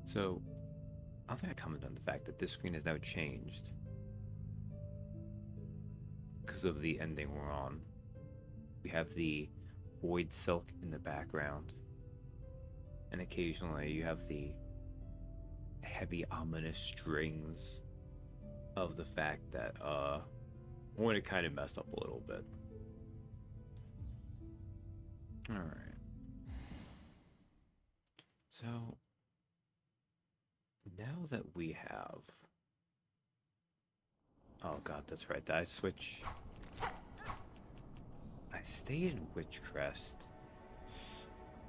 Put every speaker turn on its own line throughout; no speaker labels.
So, I think I commented on the fact that this screen has now changed because of the ending we're on. We have the void silk in the background, and occasionally you have the heavy, ominous strings of the fact that when it kind of messed up a little bit. All right. So now that we have, oh god, that's right. Did I switch? I stayed in Witchcrest.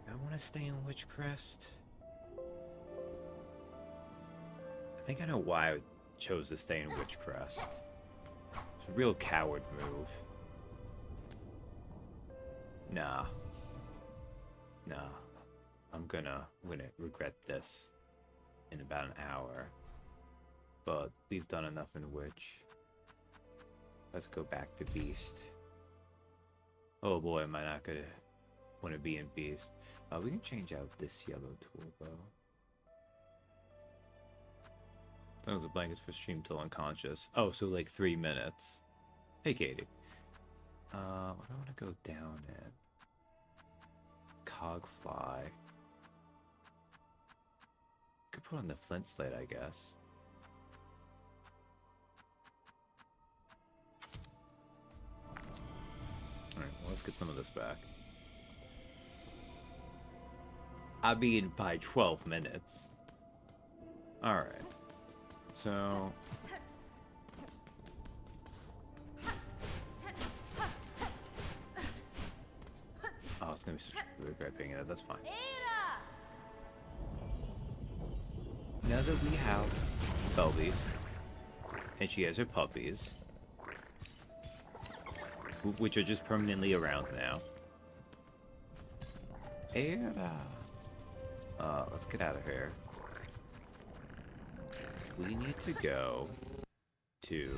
I want to stay in Witchcrest. I think I know why I chose to stay in Witchcrest. It's a real coward move. Nah. Nah. I'm gonna regret this in about an hour. But we've done enough in Witch. Let's go back to Beast. Oh boy, am I not gonna want to be in Beast. We can change out this yellow tool though. Those are blankets for stream till unconscious. Oh, so like 3 minutes. Hey, Katie. What do I want to go down in? Cogfly. Could put on the flint slate, I guess. Alright, well, let's get some of this back. I mean, by 12 minutes. Alright. So... oh, it's gonna be such a regret being in it. That's fine. Now that we have Belvies, and she has her puppies, which are just permanently around now. Let's get out of here. We need to go to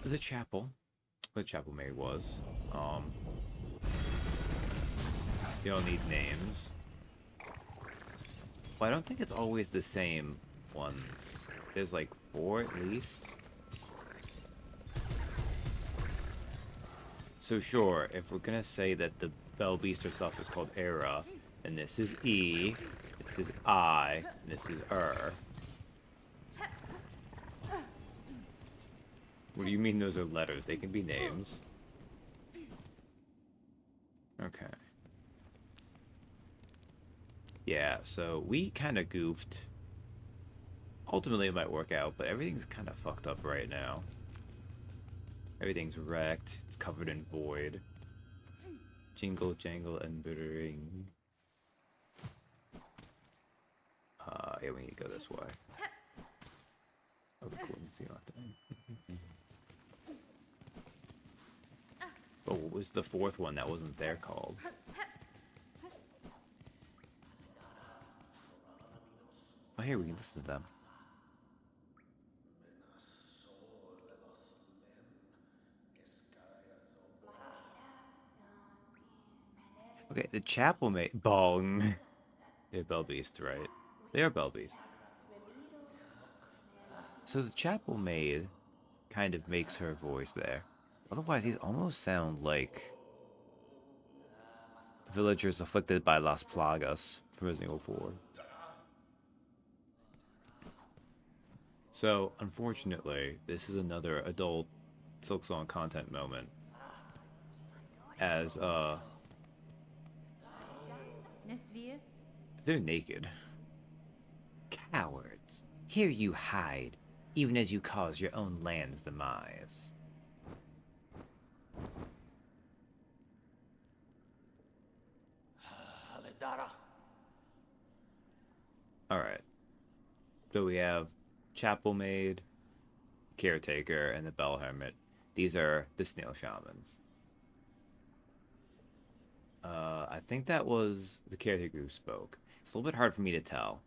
the chapel, where the chapel maid was. You don't need names. Well, I don't think it's always the same ones. There's like 4 at least. So sure, if we're gonna say that the Bell Beast herself is called Era, and this is E, this is I, and this is What do you mean those are letters? They can be names. Okay. Yeah, so we kind of goofed. Ultimately, it might work out, but everything's kind of fucked up right now. Everything's wrecked. It's covered in void. Jingle, jangle, and bittering. Yeah, we need to go this way. Oh, cool. Let's see what oh, what was the 4th one that wasn't there called? Oh, here, we can listen to them. Okay, the chapel mate. Bong. They're Bell Beast, right? They are Bell Beast. So the chapel maid kind of makes her voice there. Otherwise, these almost sound like villagers afflicted by Las Plagas from Resident Evil 4. So, unfortunately, this is another adult Silksong content moment. As, they're naked. Cowards. Here you hide, even as you cause your own land's demise. Alright. So we have Chapel Maid, Caretaker, and the Bell Hermit. These are the Snail Shamans. I think that was the Caretaker who spoke. It's a little bit hard for me to tell.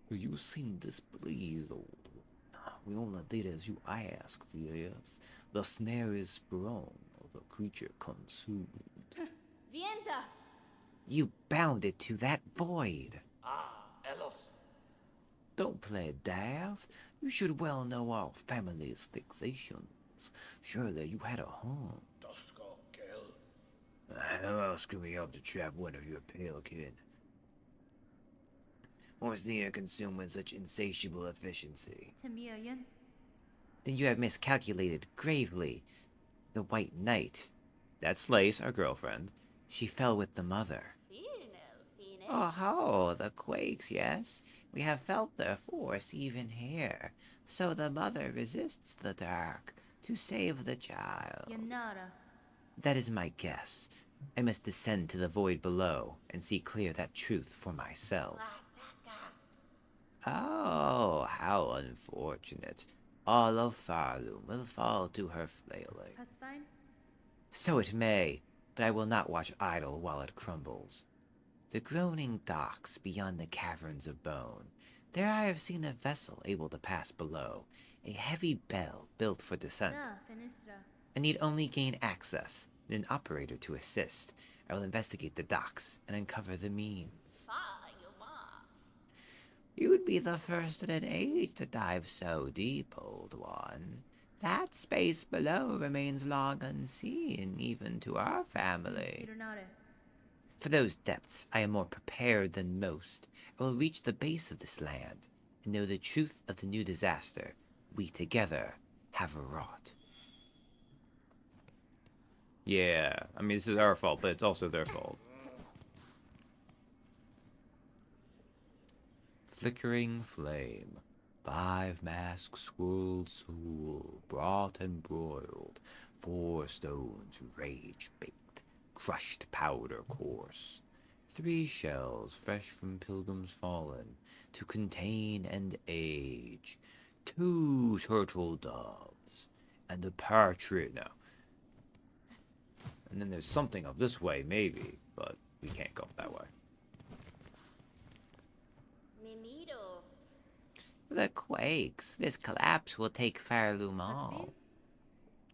You seem displeased, old one. We only did as you asked, yes. The snare is sprung, the creature consumed.
Vienta!
You bound it to that void.
Ah, Elos.
Don't play daft. You should well know our family's fixations. Surely you had a home.
Dosko kill.
How else can we hope to trap one of your pale kin? Or see her consume with such insatiable efficiency?
Tamiyan.
Then you have miscalculated gravely. The White Knight. That's Lace, our girlfriend. She fell with the mother. Oh ho, the quakes, yes. We have felt their force even here. So the mother resists the dark to save the child.
Yanara.
That is my guess. I must descend to the void below and see clear that truth for myself. Oh, how unfortunate. All of Farloom will fall to her flailing.
Pasfine.
So it may, but I will not watch idle while it crumbles. The groaning docks beyond the caverns of bone. There I have seen a vessel able to pass below, a heavy bell built for descent.
Na, Fenistra.
I need only gain access, and an operator to assist. I will investigate the docks and uncover the means. You would be the first in an age to dive so deep, old one. That space below remains long unseen, even to our family.
Ironare.
For those depths, I am more prepared than most. I will reach the base of this land and know the truth of the new disaster we together have wrought. Yeah, I mean, this is our fault, but it's also their fault. Flickering flame, 5 masks swirled soul, brought and broiled, 4 stones rage baked, crushed powder coarse, 3 shells fresh from pilgrims fallen, to contain and age, 2 turtle doves, and a partridge. No. And then there's something up this way, maybe, but we can't go that way. The quakes. This collapse will take Farloom all.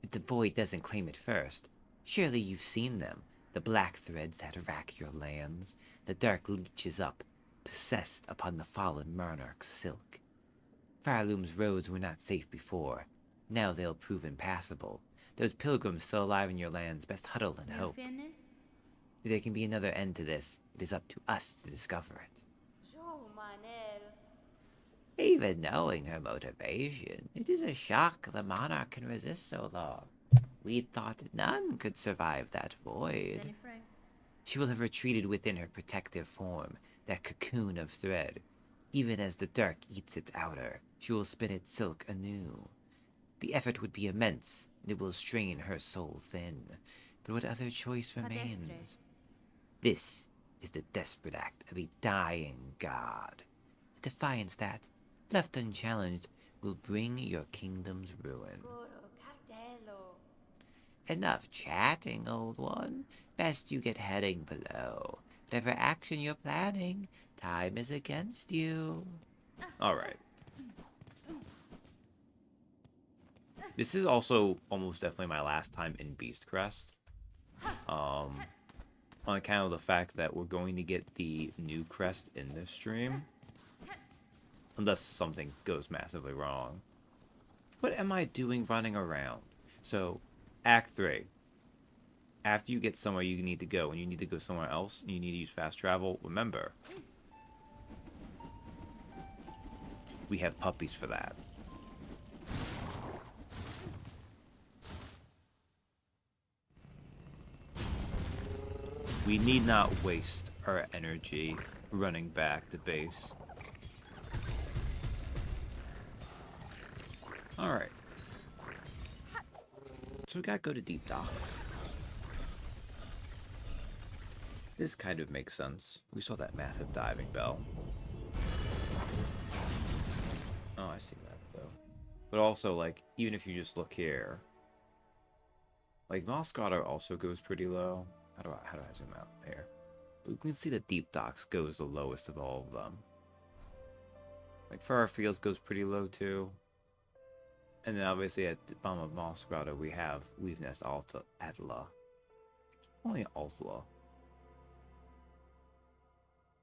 If the void doesn't claim it first, surely you've seen them. The black threads that rack your lands. The dark leeches up, possessed upon the fallen monarch's silk. Farloom's roads were not safe before. Now they'll prove impassable. Those pilgrims still alive in your lands best huddle and hope. If there can be another end to this, it is up to us to discover it. Even knowing her motivation, it is a shock the monarch can resist so long. We'd thought none could survive that void. She will have retreated within her protective form, that cocoon of thread. Even as the dark eats its outer, she will spin its silk anew. The effort would be immense, and it will strain her soul thin. But what other choice remains? This is the desperate act of a dying god. A defiance that, left unchallenged, will bring your kingdom's ruin. Enough chatting, old one. Best you get heading below. Whatever action you're planning, time is against you. Alright. This is also almost definitely my last time in Beastcrest. On account of the fact that we're going to get the new crest in this stream. Unless something goes massively wrong. What am I doing running around? So, Act 3. After you get somewhere you need to go, and you need to go somewhere else, and you need to use fast travel, remember, we have puppies for that. We need not waste our energy running back to base. Alright. So we gotta go to Deep Docks. This kind of makes sense. We saw that massive diving bell. Oh, I see that, though. But also, like, even if you just look here... Like, Moscato also goes pretty low. How do I zoom out there? But we can see that Deep Docks goes the lowest of all of them. Like, Farrar Fields goes pretty low, too. And then obviously at the bottom of Moss Grotto we have Weaveness Alta Atla. Only Altla.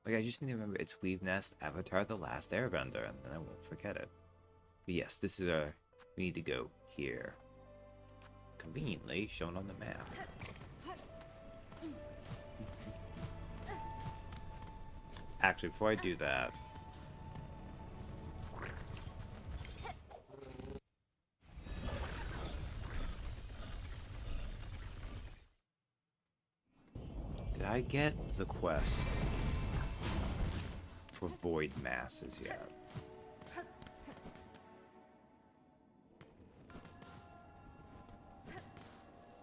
Like, I just need to remember it's Weave Nest, Avatar the Last Airbender, and then I won't forget it. But yes, this is our... We need to go here. Conveniently shown on the map. Actually, before I do that... Did I get the quest for Void Masses yet?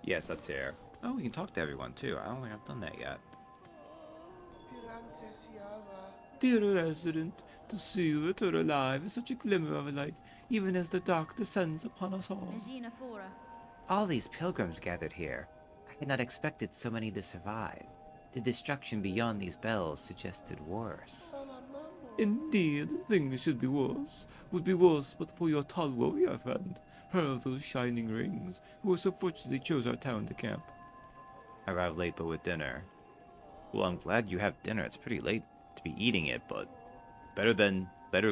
Yes, that's here. Oh, we can talk to everyone too. I don't think I've done that yet. Dear resident, to see you return alive is such a glimmer of a light, even as the dark descends upon us all. All these pilgrims gathered here. I had not expected so many to survive. The destruction beyond these bells suggested worse. Indeed, things should be worse. Would be worse but for your tall warrior friend, her of those shining rings, who so fortunately chose our town to camp. Arrived late but with dinner. Well, I'm glad you have dinner. It's pretty late to be eating it, but better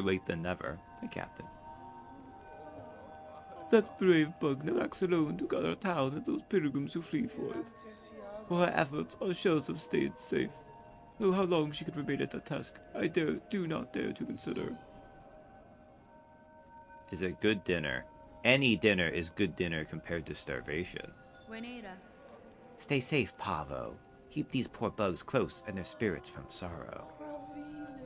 late than never. Hey, Captain. That brave bug now acts alone to guard our town and those pilgrims who flee for it. For her efforts, our shells have stayed safe. Though how long she could remain at that task, I do not dare to consider. Is a good dinner. Any dinner is good dinner compared to starvation. Stay safe, Pavo. Keep these poor bugs close and their spirits from sorrow.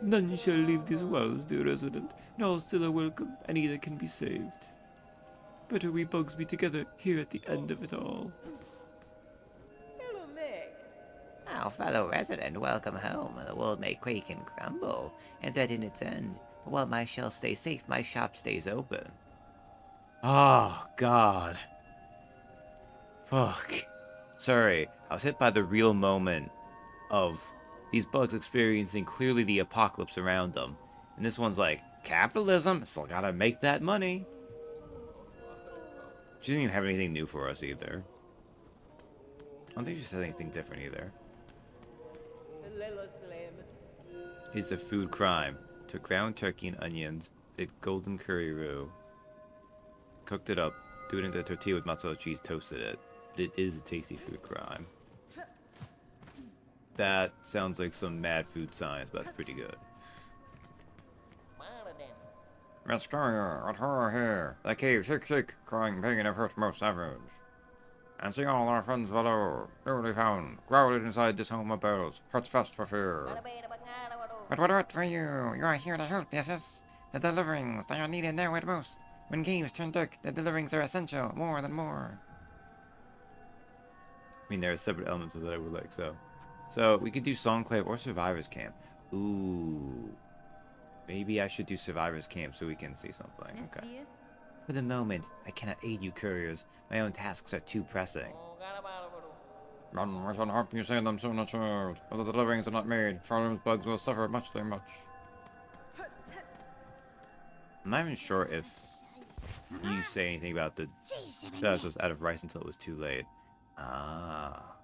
None shall leave these wells, dear resident, and all still are welcome, and either can be saved. Better we bugs be together here at the end of it all.
Hello, Meg.
Our fellow resident, welcome home. The world may quake and crumble, and threaten its end. But while my shells stay safe, my shop stays open.
Oh, God. Fuck. Sorry, I was hit by the real moment of these bugs experiencing clearly the apocalypse around them. And this one's like, capitalism, still gotta make that money. She doesn't even have anything new for us either. I don't think she said anything different either.
Hello, Slim.
It's a food crime. Took ground turkey and onions, did golden curry roux, cooked it up, threw it into a tortilla with mozzarella cheese, toasted it. It is a tasty food crime. That sounds like some mad food science, but that's pretty good. Miss Courier, what horror here? The cave, shake, crying pain have hurt most savage. And see all our friends below, newly found, grounded inside this home of bells, hearts fast for fear. But what for you? You are here to help, yes? The deliverings, they are needed now at most. When caves turn dark, the deliverings are essential, more than more. I mean, there are separate elements of that I would like, so. So, we could do Songclave or Survivor's Camp. Ooh. Maybe I should do Survivor's Camp so we can see something. Okay. For the moment, I cannot aid you couriers. My own tasks are too pressing. I shall help you save them soon, not sure. But the deliverings are not made. Farm's bugs will suffer much too much. I'm not even sure if you say anything about the that was out of rice until it was too late. Ah.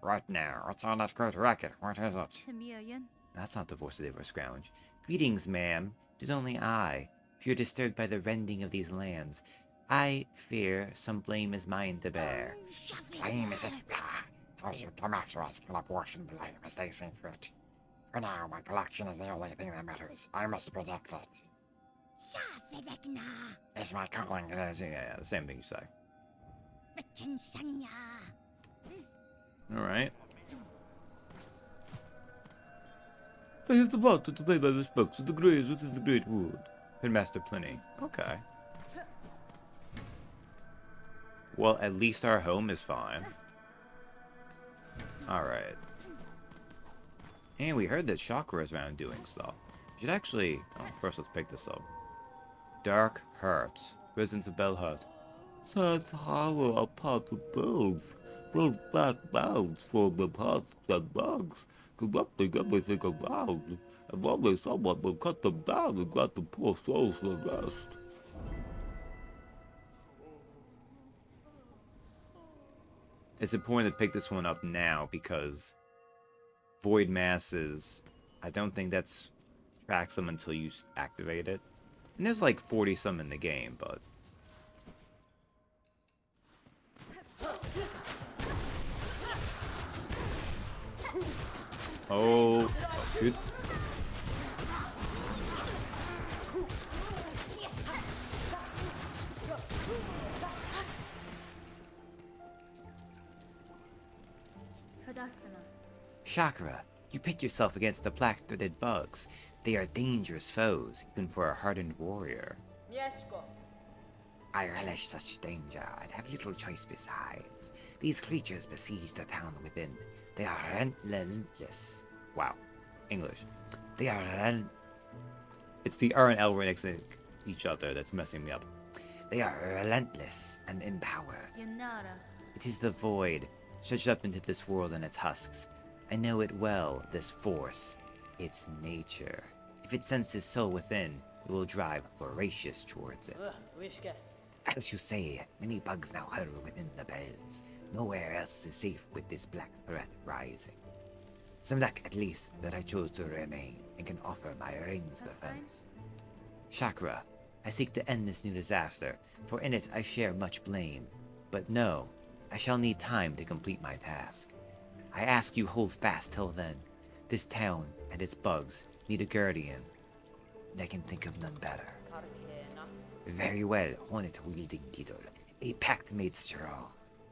Right now. What's on that great racket? What is it?
That's not the voice of the Scrounge. Greetings, ma'am. It is only I. If you're disturbed by the rending of these lands, I fear some blame is mine to bear.
Blame, is it? For you come after us, an abortion blame as they see fit. For now, my collection is the only thing that matters. I must protect it. It's my calling.
It is, yeah, the same thing you say. Alright. I have the water to pay my respects to the graves within the great wood. Headmaster Pliny. Okay. Well, at least our home is fine. Alright. And we heard that Chakra is around doing stuff. We should actually... Oh, first let's pick this up. Dark Hearts. Residents of Bell Hut. Such horror upon the bones. Those black mouths for the past and bugs. Corrupting everything around. And one day someone will cut them down and grant the poor souls the rest. It's important to pick this one up now because void masses, I don't think that's tracks them until you activate it. And there's like 40 some in the game, but oh, shoot. Chakra, you pit yourself against the black-threaded bugs. They are dangerous foes, even for a hardened warrior.
Mieszko.
I relish such danger. I'd have little choice besides. These creatures besiege the town within. They are relentless.
Wow. English.
They are
It's the R and L right next to each other that's messing me up.
They are relentless and in power.
It is the void, stretched up into this world and its husks. I know it well, this force. Its nature. If it senses soul within, it will drive voracious towards it.
Wishka.
As you say, many bugs now huddle within the bells. Nowhere else is safe with this black threat rising. Some luck, at least, that I chose to remain and can offer my ranged defense.
Chakra, I seek to end this new disaster, for in it I share much blame. But no, I shall need time to complete my task. I ask you hold fast till then. This town and its bugs need a guardian, and I can think of none better.
Karkena.
Very well, hornet-wielding Needle. A pact made strong.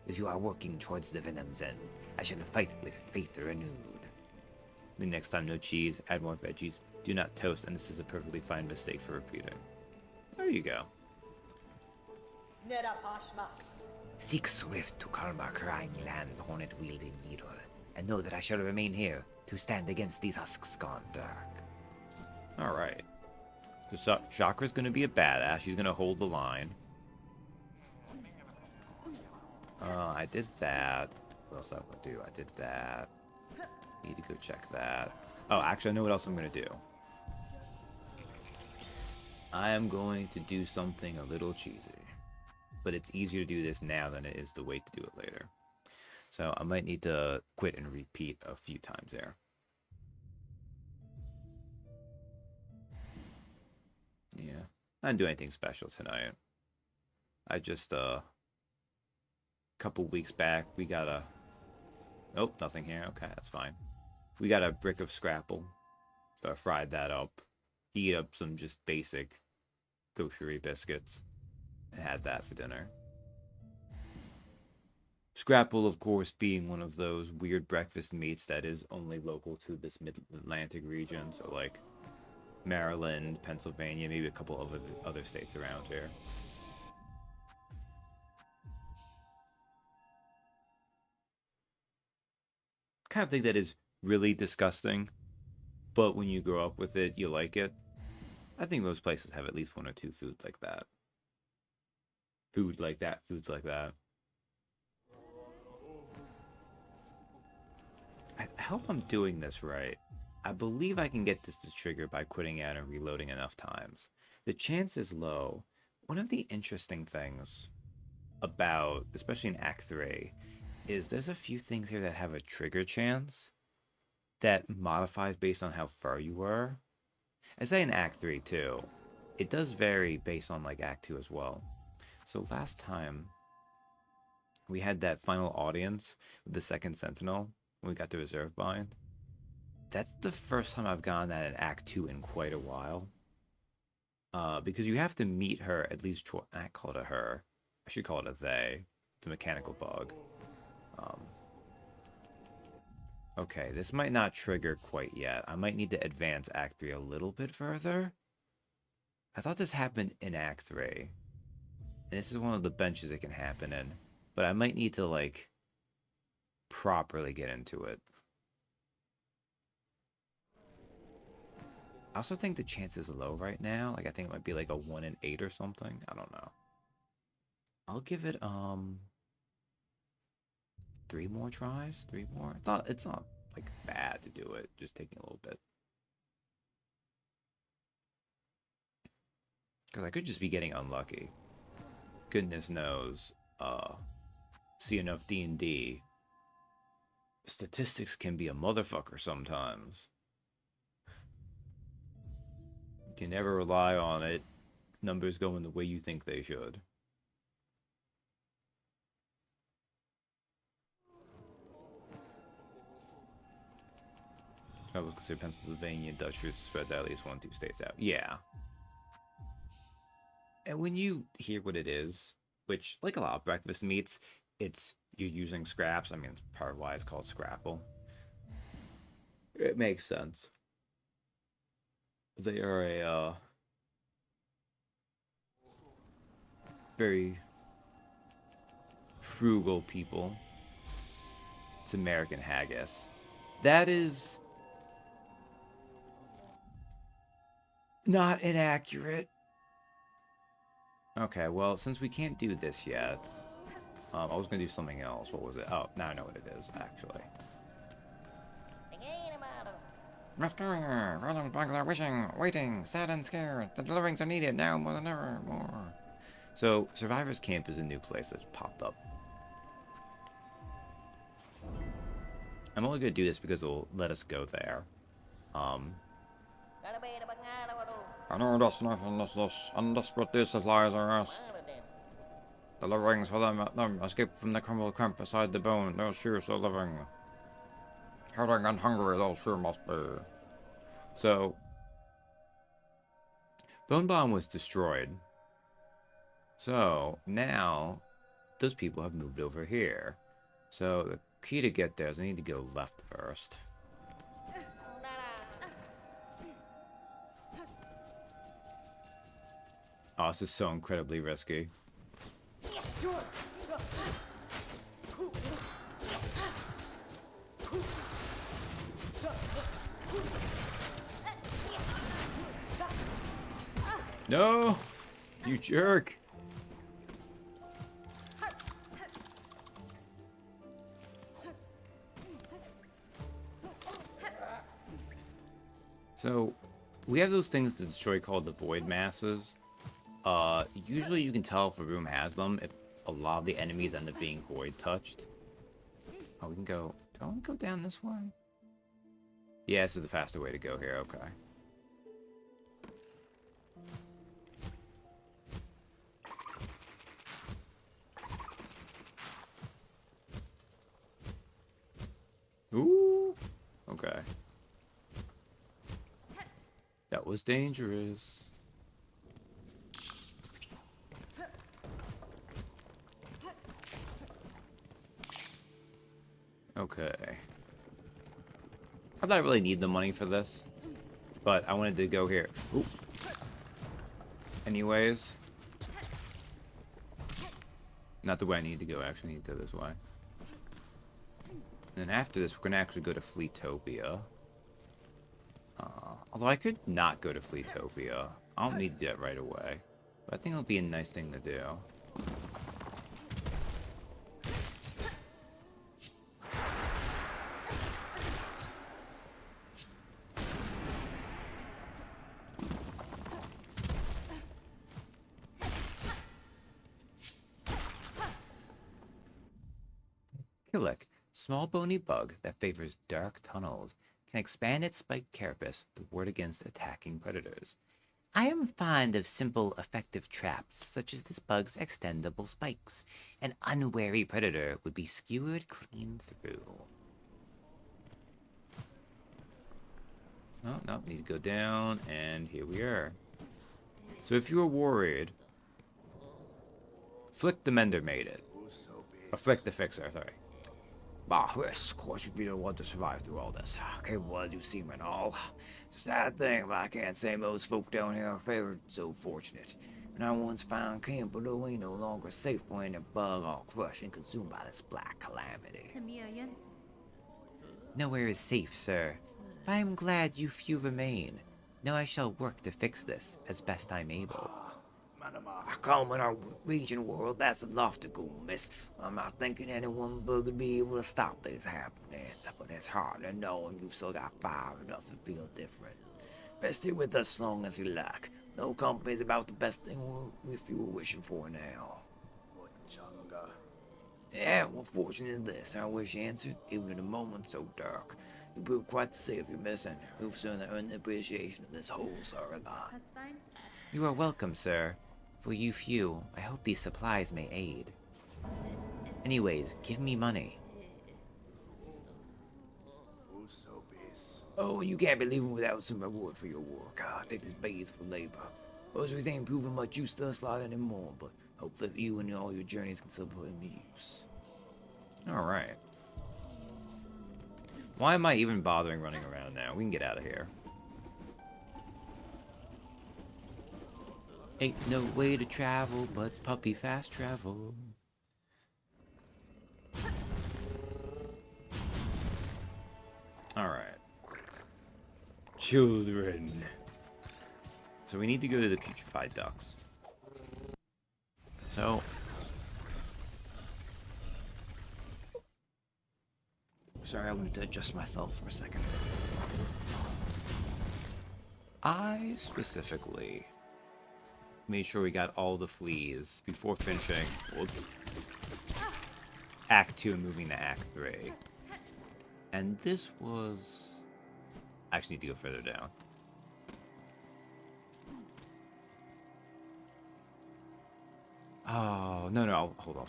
If you are working towards the Venom's end, I shall fight with faith renewed.
The next time, no cheese, add more veggies, do not toast, and this is a perfectly fine mistake for repeating. There you go.
Nera Pashma.
Seek swift to calm our crying land, hornet-wielding Needle, and know that I shall remain here to stand against these husks gone dark.
Alright. So Chakra's gonna be a badass. She's gonna hold the line. I did that. What else am I gonna do? I did that. Need to go check that. Oh, actually, I know what else I'm gonna do. I am going to do something a little cheesy. But it's easier to do this now than it is to wait to do it later. So I might need to quit and repeat a few times there. Yeah. I didn't do anything special tonight. I just, couple weeks back, we got a... Oh, nothing here. Okay, that's fine. We got a brick of scrapple. So I fried that up. Heat up some just basic grocery biscuits. And had that for dinner. Scrapple, of course, being one of those weird breakfast meats that is only local to this mid-Atlantic region. So, like, Maryland, Pennsylvania, maybe a couple of other states around here. Kind of thing that is really disgusting, but when you grow up with it, you like it. I think most places have at least one or two foods like that. Food like that, foods like that. I hope I'm doing this right. I believe I can get this to trigger by quitting out and reloading enough times. The chance is low. One of the interesting things about, especially in Act 3, is there's a few things here that have a trigger chance that modifies based on how far you were. I say in Act 3 too. It does vary based on like Act 2 as well. So last time we had that final audience with the second Sentinel when we got the reserve bind. That's the first time I've gone that in Act 2 in quite a while. Because you have to meet her at least I call it a her. I should call it a they. It's a mechanical bug. Okay, this might not trigger quite yet. I might need to advance Act 3 a little bit further. I thought this happened in Act 3. And this is one of the benches it can happen in. But I might need to, like, properly get into it. I also think the chance is low right now. Like, I think it might be like a 1 in 8 or something. I don't know. I'll give it, 3 more tries? 3 more? It's not, like, bad to do it. Just taking a little bit. Because I could just be getting unlucky. Goodness knows, see enough D&D Statistics can be a motherfucker sometimes. You can never rely on it. Numbers going the way you think they should. I was consider Pennsylvania Dutch fruits spreads out at least 1-2 states out. Yeah. And when you hear what it is, which, like a lot of breakfast meats, it's you're using scraps. I mean, it's part of why it's called scrapple. It makes sense. They are a very frugal people. It's American haggis. That is not inaccurate. Okay, well, since we can't do this yet, I was going to do something else. What was it? Oh, now I know what it is, actually.
Master, random bugs are wishing, waiting, sad and scared. The deliverings are needed now more than ever more.
So, Survivor's Camp is a new place that's popped up. I'm only going to do this because it'll let us go there.
I know this nothing is this, and desperate these supplies are asked. Deliverings for them escape from the crumbled camp beside the bone, those sure still living. Hurting and hungry, those sure must be.
So, Bone Bomb was destroyed. So, now, those people have moved over here. So, the key to get there is I need to go left first. Oh, this is so incredibly risky. No! You jerk! So, we have those things to destroy called the Void Masses. Usually you can tell if a room has them if a lot of the enemies end up being void touched. Oh, we can go... Do I want to go down this way? Yeah, this is the faster way to go here, okay. Ooh! Okay. That was dangerous. Okay. I don't really need the money for this, but I wanted to go here. Ooh. Anyways. Not the way I need to go, actually I need to go this way. And then after this, we're going to actually go to Fleetopia. Although I could not go to Fleetopia. I don't need to do that right away. But I think it'll be a nice thing to do. Killick, small bony bug that favors dark tunnels, can expand its spiked carapace to ward against attacking predators. I am fond of simple, effective traps, such as this bug's extendable spikes. An unwary predator would be skewered clean through. Oh, no, need to go down, and here we are. So if you were worried, Flick the Mender made it. Or Flick the Fixer, sorry. Bah, yes, of course you'd be the one to survive through all this. Capable as you seem and all. It's a sad thing, but I can't say most folk down here are favored so fortunate. When I once found camp below ain't no longer safe for any bug or crushed and consumed by this black calamity. Nowhere is safe, sir. But I am glad you few remain. Now I shall work to fix this as best I'm able. I come in our region world, that's enough to go miss. I'm not thinking any one bug would be able to stop this happening, but it's hard to know when you've still got fire enough to feel different. Rest here with us as long as you like. No company's about the best thing if you were wishing for now. Yeah, what fortune is this? I wish answered, even in a moment so dark. You prove quite the savior, missing. Who've certainly earned the appreciation of this whole sorry lot.
That's fine.
You are welcome, sir. For you few, I hope these supplies may aid. Anyways, give me money. Oh, you can't be leaving without some reward for your work. I take this base for labor. Rosaries ain't proving much use to the slot anymore, but hope that you and all your journeys can still put in use. Alright. Why am I even bothering running around now? We can get out of here. Ain't no way to travel but puppy fast travel. Alright. Children. So we need to go to the putrefied ducks. So... Sorry, I wanted to adjust myself for a second. I specifically made sure we got all the fleas before finishing Act 2 and moving to Act 3. And this was... I actually need to go further down. Oh, no, hold on.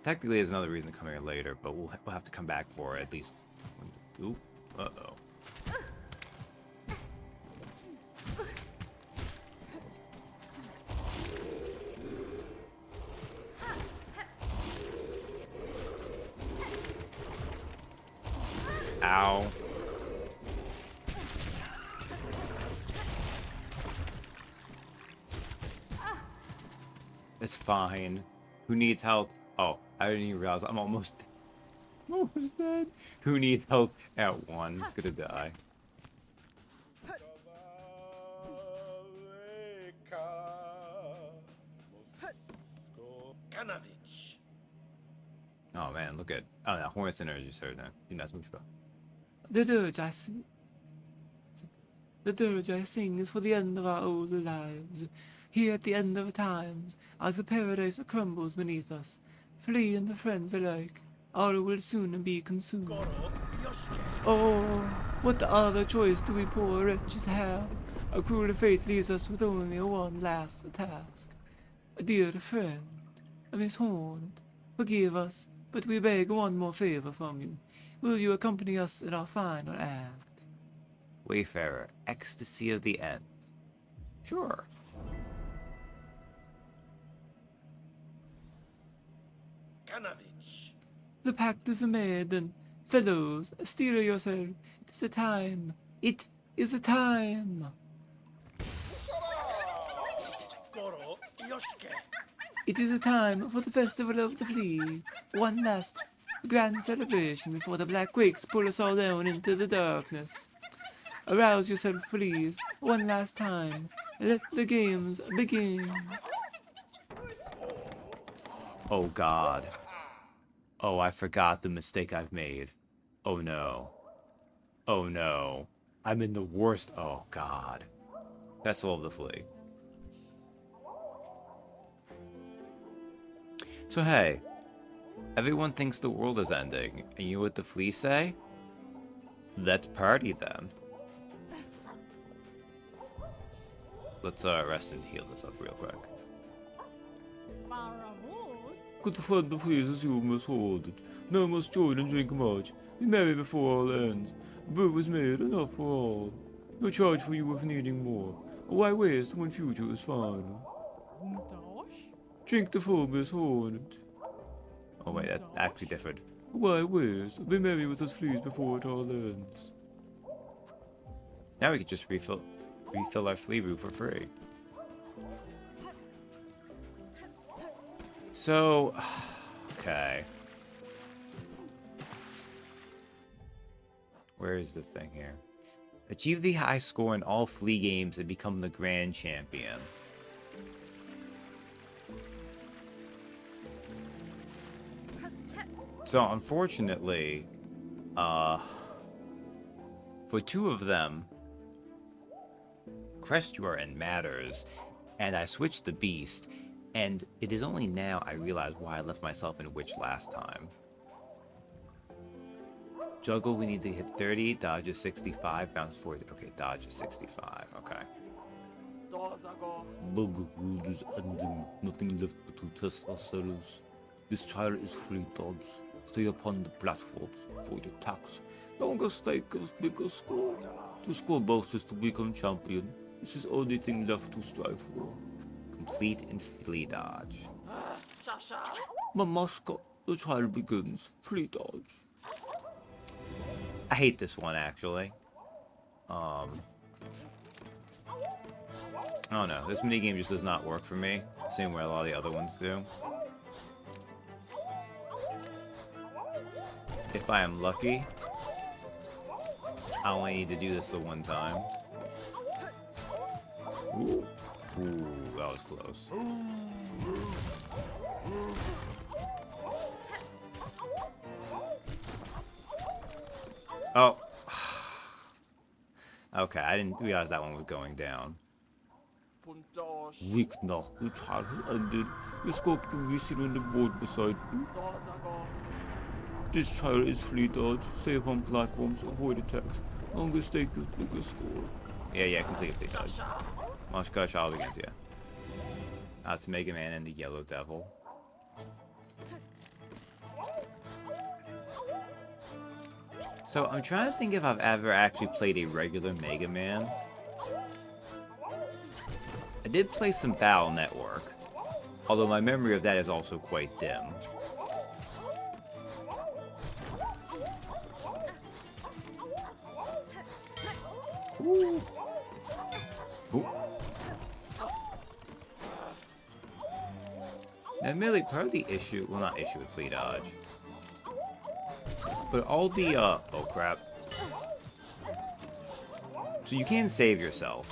Technically, there's another reason to come here later, but we'll have to come back for it at least. Ooh, uh-oh. Ow. It's fine. Who needs help? Oh, I didn't even realize I'm almost dead. Who needs help at one? It's gonna die.
Kanavich.
Oh man, look at Hornet's energy sir now. The dirge I sing is for the end of our older lives. Here at the end of times, as the paradise crumbles beneath us, flea and the friends alike, all will soon be consumed.
Goro, Yoshke.
Oh, what other choice do we poor wretches have? A cruel fate leaves us with only one last task. Dear friend, Miss Hornet, forgive us, but we beg one more favor from you. Will you accompany us in our final act? Wayfarer, ecstasy of the end. Sure.
Kanavich.
The pact is made, then. Fellows, steel yourself. It is a time. It is a time.
Goro, Yoshke.
It is a time for the festival of the flea. One last grand celebration before the black quakes pull us all down into the darkness. Arouse yourself, fleas, one last time. Let the games begin. Oh God. Oh, I forgot the mistake I've made. Oh no. Oh no. I'm in the worst. Oh God. Festival of the Flea. So hey, everyone thinks the world is ending, and you know what the Flea say? Let's party then. Let's rest and heal this up real quick. Good to find the fleas as you must hold it. Now must join and drink much. Be merry before all ends. Brew was made enough for all. No charge for you if needing more. Why waste when future is final? Drink the full, Miss Hornet. Oh wait, that's actually different. Why waste? Be merry with us fleas before it all ends. Now we can just refill our flea brew for free. So, okay. Where is the thing here? Achieve the high score in all flea games and become the grand champion. So, unfortunately, for two of them, Crestuar and Matters, and I switched the beast, And it is only now I realize why I left myself in Witch last time. Juggle, we need to hit 30, dodge is 65, bounce 40. Okay, dodge is 65, okay. Bug world is ending, nothing left but to test ourselves. This child is free dodge. Stay upon the platforms, avoid attacks. Longer stakes, bigger score. To score boxes to become champion. This is the only thing left to strive for. Complete and flee dodge. My mascot, the trial begins. Flee dodge. I hate this one actually. I don't know. This minigame just does not work for me. Same way a lot of the other ones do. If I am lucky, I only need to do this the one time. Ooh, that was close. Oh. Okay, I didn't realize that one was going down. Weak now, the trial has ended. Your scope can be seen on the board beside you. This child is free dodge. Stay upon platforms, avoid attacks. Longer stake is bigger score. Yeah, completely dodge. Mashka child begins, yeah. That's Mega Man and the Yellow Devil. So I'm trying to think if I've ever actually played a regular Mega Man. I did play some Battle Network, although my memory of that is also quite dim. Ooh. Ooh. Now, admittedly, part of the issue, well, not issue with Flee Dodge, but all the, oh crap. So you can save yourself.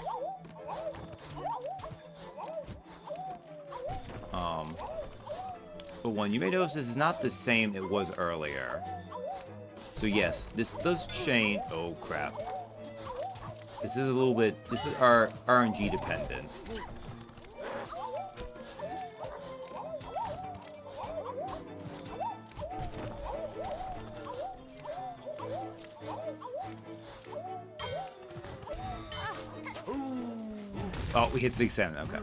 But one, you may notice this is not the same it was earlier. So yes, this does change, oh crap. This is a little bit, this is our RNG dependent. Oh, we hit 6-7, okay.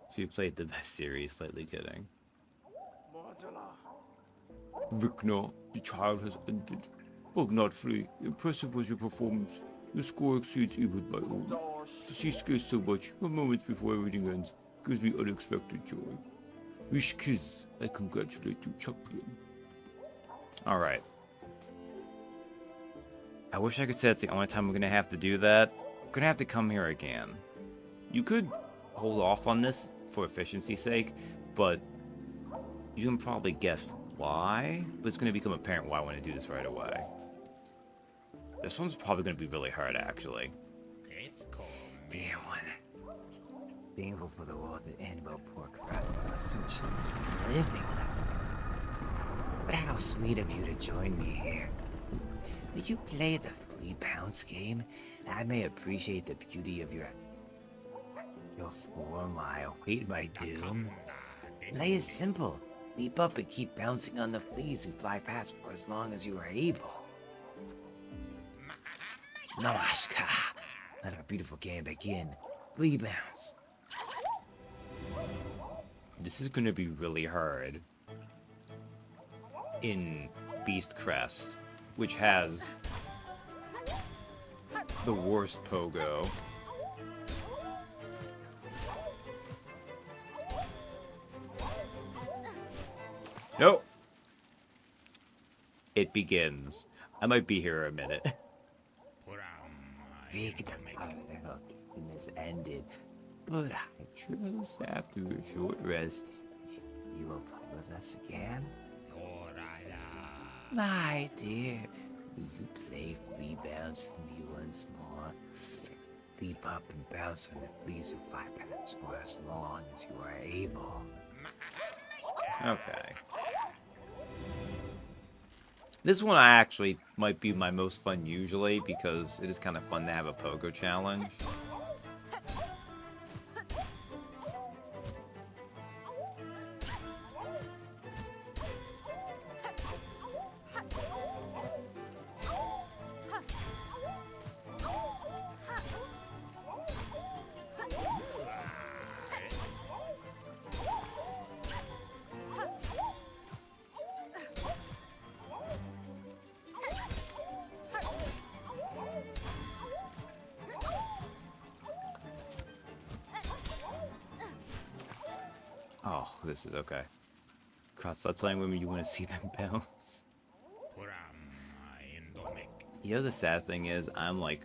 So you played the best series, slightly kidding. Vikna, the child has ended. Bug not free. Impressive was your performance. Your score exceeds even my own. To see skill so much, a moment before everything ends, gives me unexpected joy. Wish kiss, I congratulate you, champion. Alright. I wish I could say it's the only time I'm gonna have to do that. I'm gonna have to come here again. You could hold off on this for efficiency's sake, but you can probably guess why, but it's gonna become apparent why I want to do this right away. This one's probably gonna be really hard, actually. Dear one, thankful for the world to end about pork rats and such living. But how sweet of you to join me here. Will you play the flea bounce game? I may appreciate the beauty of your form. I await my doom. Play is simple. Leap up and keep bouncing on the fleas who fly past for as long as you are able. Namaskar. Let our beautiful game begin. Flea bounce. This is gonna be really hard. In Beast Crest, which has the worst pogo. Nope. It begins. I might be here a minute. This ended, but I trust after a short rest, you will play with us again. My dear, will you play flea bounce for me once more? Leap up and bounce on the fleas who fly past for as long as you are able. Okay. This one I actually might be my most fun usually because it is kind of fun to have a pogo challenge. Oh, this is okay. God, stop telling women you want to see them bounce. You know, the sad thing is, I'm like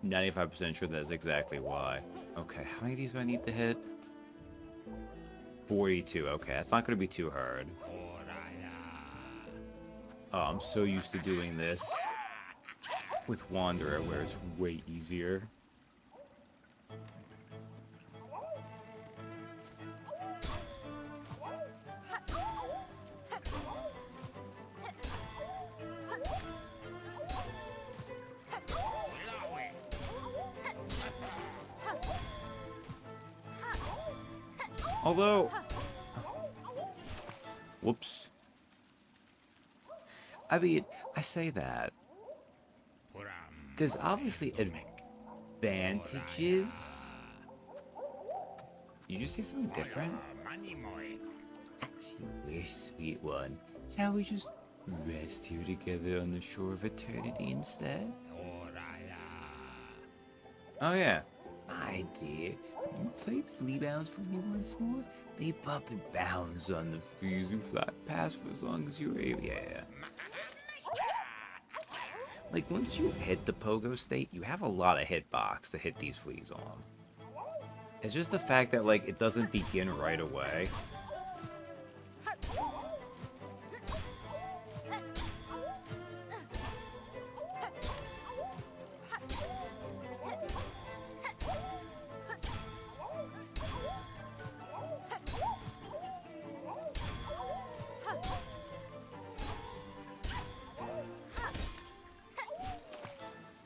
95% sure that's exactly why. Okay, how many of these do I need to hit? 42. Okay, that's not going to be too hard. Oh, I'm so used to doing this with Wanderer, where it's way easier. Although, whoops. I mean, I say that. There's obviously advantages. You just say something different? That's you, sweet one. Shall we just rest here together on the shore of eternity instead? Oh yeah. My dear, you play flea bounce for me once more? They bump and bounce on the fleas who fly past for as long as you're able. Yeah. Like, once you hit the pogo state, you have a lot of hitbox to hit these fleas on. It's just the fact that, like, it doesn't begin right away.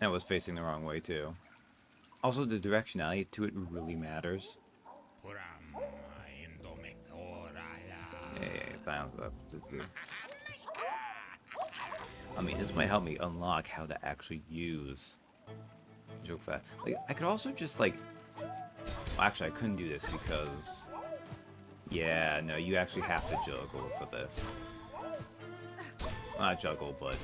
And it was facing the wrong way, too. Also, the directionality to it really matters. Yeah, bounce up. I mean, this might help me unlock how to actually use joke fat. Like, I could also just, like... Well, actually, I couldn't do this because... Yeah, no, you actually have to juggle for this. Not juggle, but...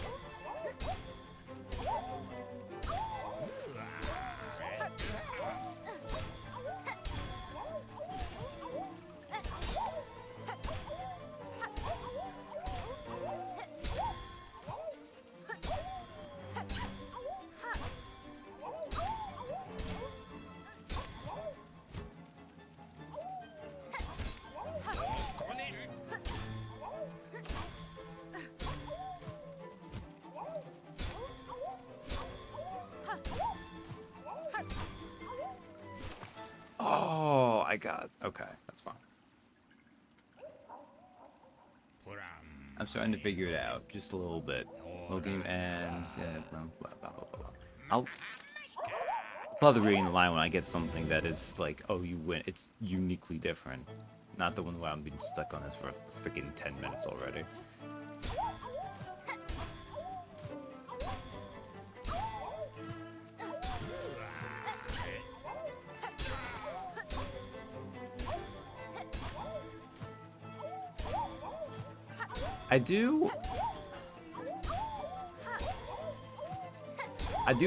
Oh, I got... Okay, that's fine. I'm starting to figure it out, just a little bit. Little game ends... blah, blah, blah, blah, blah. I'll bother reading the line when I get something that is like, oh, you win. It's uniquely different. Not the one where I'm being stuck on this for freaking 10 minutes already. I do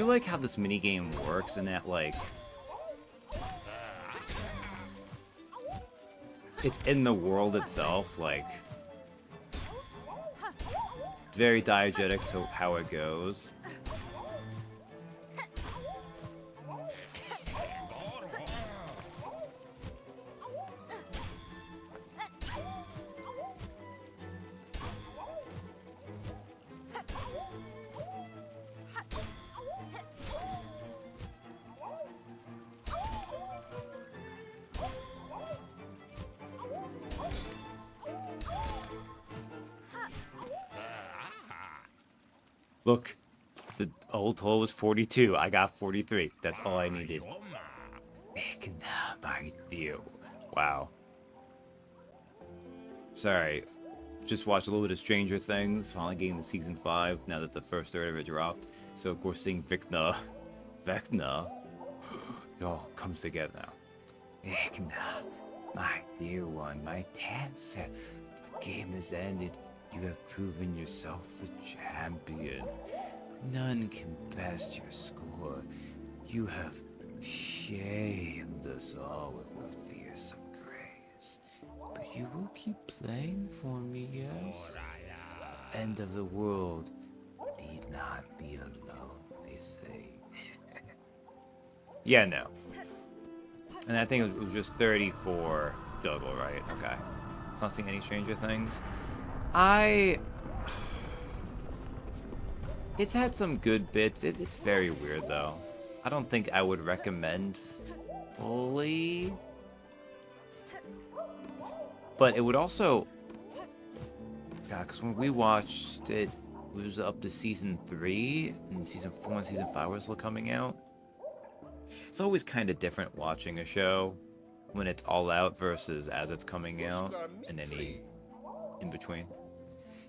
like how this minigame works in that, like, it's in the world itself, like, it's very diegetic to how it goes. Look, the old total was 42. I got 43. That's all I needed. My dear. Wow. Sorry. Just watched a little bit of Stranger Things. Finally getting to season 5 now that the first third of it dropped. So, of course, seeing Vecna, it all comes together now. Vecna, my dear one, my dancer. The game has ended. You have proven yourself the champion. None can best your score. You have shamed us all with your fearsome grace. But you will keep playing for me, yes? End of the world need not be a lonely thing. Yeah, no. And I think it was just 30 for Juggle, right? Okay. It's not seeing any Stranger Things. It's had some good bits. It's very weird, though. I don't think I would recommend fully. But it would also... God, because when we watched it, it was up to season 3, and season 4 and season 5 were still coming out. It's always kind of different watching a show when it's all out versus as it's coming out, and any in between.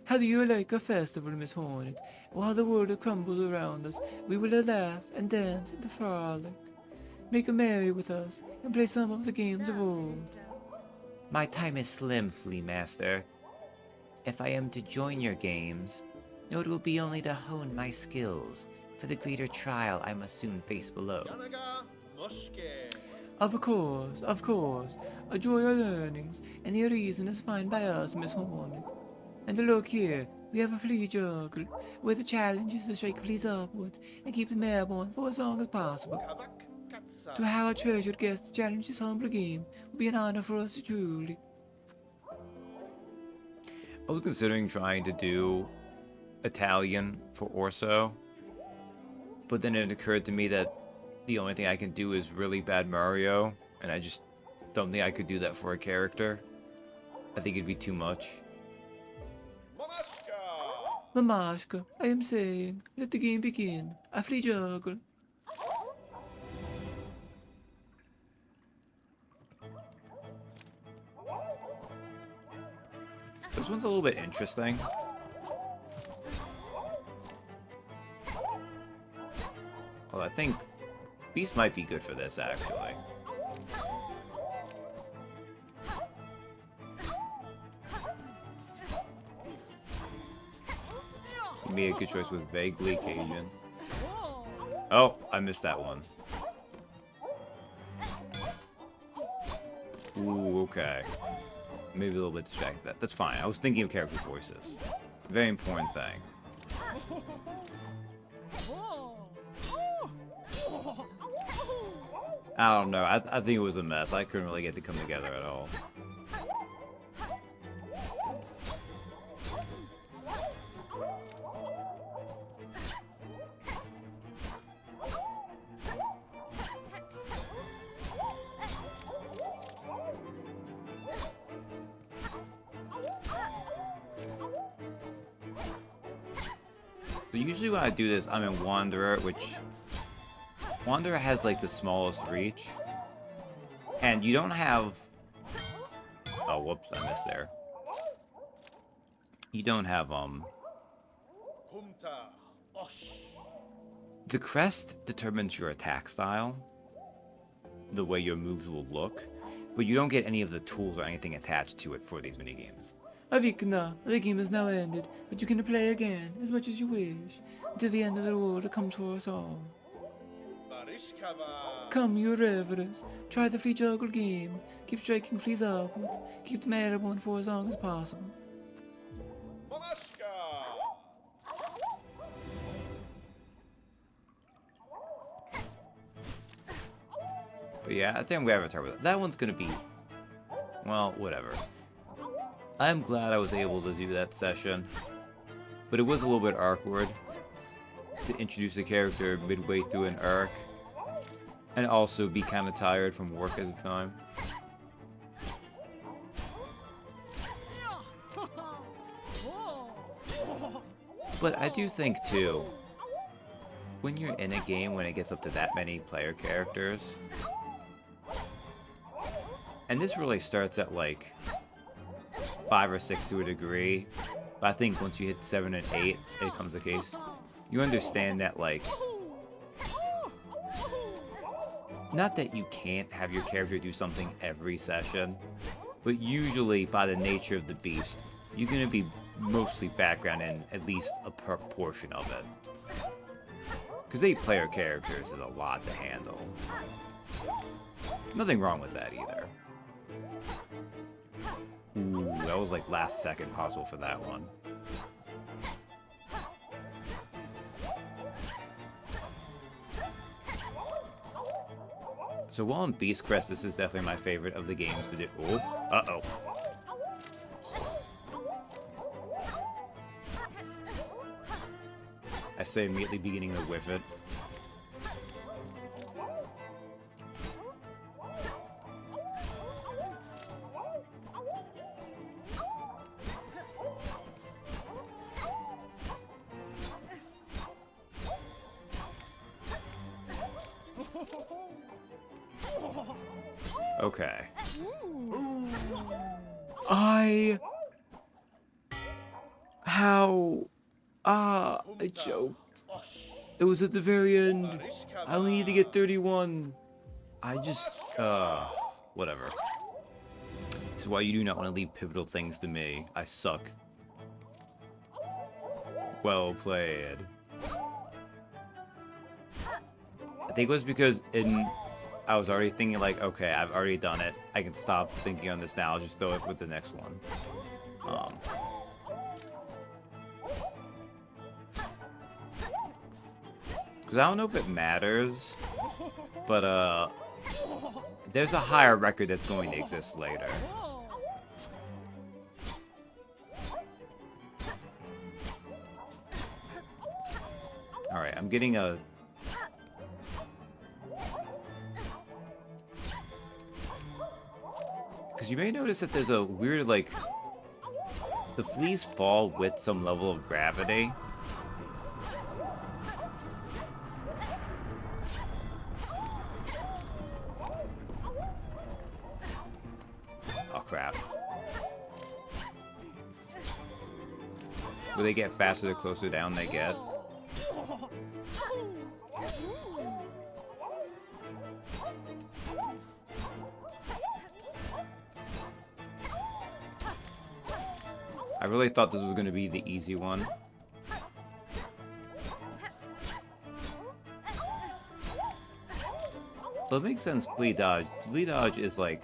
How do you like a festival, Miss Hornet? While the world crumbles around us, we will laugh and dance and frolic. Make merry with us and play some of the games of old. My time is slim, Flea Master. If I am to join your games, it will be only to hone my skills for the greater trial I must soon face below.
Yanaga Muske.
Of course. Enjoy your learnings, and your reason is fine by us, Miss Hornet. And look here, we have a flea juggle, where the challenge is to strike fleas upwards and keep them airborne for as long as possible.
Kavak Katsa.
To have our treasured guest challenge this humble game will be an honor for us truly. I was considering trying to do Italian for Orso, but then it occurred to me that the only thing I can do is really bad Mario, and I just don't think I could do that for a character. I think it'd be too much.
Mamashka.
Mamashka, I am saying, let the game begin. A flea juggle. This one's a little bit interesting. Well, I think Beast might be good for this, actually. Be a good choice with vaguely Cajun. Oh, I missed that one. Ooh, okay. Maybe a little bit distracted. That's fine. I was thinking of character voices. Very important thing. I don't know. I think it was a mess. I couldn't really get to come together at all. So usually when I do this, I'm in Wanderer, which... Wanderer has, like, the smallest reach. And you don't have... Oh, whoops, I missed there. You don't have,
Humta. Osh.
The crest determines your attack style. The way your moves will look. But you don't get any of the tools or anything attached to it for these minigames. Avikna, the game is now ended, but you can play again as much as you wish, until the end of the world comes for us all.
Barishkava.
Come, you revelers, try the flea juggle game. Keep striking fleas upwards, keep them airborne for as long as possible.
Mamashka.
But yeah, I think I'm gonna have a turn with it. That one's gonna be, well, whatever. I'm glad I was able to do that session, but it was a little bit awkward to introduce a character midway through an arc, and also be kind of tired from work at the time. But I do think too, when you're in a game when it gets up to that many player characters, and this really starts at like 5 or 6 to a degree, but I think once you hit 7 and 8, it becomes the case. You understand that, like, not that you can't have your character do something every session, but usually by the nature of the beast, you're gonna be mostly background in at least a portion of it. Because 8 player characters is a lot to handle. Nothing wrong with that either. Ooh, that was like last second possible for that one. So while on Beast Crest, this is definitely my favorite of the games to do. Oh, uh-oh. I say immediately beginning to whiff it. Okay. I choked. It was at the very end. I only need to get 31. I just, whatever. This is why you do not want to leave pivotal things to me. I suck. Well played. I think it was because I was already thinking like, okay, I've already done it. I can stop thinking on this now. I'll just throw it with the next one. Because I don't know if it matters, but there's a higher record that's going to exist later. Alright, I'm getting a... Because you may notice that there's a weird, like... The fleas fall with some level of gravity. Oh, crap. Will they get faster the closer down they get? I really thought this was going to be the easy one. So it makes sense, flea dodge. Flea dodge is like...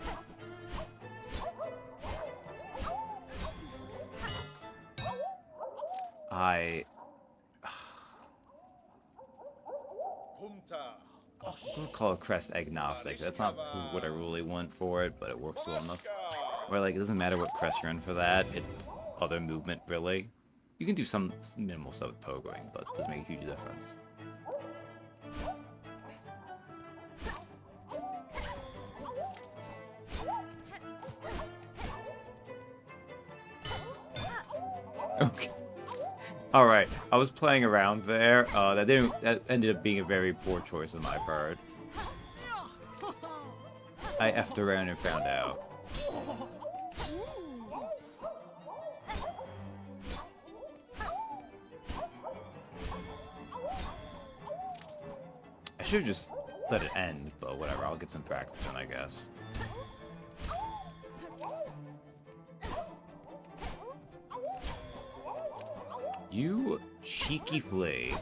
I'm gonna call it crest agnostic. That's not what I really want for it, but it works well enough. Where like it doesn't matter what crest you're in for that. It's other movement really. You can do some minimal stuff with pogoing, but it does make a huge difference. Okay. All right. I was playing around there. That ended up being a very poor choice on my part. I effed around and found out. I should have just let it end, but whatever. I'll get some practice in, I guess. You cheeky flea.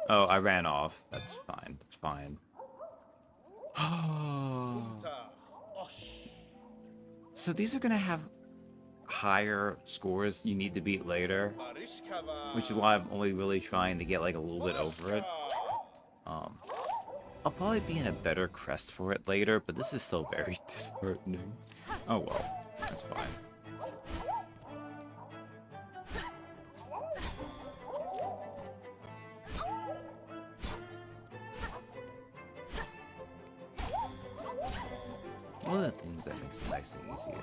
Oh, I ran off. That's fine. That's fine. So these are gonna have higher scores you need to beat later, which is why I'm only really trying to get like a little bit over it. I'll probably be in a better crest for it later, but this is still very disheartening. Oh well, that's fine. One of the things that makes it nice and easy is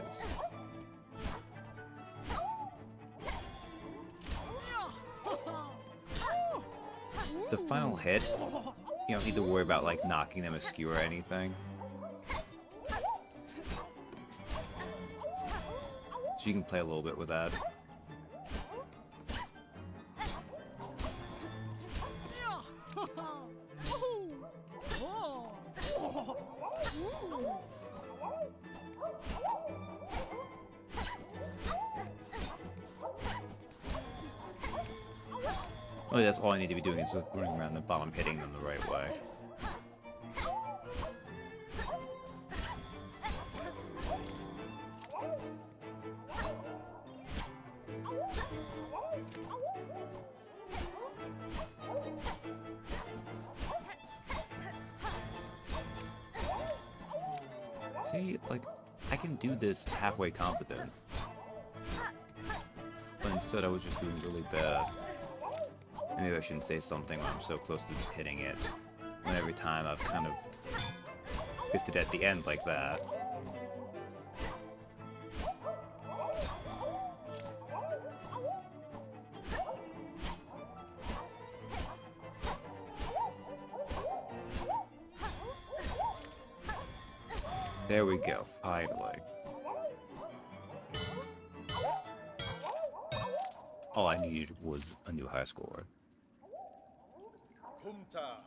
the final hit. You don't need to worry about like knocking them askew or anything. So you can play a little bit with that. Really, that's all I need to be doing is just running around the bottom, hitting them the right way. See, like, I can do this halfway competent. But instead I was just doing really bad. And maybe I shouldn't say something when I'm so close to hitting it. When every time I've kind of biffed it at the end like that. There we go, finally. All I needed was a new high score.
Punta.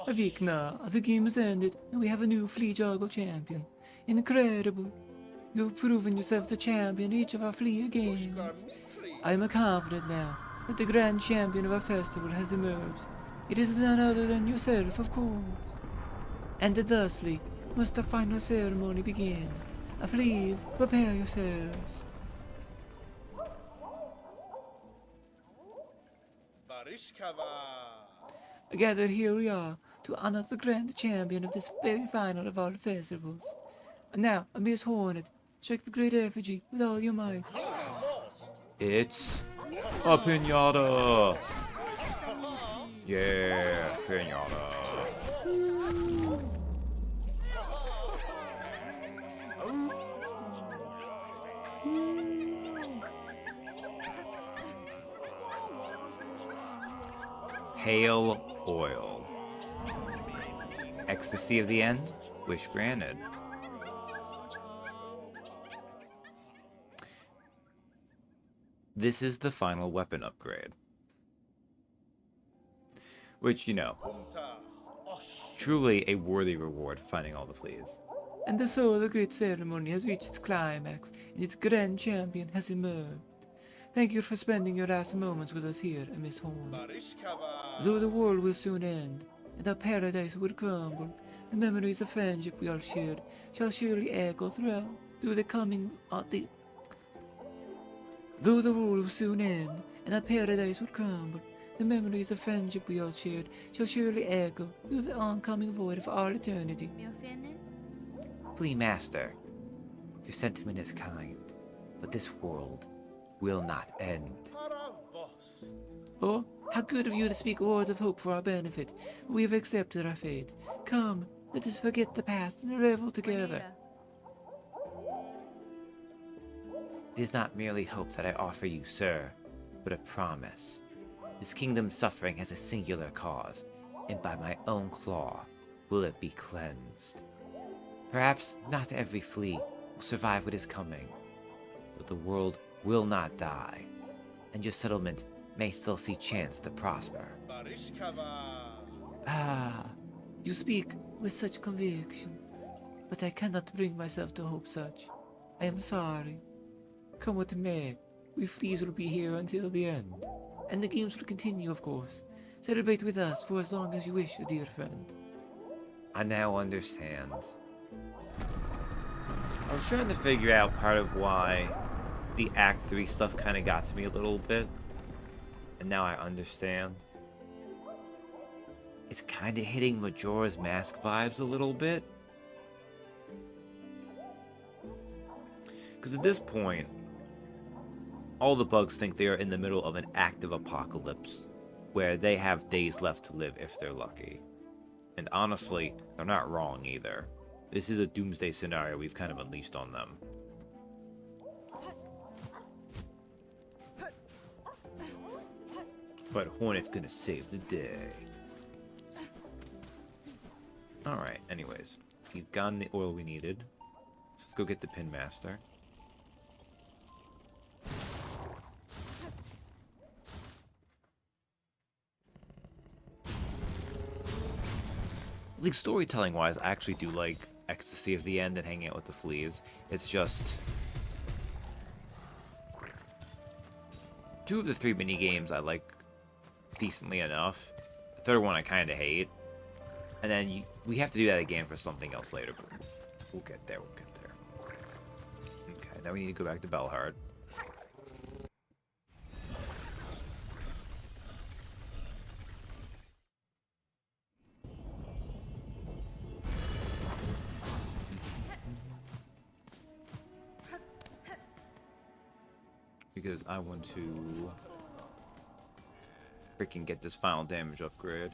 Avikna, the game has ended, and we have a new flea juggle champion. Incredible. You've proven yourself the champion each of our flea games.
Mushka Mikli.
I am confident now that the grand champion of our festival has emerged. It is none other than yourself, of course. And thusly must the final ceremony begin. Please, prepare yourselves.
Barishkava.
Gathered here we are to honor the grand champion of this very final of all festivals. And now, Miss Hornet, strike the great effigy with all your might.
It's a pinata! Yeah, pinata. Pale oil. Ecstasy of the end? Wish granted. This is the final weapon upgrade. Which, you know,
Punta. Osh.
truly a worthy reward finding all the fleas.
And so the great ceremony has reached its climax, and its grand champion has emerged. Thank you for spending your last moments with us here, Miss Horn.
Barishkava.
Though the world will soon end, and our paradise will crumble, the memories of friendship we all shared shall surely echo through the coming of the... Though the world will soon end, and our paradise will crumble, the memories of friendship we all shared shall surely echo through the oncoming void of all eternity. Flea Master, your sentiment is kind, but this world will not end.
Paravost.
Oh, how good of you to speak words of hope for our benefit. We have accepted our fate. Come, let us forget the past and revel together. It is not merely hope that I offer you, sir, but a promise. This kingdom's suffering has a singular cause, and by my own claw will it be cleansed. Perhaps not every flea will survive what is coming, but the world will not die, and your settlement may still see chance to prosper.
Barishkava.
Ah, you speak with such conviction, but I cannot bring myself to hope such. I am sorry. Come what may, we fleas will be here until the end, and the games will continue, of course. Celebrate with us for as long as you wish, dear friend.
I now understand. I was trying to figure out part of why the Act 3 stuff kind of got to me a little bit, and now I understand. It's kind of hitting Majora's Mask vibes a little bit. Because at this point, all the bugs think they are in the middle of an active apocalypse, where they have days left to live if they're lucky. And honestly, they're not wrong either. This is a doomsday scenario we've kind of unleashed on them. But Hornet's gonna save the day. Alright, anyways. We've gotten the oil we needed. So let's go get the Pin Master. Like, storytelling-wise, I actually do like Ecstasy of the End and hanging out with the fleas. It's just... two of the three mini-games I like decently enough. The third one I kind of hate. And then we have to do that again for something else later, but we'll get there, we'll get there. Okay, now we need to go back to Belhard. because I want to freaking get this final damage upgrade.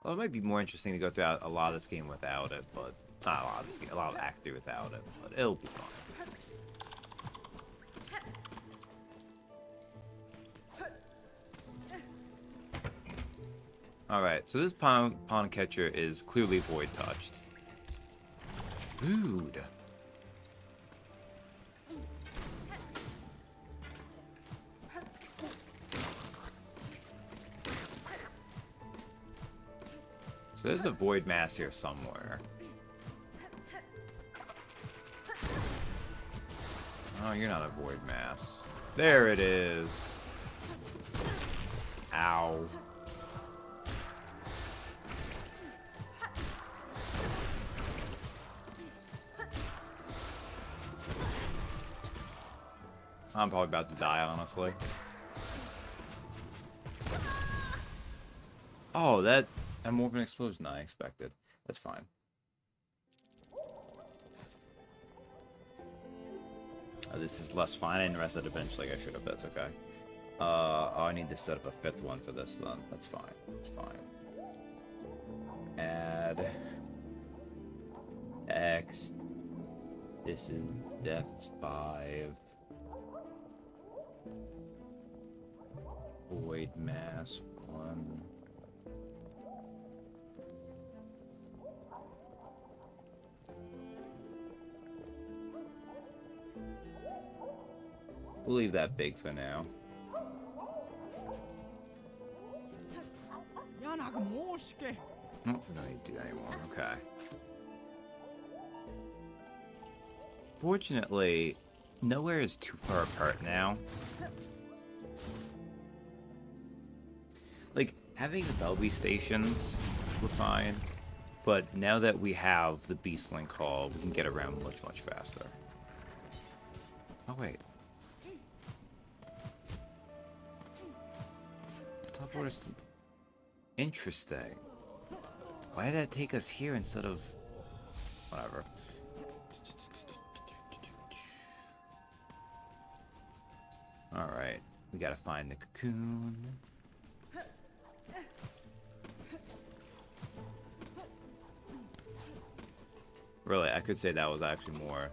Well, it might be more interesting to go through a lot of this game without it, but not a lot of this game, a lot of Act 3 without it, but it'll be fun. Alright, so this pawn catcher is clearly void touched. Rude. So there's a void mass here somewhere. Oh, you're not a void mass. There it is. Ow. I'm probably about to die, honestly. Oh, that had more of an explosion than I expected. That's fine. This is less fine. I didn't rest it eventually. I should have. That's okay. Oh, I need to set up a fifth one for this then. That's fine. That's fine. Add. Next. This is depth 5. Void mass 1. We'll leave that big for now. Oh, we don't need to do that anymore. Okay. Fortunately, nowhere is too far apart now. Like, having the Belby stations were fine, but now that we have the Beast Link Hall, we can get around much, much faster. Oh, wait. Teleport's interesting. Why did that take us here instead of... Whatever. Alright, we gotta find the cocoon. Really, I could say that was actually more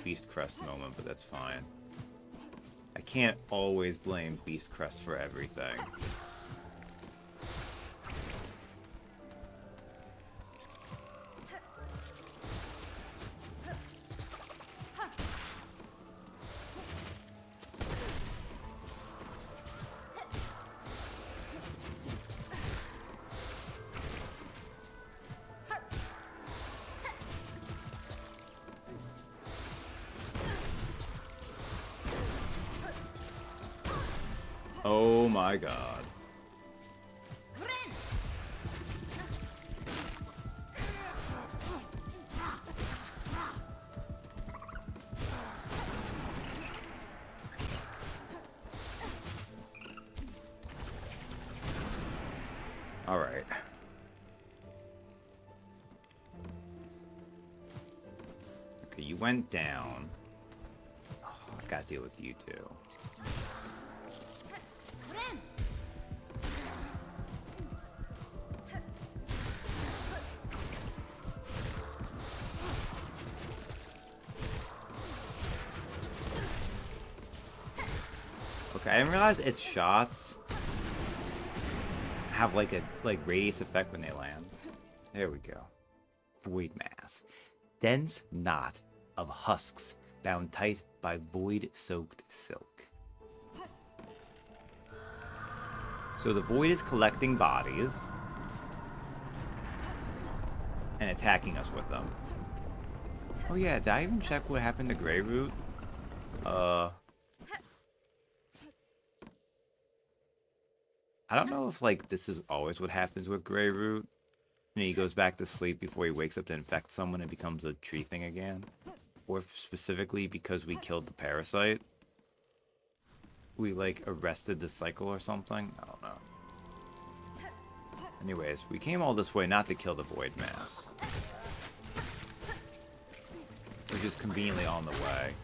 Beast Crest moment, but that's fine. I can't always blame Beast Crest for everything. Oh my god. All right. Okay, you went down. Oh, I gotta deal with you two. Okay, I didn't realize its shots have like a radius effect when they land. There we go. Void mass. Dense knot of husks bound tight by void-soaked silk. So the void is collecting bodies and attacking us with them. Oh yeah, did I even check what happened to Greyroot? I don't know if, like, this is always what happens with Greyroot. And he goes back to sleep before he wakes up to infect someone and becomes a tree thing again. Or if specifically because we killed the parasite. We, like, arrested the cycle or something. I don't know. Anyways, we came all this way not to kill the Void Mass. We're just conveniently on the way.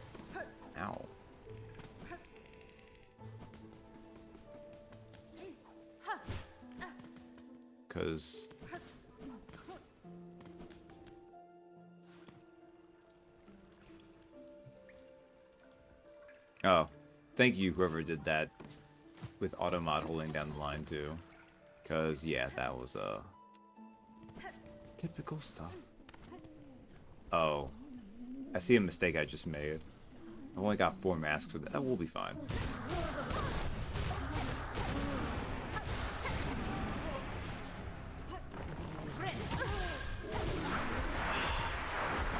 Ow. Because... Oh, thank you whoever did that with Automod holding down the line too. Because, yeah, that was, typical stuff. Oh. I see a mistake I just made. I only got 4 masks, so that will be fine.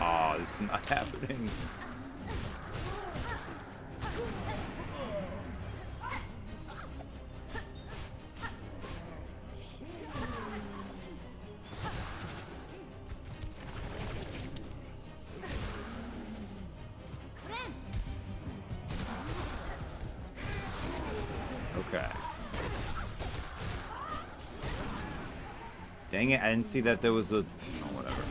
Oh, this is not happening. Okay. Dang it, I didn't see that there was a... Oh, whatever.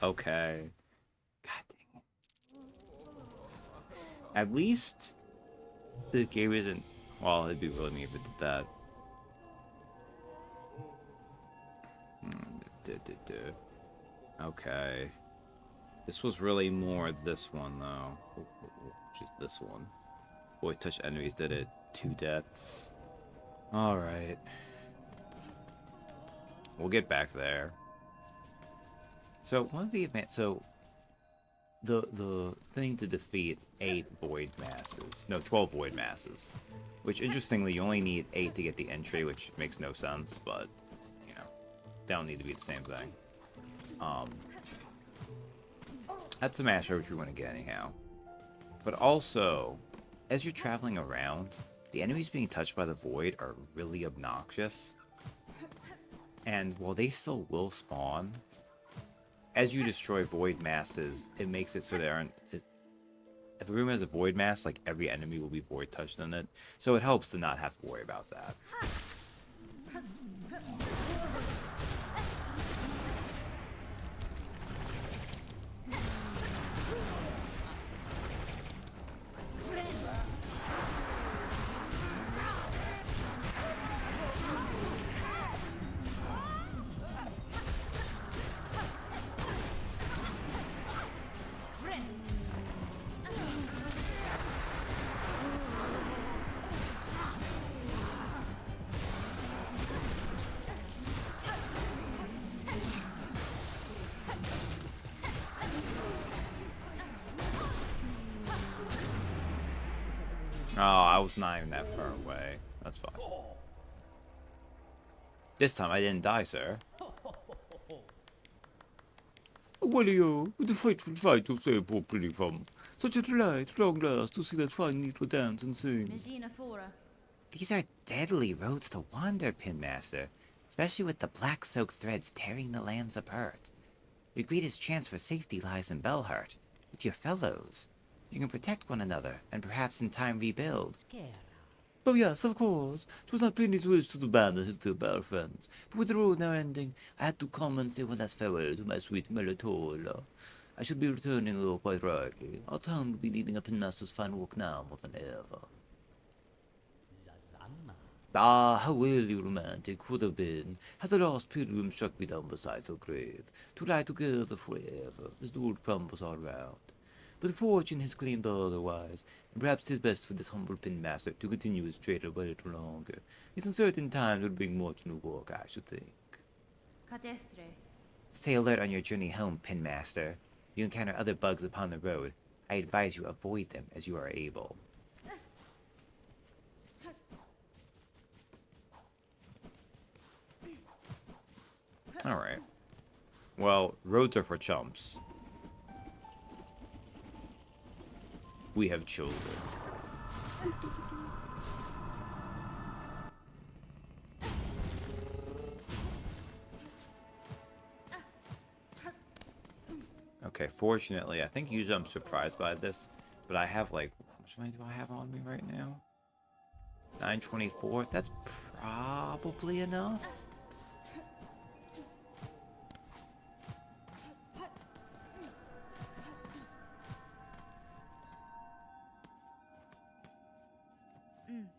Okay. God dang it. At least the game isn't... Well, it'd be really neat if it did that. Okay. This was really more this one, though. Just this one. Boy, touch enemies did it. 2 deaths. Alright. We'll get back there. So, one of the events... So, the thing to defeat 8 void masses. No, 12 void masses. Which, interestingly, you only need 8 to get the entry, which makes no sense, but... They don't need to be the same thing. That's a masher which we want to get anyhow. But also, as you're traveling around, the enemies being touched by the void are really obnoxious. And while they still will spawn, as you destroy void masses, it makes it so there aren't... If a room has a void mass, like every enemy will be void touched in it. So it helps to not have to worry about that. Oh, I was not even that far away. That's fine. This time I didn't die, sir.
Well, you, with the fateful fight of the properly from such a delight, long last, to see that fine little dance and sing.
Magina Fora.
These are deadly roads to wander, Pinmaster, especially with the black soaked threads tearing the lands apart. Your greatest chance for safety lies in Belheart, with your fellows. You can protect one another, and perhaps in time rebuild.
Oh yes, of course. 'Twas not Penny's wish to abandon his dear bear friends, but with the road now ending, I had to come and say one last farewell to my sweet Melatola. I should be returning, though, quite rightly. Our town will be needing a Pinmaster's fine work now more than ever. Ah, how well romantic would have been had the last pilgrim struck me down beside her grave, to lie together forever, as the world crumbles all round. But fortune has claimed otherwise, and perhaps 'tis best for this humble Pinmaster to continue his trade a little longer. These uncertain times will bring more to new work, I should think.
Cadestre.
Stay alert on your journey home, Pinmaster. If you encounter other bugs upon the road, I advise you avoid them as you are able.
Alright. Well, roads are for chumps. We have children. Okay, fortunately, I think usually I'm surprised by this, but I have like, how much money do I have on me right now?
924. That's probably enough.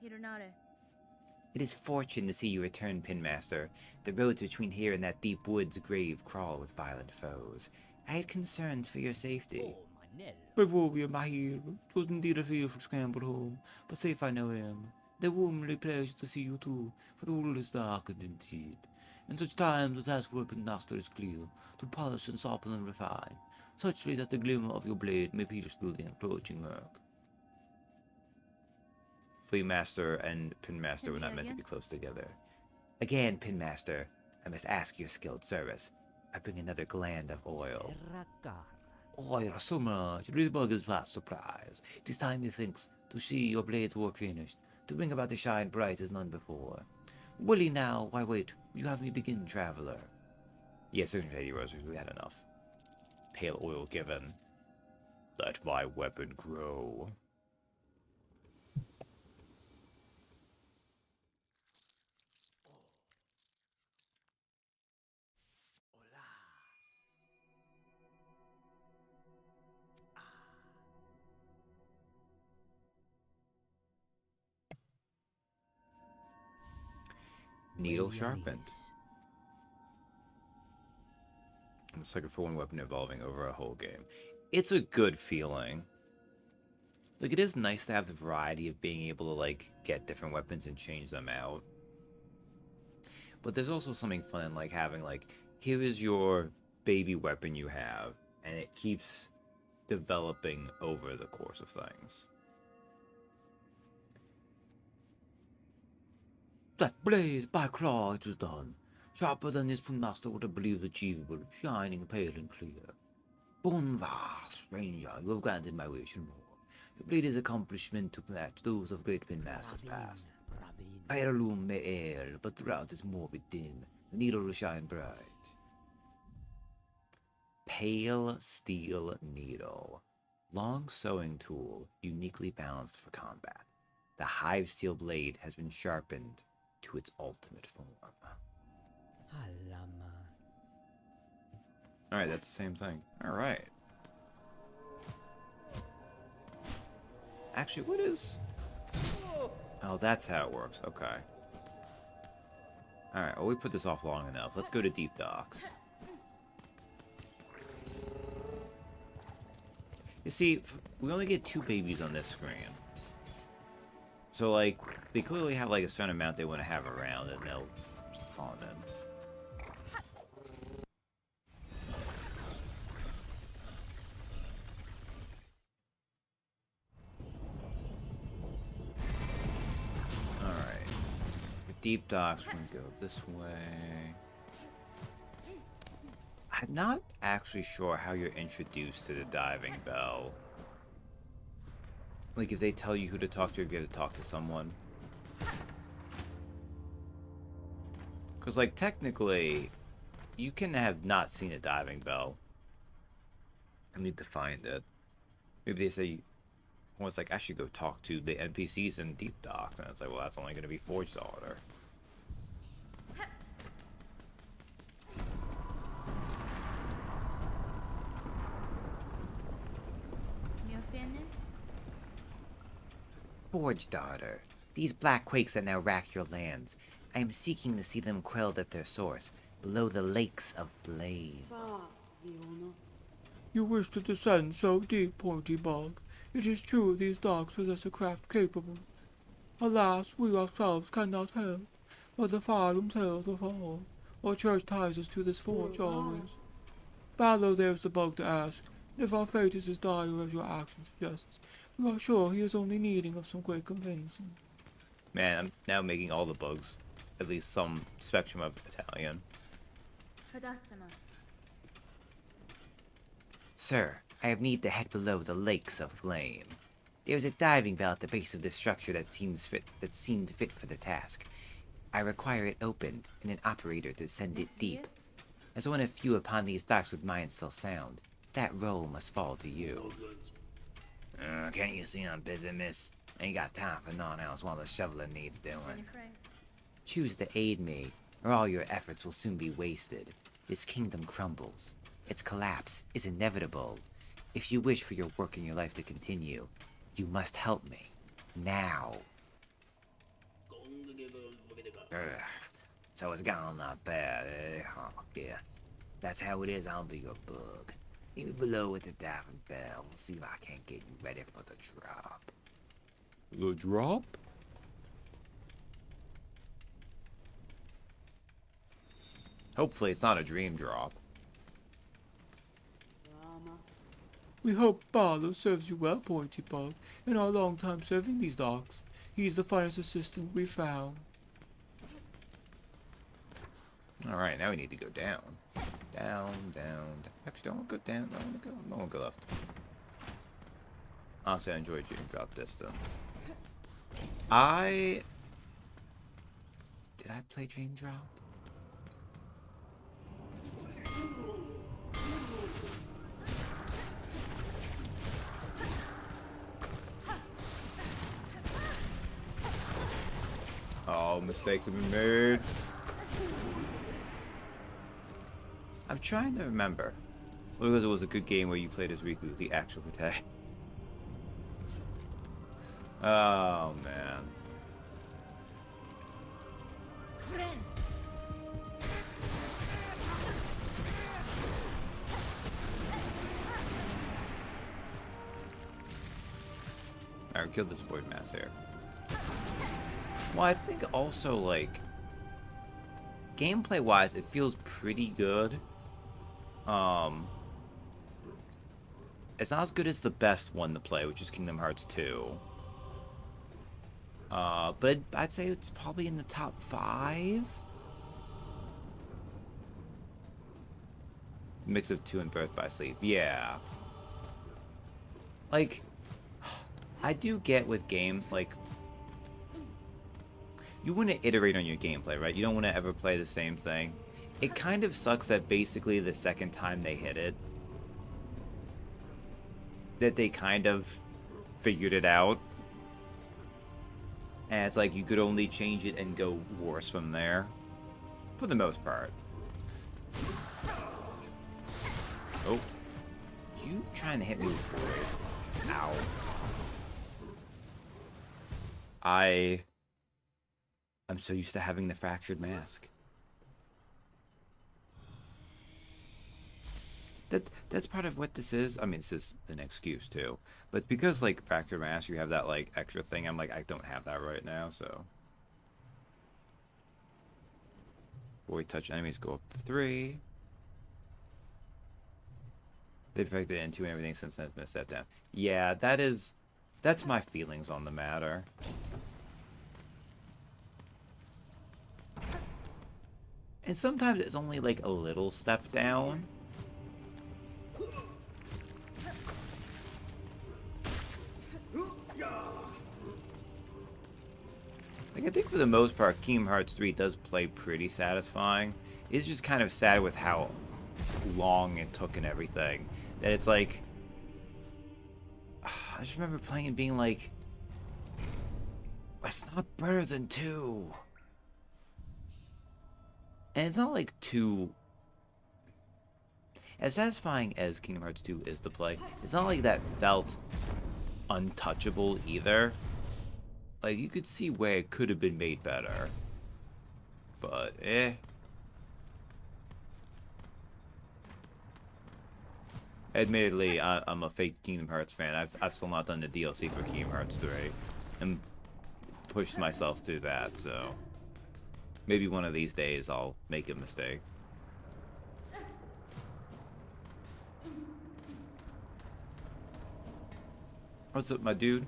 Hironare.
It is fortune to see you return, Pinmaster. The roads between here and that deep woods grave crawl with violent foes. I had concerns for your safety.
Brave warrior, my hero. 'Twas indeed a fearful scramble home, but safe I now am. The womanly pleasure to see you too, for the world is darkened indeed. In such times the task for a Pinmaster is clear, to polish and soften and refine, suchly that the glimmer of your blade may pierce through the encroaching murk.
Fleetmaster and Pinmaster were not meant to be close together. Again, Pinmaster, I must ask your skilled service. I bring another gland of oil.
Oil so much, Rizbug is past surprise. 'Tis time, methinks, to see your blade's work finished, to bring about the shine bright as none before. Willie now, why wait? Will you have me begin, traveler?
Yes, 680 roses, we had enough. Pale oil given. Let my weapon grow. Needle sharpened. It's like for one weapon evolving over a whole game. It's a good feeling. Like, it is nice to have the variety of being able to, like, get different weapons and change them out. But there's also something fun in, like, having, like, here is your baby weapon you have, and it keeps developing over the course of things.
That blade, by claw, it was done. Sharper than his Pinmaster would have believed achievable, shining pale and clear. Bonvar, stranger, you have granted my wish and more. Your blade is accomplishment to match those of great Pinmasters past. Heirloom may air, but throughout is morbid dim. The needle will shine bright.
Pale steel needle. Long sewing tool, uniquely balanced for combat. The hive steel blade has been sharpened to its ultimate form. Alright, that's the same thing. Alright. Actually, what is... Oh, that's how it works. Okay. Alright, well, we put this off long enough. Let's go to Deep Docks. You see, we only get 2 babies on this screen. So, like, they clearly have, like, a certain amount they want to have around, and they'll spawn them. Alright. The Deep Docks, we're gonna go this way. I'm not actually sure how you're introduced to the diving bell. Like, if they tell you who to talk to, if you have to talk to someone. Because, like, technically, you can have not seen a diving bell. I need to find it. Maybe they say, well, it's like, I should go talk to the NPCs in Deep Docks. And it's like, well, that's only going to be Forged Order. Forge Daughter, these black quakes that now rack your lands, I am seeking to see them quelled at their source, below the lakes of flame.
You wish to descend so deep, pointy bog. It is true these dogs possess a craft capable. Alas, we ourselves cannot help, but the Fathom tells of all. Our church ties us to this forge always. Bad though there's the bug to ask, if our fate is as dire as your action suggests, we are sure he is only needing of some great convincing.
Man, I'm now making all the bugs at least some spectrum of Italian. Sir, I have need to head below the lakes of flame. There is a diving bell at the base of this structure that seemed fit for the task. I require it opened and an operator to send it deep. As one of few upon these docks with mind still sound, that role must fall to you. Can't you see I'm busy, miss? Ain't got time for none else while the shoveling needs doing.
Jennifer.
Choose to aid me, or all your efforts will soon be wasted. This kingdom crumbles. Its collapse is inevitable. If you wish for your work and your life to continue, you must help me. Now. Ugh. So it's gone not bad, eh? Oh, yes. That's how it is on the your bug. Leave me below with the diving bell. We'll see if I can't get you ready for the drop.
The drop?
Hopefully it's not a dream drop.
We hope Barlow serves you well, Pointy Bug, in our long time serving these dogs. He's the finest assistant we found.
Alright, now we need to go down. Down, down. Actually, don't want to go down. Don't want to go left. Honestly, I enjoy dream drop distance.
Did I play Dream Drop?
Oh, mistakes have been made. I'm trying to remember. Because it was a good game where you played as Riku, the actual Kate. Oh, man. Alright, kill this void mass here. Well, I think also, like, gameplay-wise, it feels pretty good. It's not as good as the best one to play, which is Kingdom Hearts 2. But I'd say it's probably in the top 5. Mix of 2 and Birth by Sleep. Yeah. Like, I do get with game, like, you want to iterate on your gameplay, right? You don't want to ever play the same thing. It kind of sucks that basically the second time they hit it, that they kind of figured it out. And it's like you could only change it and go worse from there. For the most part. Oh. You trying to hit me with void. Ow. I'm so used to having the fractured mask. That's part of what this is. I mean, this is an excuse too, but it's because like fractured mask, you have that like extra thing. I'm like, I don't have that right now, so. Void touch enemies go up to 3. They've affected it into and everything since then has been set down. Yeah, that's my feelings on the matter. And sometimes it's only like a little step down. Like, I think for the most part, Kingdom Hearts 3 does play pretty satisfying. It's just kind of sad with how long it took and everything. That it's like... I just remember playing and being like... It's not better than 2. And it's not like 2... As satisfying as Kingdom Hearts 2 is to play, it's not like that felt untouchable either. Like, you could see where it could have been made better. But, eh. Admittedly, I'm a fake Kingdom Hearts fan. I've still not done the DLC for Kingdom Hearts 3. And pushed myself through that, so... Maybe one of these days I'll make a mistake. What's up, my dude?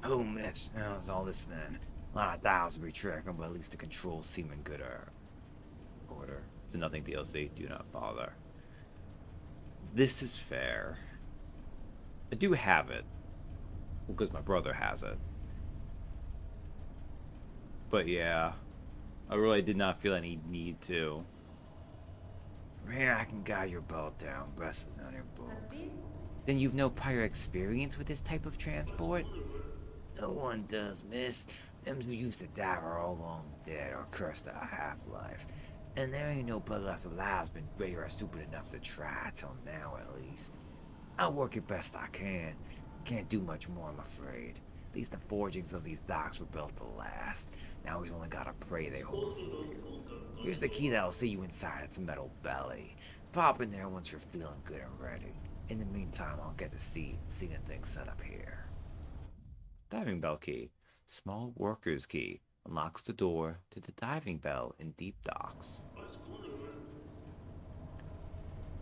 Oh, miss. How's all this then? A lot of dials to be tracking, but at least the controls seem in good order. It's a nothing DLC. Do not bother. This is fair. I do have it. Because my brother has it. But yeah. I really did not feel any need to. Here, I can guide your belt down. Breast is on your bowl.
Then you've no prior experience with this type of transport?
No one does, miss. Them who used to die are all long dead or cursed to a half-life. And there ain't no blood left alive's been brave or stupid enough to try, till now at least. I'll work it best I can. Can't do much more, I'm afraid. At least the forgings of these docks were built to last. Now he's only gotta pray they hold for you. Here's the key that'll see you inside its metal belly. Pop in there once you're feeling good and ready. In the meantime, I'll get to seeing things set up here.
Diving bell key. Small worker's key. Unlocks the door to the diving bell in deep docks.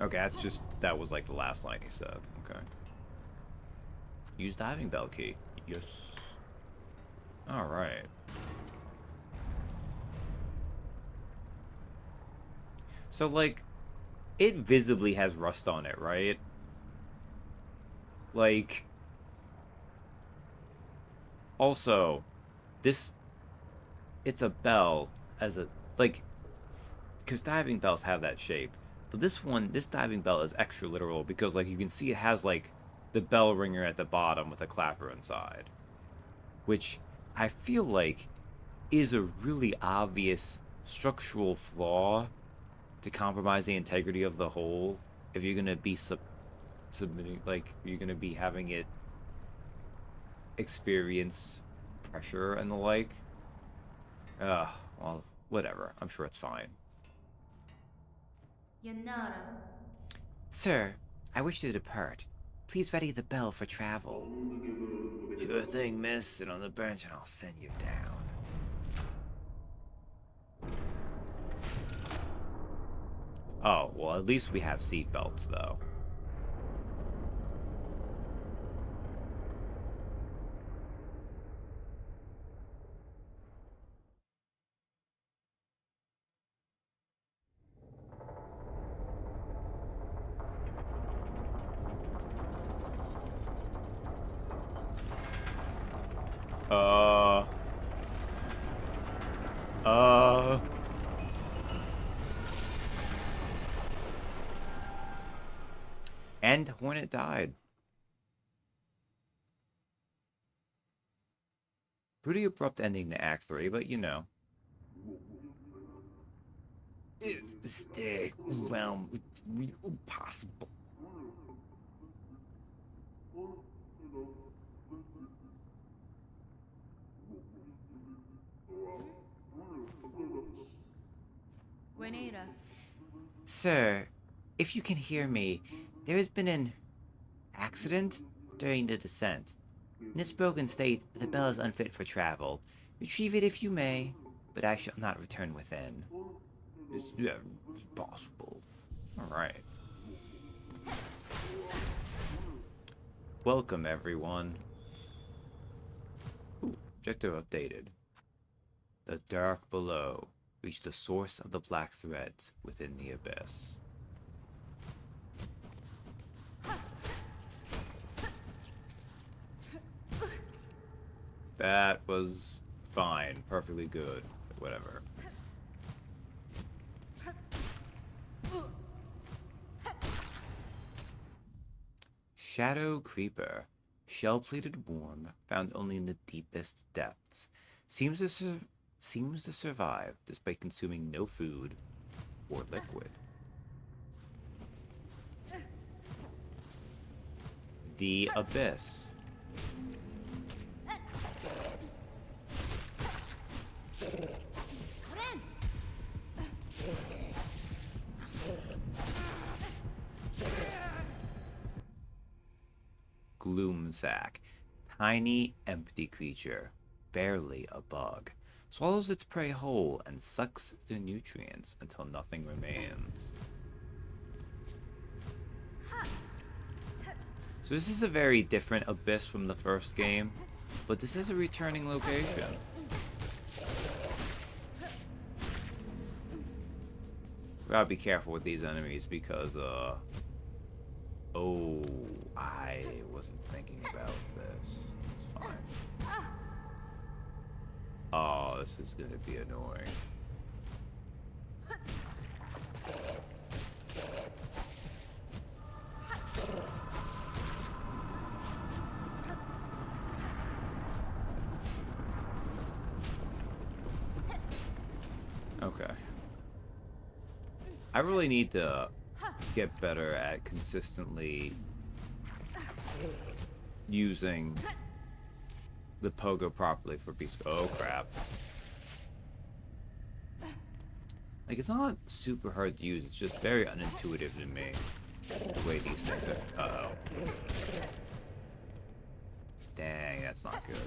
Okay, that was like the last line he said. Okay. Use diving bell key. Yes. Alright. So, like, it visibly has rust on it, right? Like, also, it's a bell as a, like, because diving bells have that shape. But this diving bell is extra literal because, like, you can see it has, like, the bell ringer at the bottom with a clapper inside. Which I feel like is a really obvious structural flaw to compromise the integrity of the whole if you're going to be submitting, like, you're going to be having it experience pressure and the like. Well, whatever. I'm sure it's fine.
Yanara.
Sir, I wish to depart. Please ready the bell for travel.
Sure thing, miss. Sit on the bench and I'll send you down.
Oh, well, at least we have seat belts, though. And Hornet died. Pretty abrupt ending to Act 3, but you know.
Stay around with real possible.
Grenada.
Sir, if you can hear me, there has been an accident during the descent. In its broken state, the bell is unfit for travel. Retrieve it if you may, but I shall not return within.
It's possible.
Alright. Welcome, everyone. Ooh, objective updated. The dark below. Reach the source of the black threads within the abyss. That was fine. Perfectly good. Whatever. Shadow Creeper. Shell-plated worm found only in the deepest depths. Seems to survive despite consuming no food or liquid. The Abyss. Gloomsack. Tiny, empty creature. Barely a bug. Swallows its prey whole and sucks the nutrients until nothing remains. So this is a very different Abyss from the first game, but this is a returning location. Gotta be careful with these enemies because, oh, I wasn't thinking about this. It's fine. Oh, this is gonna be annoying.
I really need to get better at consistently using the pogo properly for beast. Oh crap. Like, it's not super hard to use, it's just very unintuitive to me, the way these things are. Uh-oh. Dang, that's not good.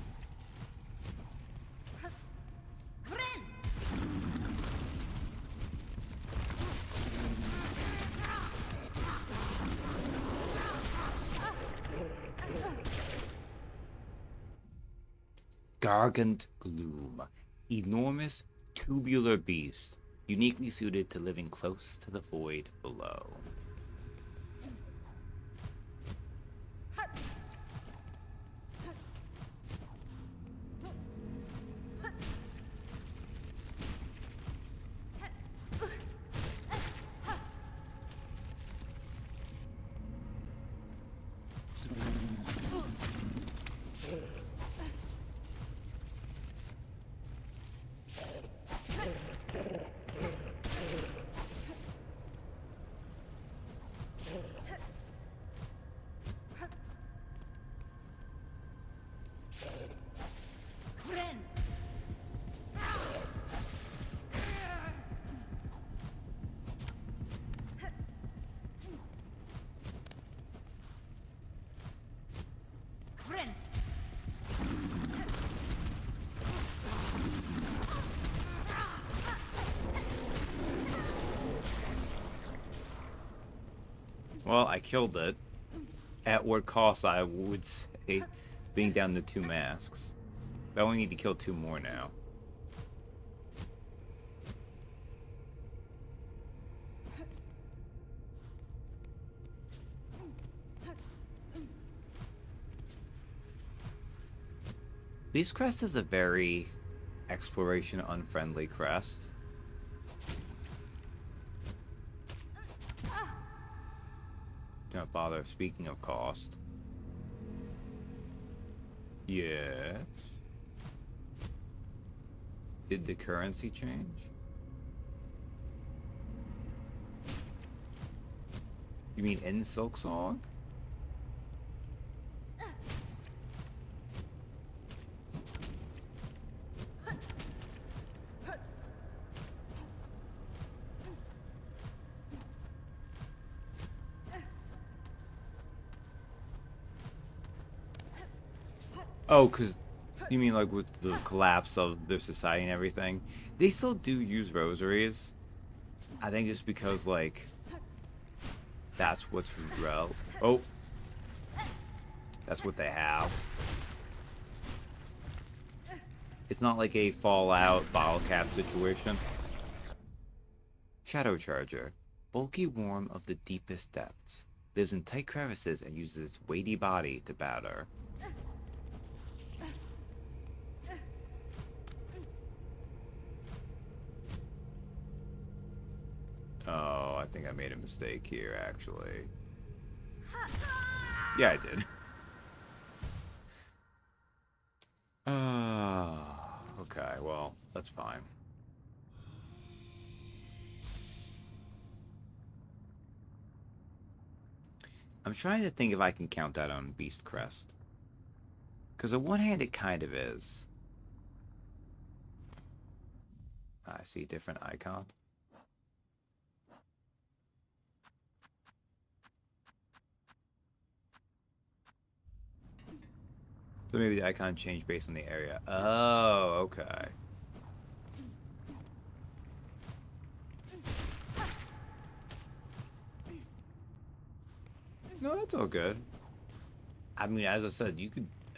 Gargant Gloom. Enormous, tubular beast, uniquely suited to living close to the void below. Well, I killed it. At what cost, I would say, being down to 2 masks. I only need to kill 2 more now. Beast Crest is a very exploration unfriendly crest. Don't bother. Speaking of cost. Yes. Did the currency change? You mean in Silksong? Oh, because you mean like with the collapse of their society and everything? They still do use rosaries. I think it's because, like, that's what's Oh. That's what they have. It's not like a Fallout bottle cap situation. Shadow Charger. Bulky worm of the deepest depths. Lives in tight crevices and uses its weighty body to batter. Oh, I think I made a mistake here, actually. Yeah, I did. Okay, well, that's fine. I'm trying to think if I can count that on Beast Crest. Because on one hand, it kind of is. I see a different icon. So maybe the icon changed based on the area. Oh, okay. No, that's all good. I mean, as I said,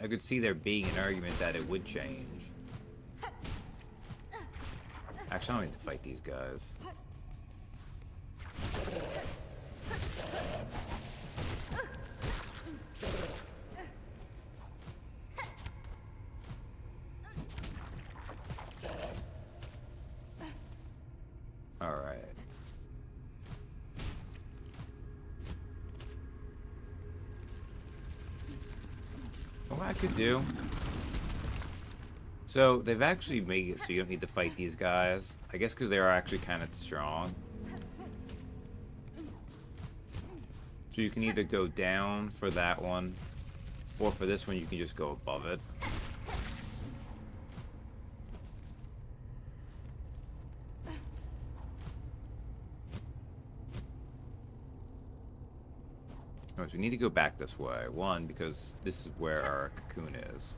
I could see there being an argument that it would change. Actually, I don't need to fight these guys. Alright. What I could do... So, they've actually made it so you don't need to fight these guys. I guess because they are actually kind of strong. So you can either go down for that one, or for this one you can just go above it. Oh, so we need to go back this way. One, because this is where our cocoon is.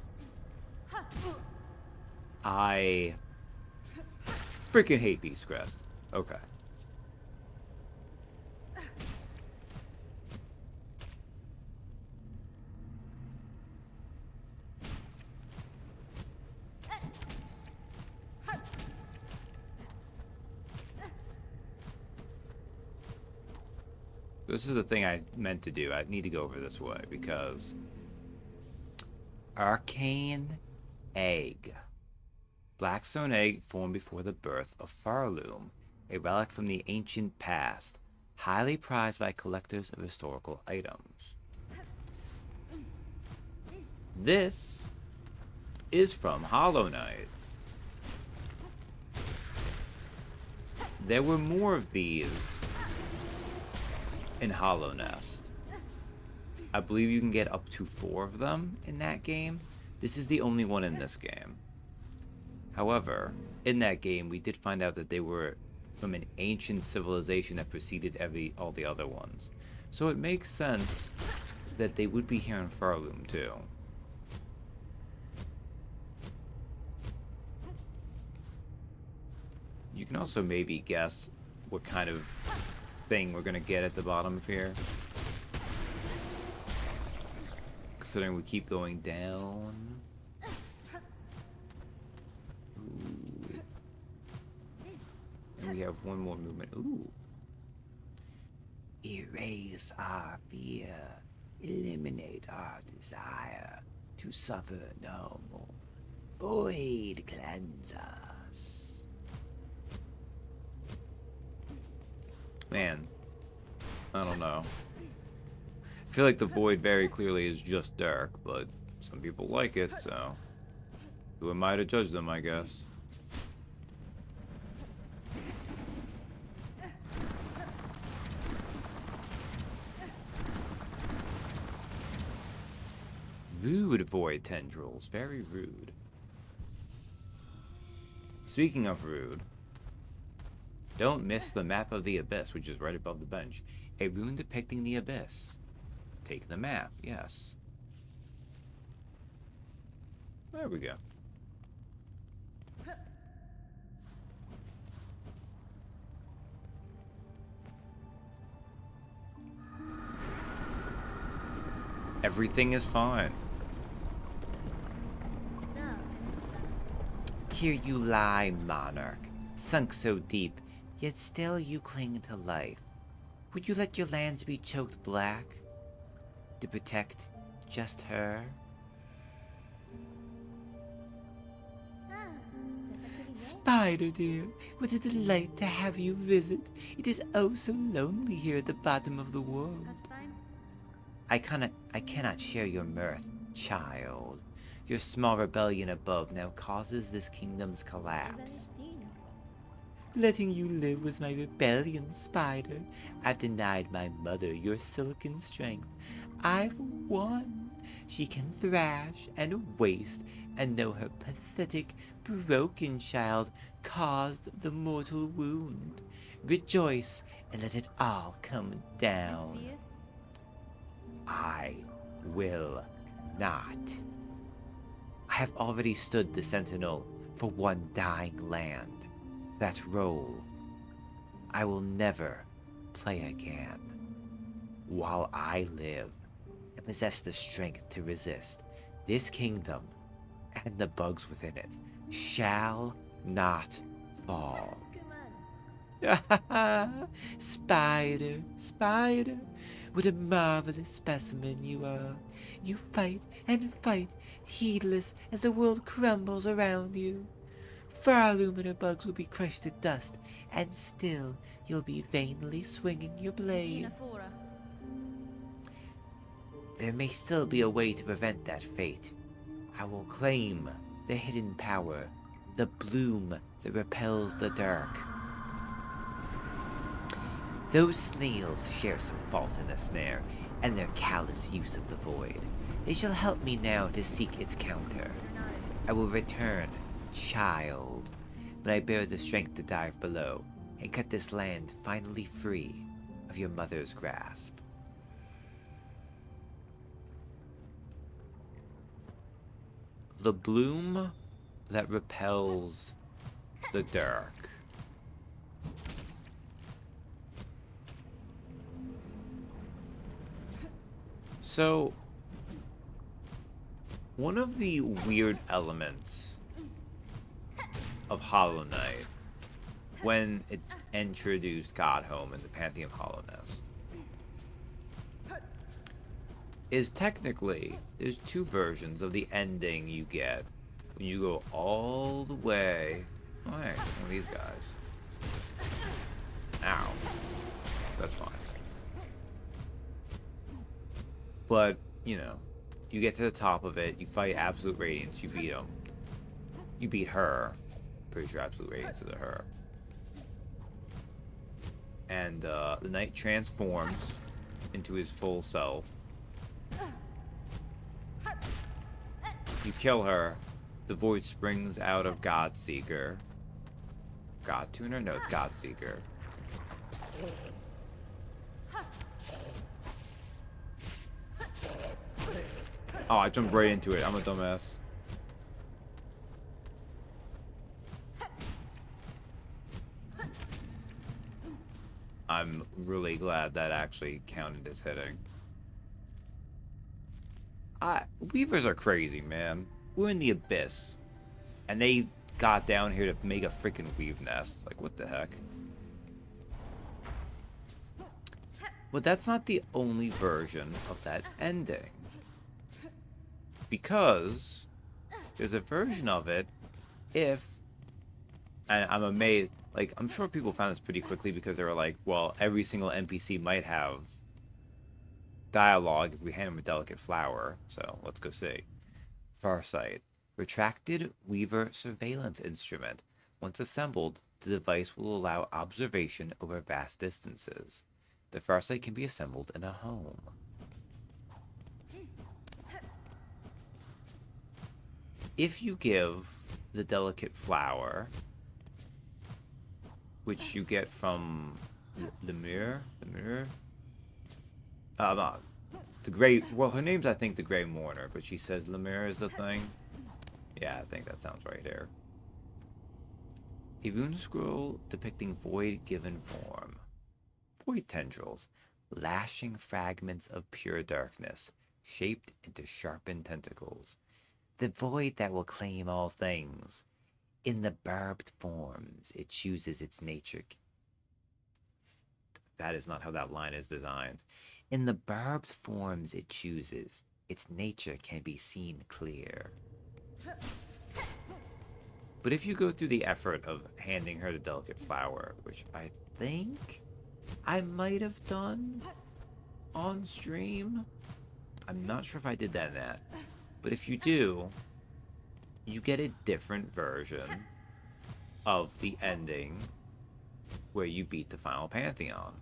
I freaking hate Beast Crest. Okay. This is the thing I meant to do. I need to go over this way because Arcane Egg. Blackstone egg formed before the birth of Farloom, a relic from the ancient past, highly prized by collectors of historical items. This is from Hollow Knight. There were more of these in Hollow Nest. I believe you can get up to 4 of them in that game. This is the only one in this game. However, in that game, we did find out that they were from an ancient civilization that preceded all the other ones. So it makes sense that they would be here in Farloom too. You can also maybe guess what kind of thing we're gonna get at the bottom of here. Considering we keep going down. Ooh. And we have one more movement. Ooh.
Erase our fear. Eliminate our desire to suffer no more. Void cleanse us.
Man, I don't know. I feel like the void very clearly is just dark, but some people like it, so who am I to judge them, I guess? Rude void tendrils, very rude. Speaking of rude, don't miss the map of the abyss, which is right above the bench. A rune depicting the abyss. Take the map, yes. There we go. Everything is fine.
Here you lie, monarch, sunk so deep, yet still you cling to life. Would you let your lands be choked black to protect just her? Spider dear, what a delight to have you visit. It is oh so lonely here at the bottom of the world. I cannot share your mirth, child. Your small rebellion above now causes this kingdom's collapse. Letting you live was my rebellion, Spider. I've denied my mother your silken strength. I've won. She can thrash and waste, and know her pathetic, broken child caused the mortal wound. Rejoice and let it all come down. I will not. I have already stood the sentinel for one dying land. That role I will never play again. While I live and possess the strength to resist, this kingdom and the bugs within it shall not fall. Spider, Spider, what a marvelous specimen you are. You fight and fight, heedless as the world crumbles around you. Farloom and her bugs will be crushed to dust, and still you'll be vainly swinging your blade. There may still be a way to prevent that fate. I will claim the hidden power, the bloom that repels the dark.
Those snails share some fault in the snare, and their callous use of the void. They shall help me now to seek its counter. I will return, child, when I bear the strength to dive below and cut this land finally free of your mother's grasp. The bloom that repels the dark. So, one of the weird elements of Hollow Knight, when it introduced Godhome in the Pantheon Hollow Nest, is technically there's two versions of the ending you get when you go all the way. Oh, hey, one of these guys. Ow. That's fine. But, you know, you get to the top of it, you fight Absolute Radiance, you beat him. You beat her. Pretty sure Absolute Radiance is a her. And the knight transforms into his full self. You kill her. The void springs out of Godseeker. God Tuner? No, it's Godseeker. Oh, I jumped right into it. I'm a dumbass. I'm really glad that actually counted as hitting. Weavers are crazy, man. We're in the abyss. And they got down here to make a freaking weave nest. Like, what the heck? But that's not the only version of that ending. Because there's a version of it if, and I'm amazed, like, I'm sure people found this pretty quickly because they were like, well, every single NPC might have dialogue if we hand them a delicate flower. So let's go see. Farsight. Retracted Weaver surveillance instrument. Once assembled, the device will allow observation over vast distances. The Farsight can be assembled in a home. If you give the delicate flower, which you get from the mirror, the Grey, well, her name's, I think, the Grey Mourner, but she says Lemire is the thing. Yeah, I think that sounds right here. A rune scroll depicting void given form. Void tendrils, lashing fragments of pure darkness, shaped into sharpened tentacles. The void that will claim all things. In the barbed forms, it chooses its nature. That is not how that line is designed. In the barbed forms it chooses, its nature can be seen clear. But if you go through the effort of handing her the delicate flower, which I think I might have done on stream, I'm not sure if I did that in that. But if you do, you get a different version of the ending where you beat the final Pantheon.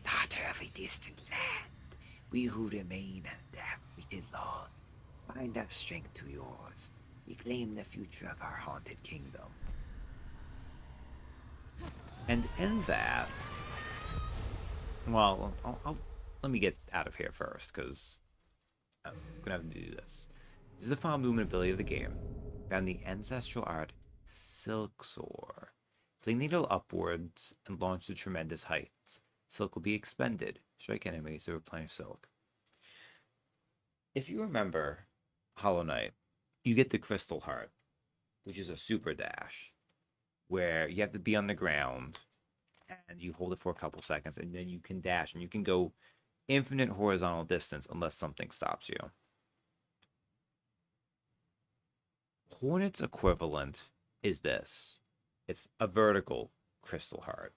Daughter of a distant land, we who remain have waited long. Bind our strength to yours. We claim the future of our haunted kingdom.
And in that, well, let me get out of here first, because I'm gonna have to do this. This is the final movement ability of the game. Found the ancestral art Silksong. Fling the needle upwards and launch to tremendous heights. Silk will be expended. Strike enemies to replenish silk. If you remember Hollow Knight, you get the Crystal Heart, which is a super dash, where you have to be on the ground and you hold it for a couple seconds and then you can dash and you can go infinite horizontal distance unless something stops you. Hornet's equivalent is this. It's a vertical Crystal Heart.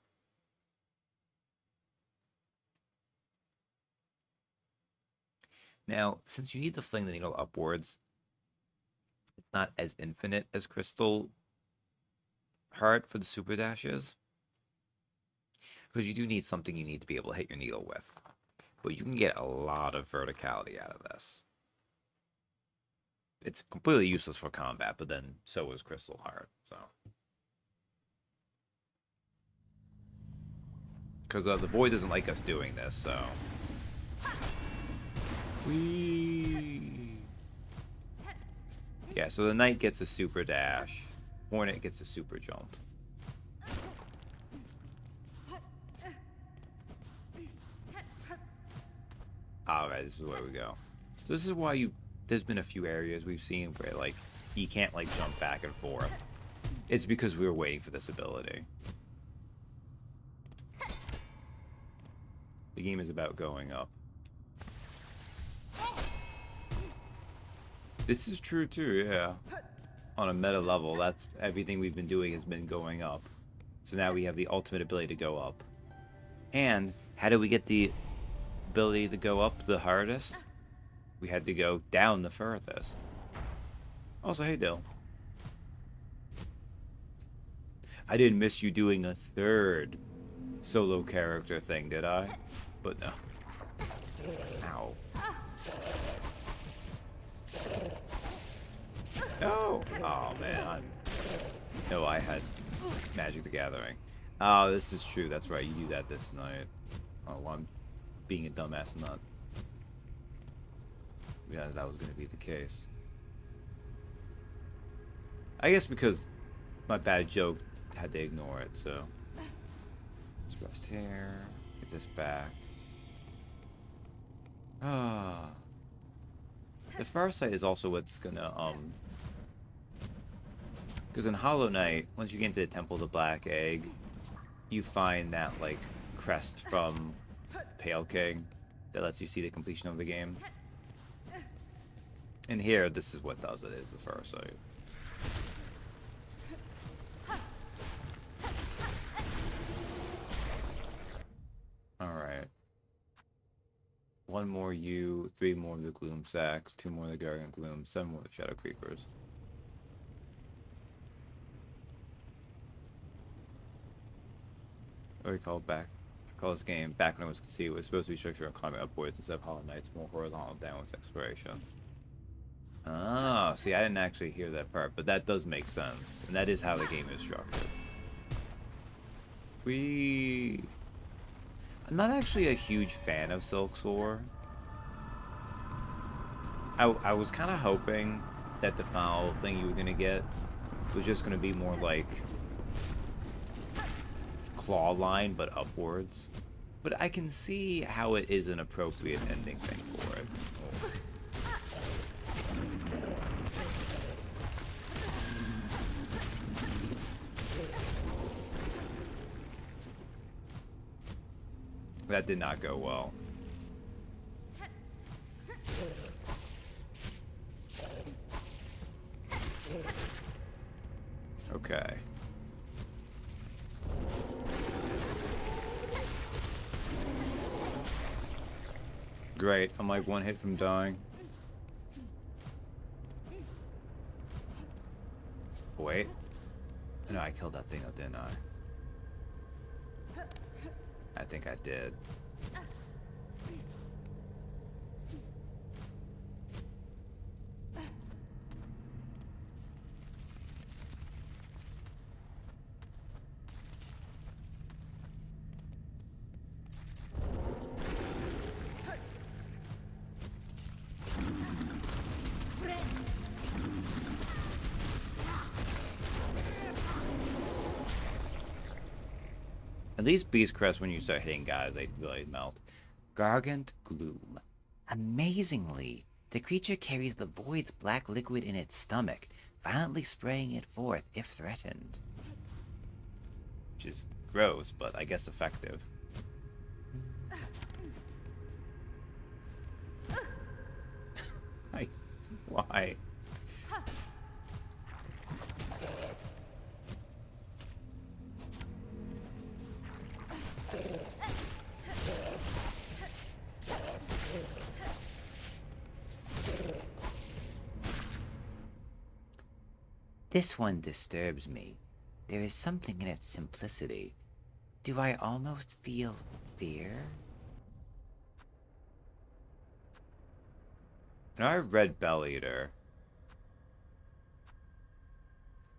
Now, since you need to fling the needle upwards, it's not as infinite as Crystal Heart for the super dashes.
Because you do need something you need to be able to hit your needle with. But you can get a lot of verticality out of this. It's completely useless for combat, but then so is Crystal Heart, so. Because the Void doesn't like us doing this, so. Whee! Yeah, so the Knight gets a super dash. Hornet gets a super jump. Alright, this is where we go. So this is why there's been a few areas we've seen where, like, you can't, like, jump back and forth. It's because we were waiting for this ability. The game is about going up. This is true, too, yeah. On a meta level, that's everything we've been doing has been going up. So now we have the ultimate ability to go up. And how do we get the ability to go up the hardest? We had to go down the furthest. Also, hey, Dill. I didn't miss you doing a third solo character thing, did I? But no. Ow. No! Oh, man. No, I had Magic the Gathering. Oh, this is true. That's right. You do that this night. Oh, I'm being a dumbass nut. Yeah, that was going to be the case. I guess because my bad joke had to ignore it, so. Let's rest here. Get this back. Ah. The first sight is also what's gonna, because in Hollow Knight, once you get into the Temple of the Black Egg, you find that, like, crest from Pale King that lets you see the completion of the game. And here, this is what does it, is the first sight. Alright. 1 more you, 3 more of the Gloom Sacks, 2 more of the Gargant Gloom, 7 more of the Shadow Creepers. Or we call this game back when it was conceived. It was supposed to be structured on climbing upwards instead of Hollow Knight's more horizontal downwards exploration. Oh, see, I didn't actually hear that part, but that does make sense. And that is how the game is structured. I'm not actually a huge fan of Silksong. I was kind of hoping that the final thing you were going to get was just going to be more like claw line, but upwards. But I can see how it is an appropriate ending thing for it. That did not go well. Okay. Great, I'm like 1 hit from dying. Wait. No, I killed that thing, didn't I? I think I did. And these beast crests, when you start hitting guys, they really melt. Gargant Gloom. Amazingly, the creature carries the Void's black liquid in its stomach, violently spraying it forth if threatened. Which is gross, but I guess effective. Why? This one disturbs me. There is something in its simplicity. Do I almost feel fear?
And I read Bell Eater.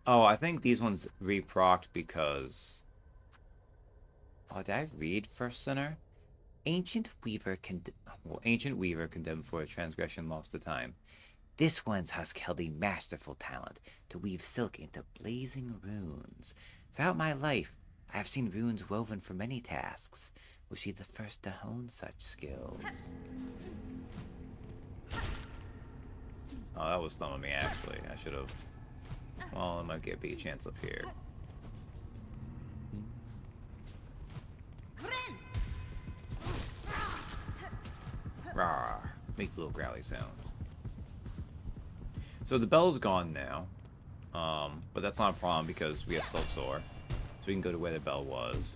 Oh, I think these ones reprocced because... Oh, did I read First Sinner? Ancient Weaver condemned for a transgression lost to time. This one's husk held a masterful talent to weave silk into blazing runes. Throughout my life, I have seen runes woven for many tasks. Was she the first to hone such skills? Oh, that was stumping me, actually. I should have... Well, I might get a big chance up here. Rawr. Make little growly sounds. So the bell's gone now. But that's not a problem because we have Silksong. So we can go to where the bell was.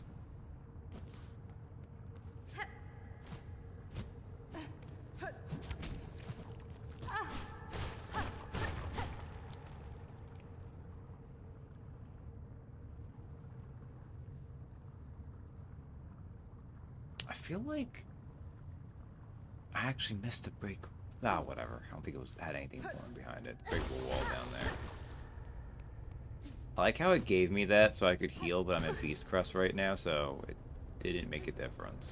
I feel like I actually missed a break. Ah, whatever. I don't think it had anything important behind it. Breakable wall down there. I like how it gave me that so I could heal, but I'm at Beast Crest right now, so it didn't make a difference.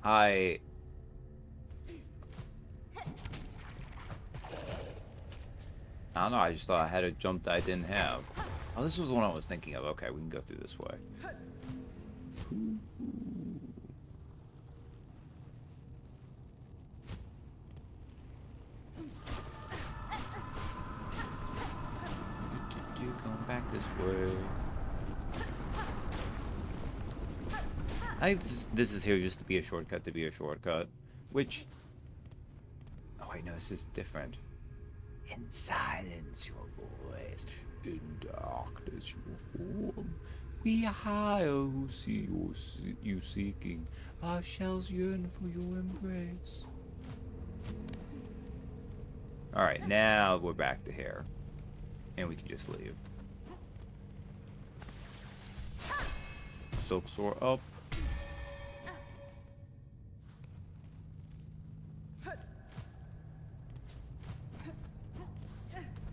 I don't know, I just thought I had a jump that I didn't have. Oh, this was the one I was thinking of. Okay, we can go through this way. Going back this way. I think this is here just to be a shortcut which... Oh wait, no, this is different. In silence your voice, in darkness your form. We hire who see you seeking, our shells yearn for your embrace. Alright, now we're back to here. And we can just leave. Silksong up.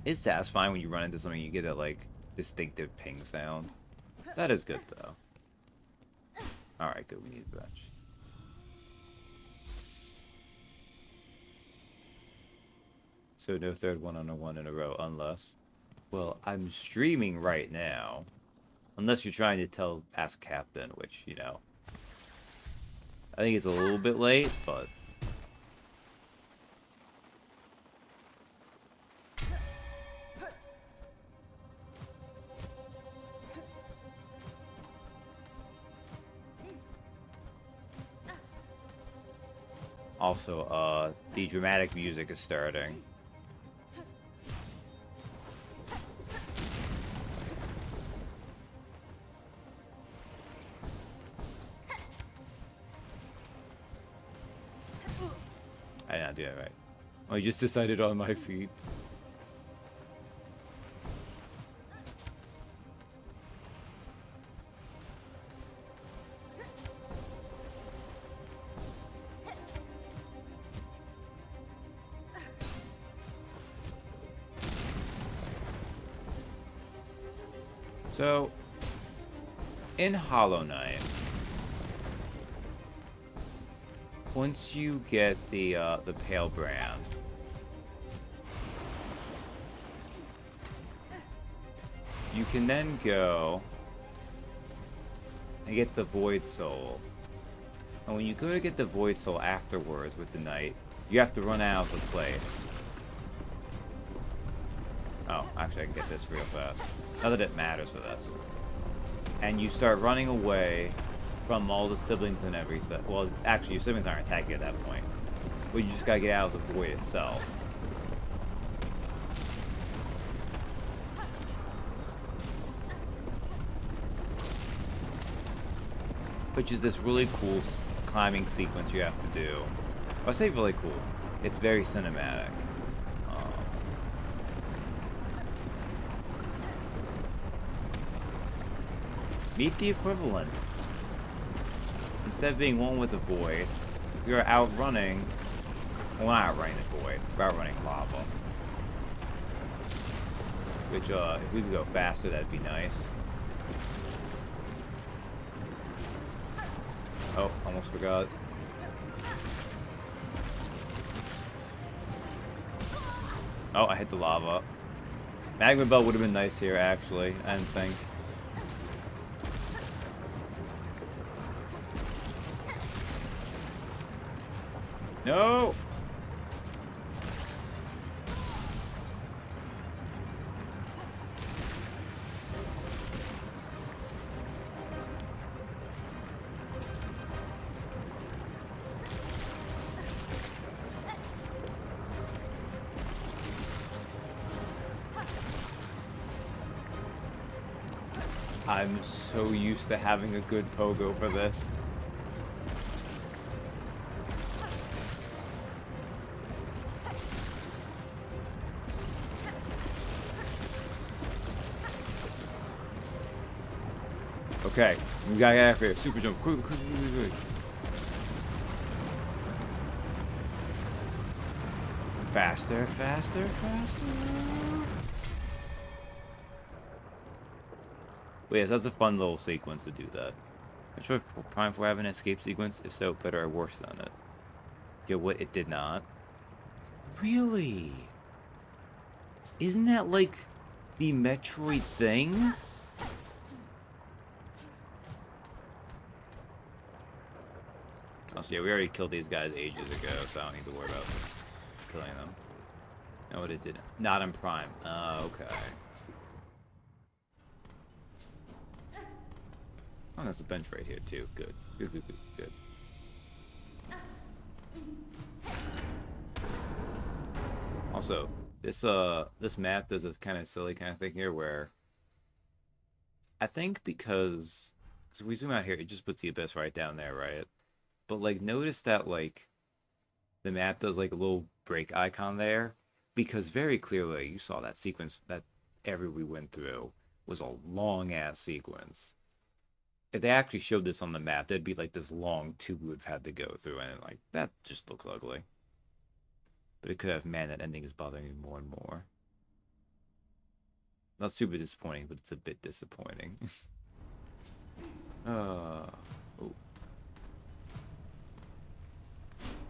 It's satisfying when you run into something, you get that, like, distinctive ping sound. That is good, though. Alright, good, we need a bench. So no third one-on-one in a row, unless... Well, I'm streaming right now. Unless you're trying to ask Captain, which, you know... I think it's a little bit late, but... Also, the dramatic music is starting. I did not do that right. Oh, you just decided on my feet. So, in Hollow Knight, once you get the Pale Brand, you can then go and get the Void Soul. And when you go to get the Void Soul afterwards with the Knight, you have to run out of the place. Oh, actually I can get this real fast. Not that it matters for this. And you start running away from all the siblings and everything. Well, actually, your siblings aren't attacking at that point. But you just gotta get out of the void itself. which is this really cool climbing sequence you have to do. I say really cool. It's very cinematic. Meet the equivalent. Instead of being one with the void, we are outrunning. Well, not outrunning the void. We're outrunning lava. Which, if we could go faster, that'd be nice. Oh, almost forgot. Oh, I hit the lava. Magma belt would have been nice here, actually. I didn't think. No! I'm so used to having a good pogo for this. Okay, we gotta get out of here. Super jump. Quick, quick, quick, quick. Faster, faster, faster. But yes, that's a fun little sequence to do that. Not sure if Prime 4 have an escape sequence. If so, better or worse than it. Yeah, what? It did not. Really? Isn't that like the Metroid thing? Also, yeah, we already killed these guys ages ago, so I don't need to worry about killing them. No, what it did. Not in Prime. Okay. Oh, there's a bench right here, too. Good. Good, good, good, good. Also, this map does a kind of silly kind of thing here where I think because if we zoom out here, it just puts the abyss right down there, right? But like notice that like the map does like a little break icon there because very clearly you saw that sequence that area we went through was a long ass sequence. If they actually showed this on the map, there'd be like this long tube we would have had to go through, and like that just looks ugly. But it could have, man, that ending is bothering me more and more. Not super disappointing, but it's a bit disappointing. Oh.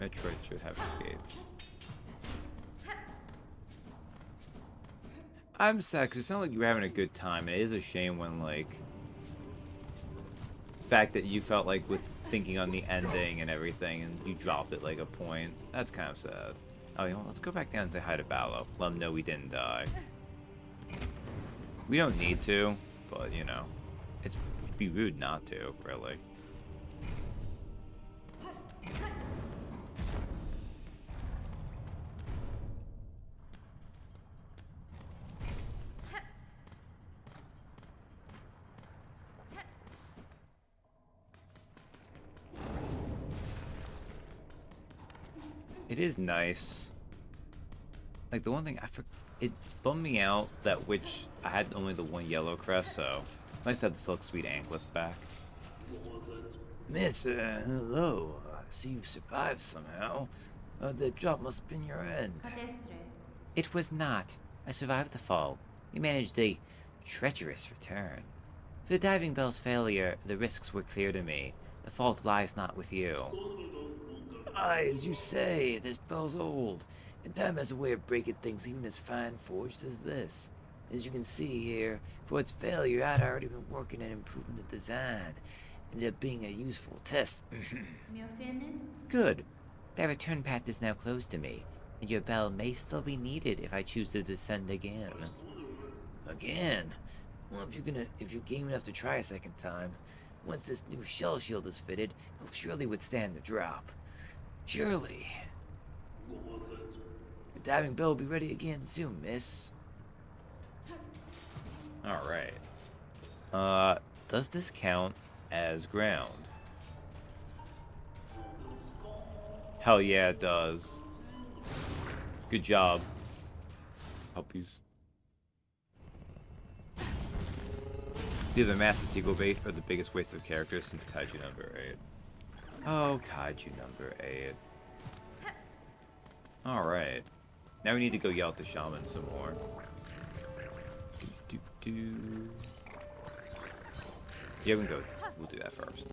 Metroid should have escaped. I'm sad because it sounds like you were having a good time. It is a shame when like the fact that you felt like with thinking on the ending and everything, and you dropped it like a point. That's kind of sad. Oh, you know, let's go back down and say hi to Ballo. Let him know we didn't die. We don't need to, but you know, it'd be rude not to, really. It is nice. Like the one thing it bummed me out that I had only the one yellow crest, so nice to have the Silk Sweet anklets back.
Miss, hello. I see you survived somehow. The drop must have been your end.
Cadestre.
It was not. I survived the fall. We managed a treacherous return. For the diving bell's failure, the risks were clear to me. The fault lies not with you.
Aye, as you say, this bell's old, and time has a way of breaking things even as fine forged as this. As you can see here, for its failure, I'd already been working at improving the design. Ended up being a useful test.
Me offended?
Good. That return path is now closed to me, and your bell may still be needed if I choose to descend again.
Again? Well, if you're game enough to try a second time, once this new shell shield is fitted, it'll surely withstand the drop. Surely. The diving bell will be ready again soon, miss.
Alright. Does this count as ground? Hell yeah, it does. Good job, puppies. It's either massive sequel bait or the biggest waste of characters since Kaiju number 8. Oh, Kaiju number 8. Alright. Now we need to go yell at the shaman some more. Do. Yeah, we can go. We'll do that first.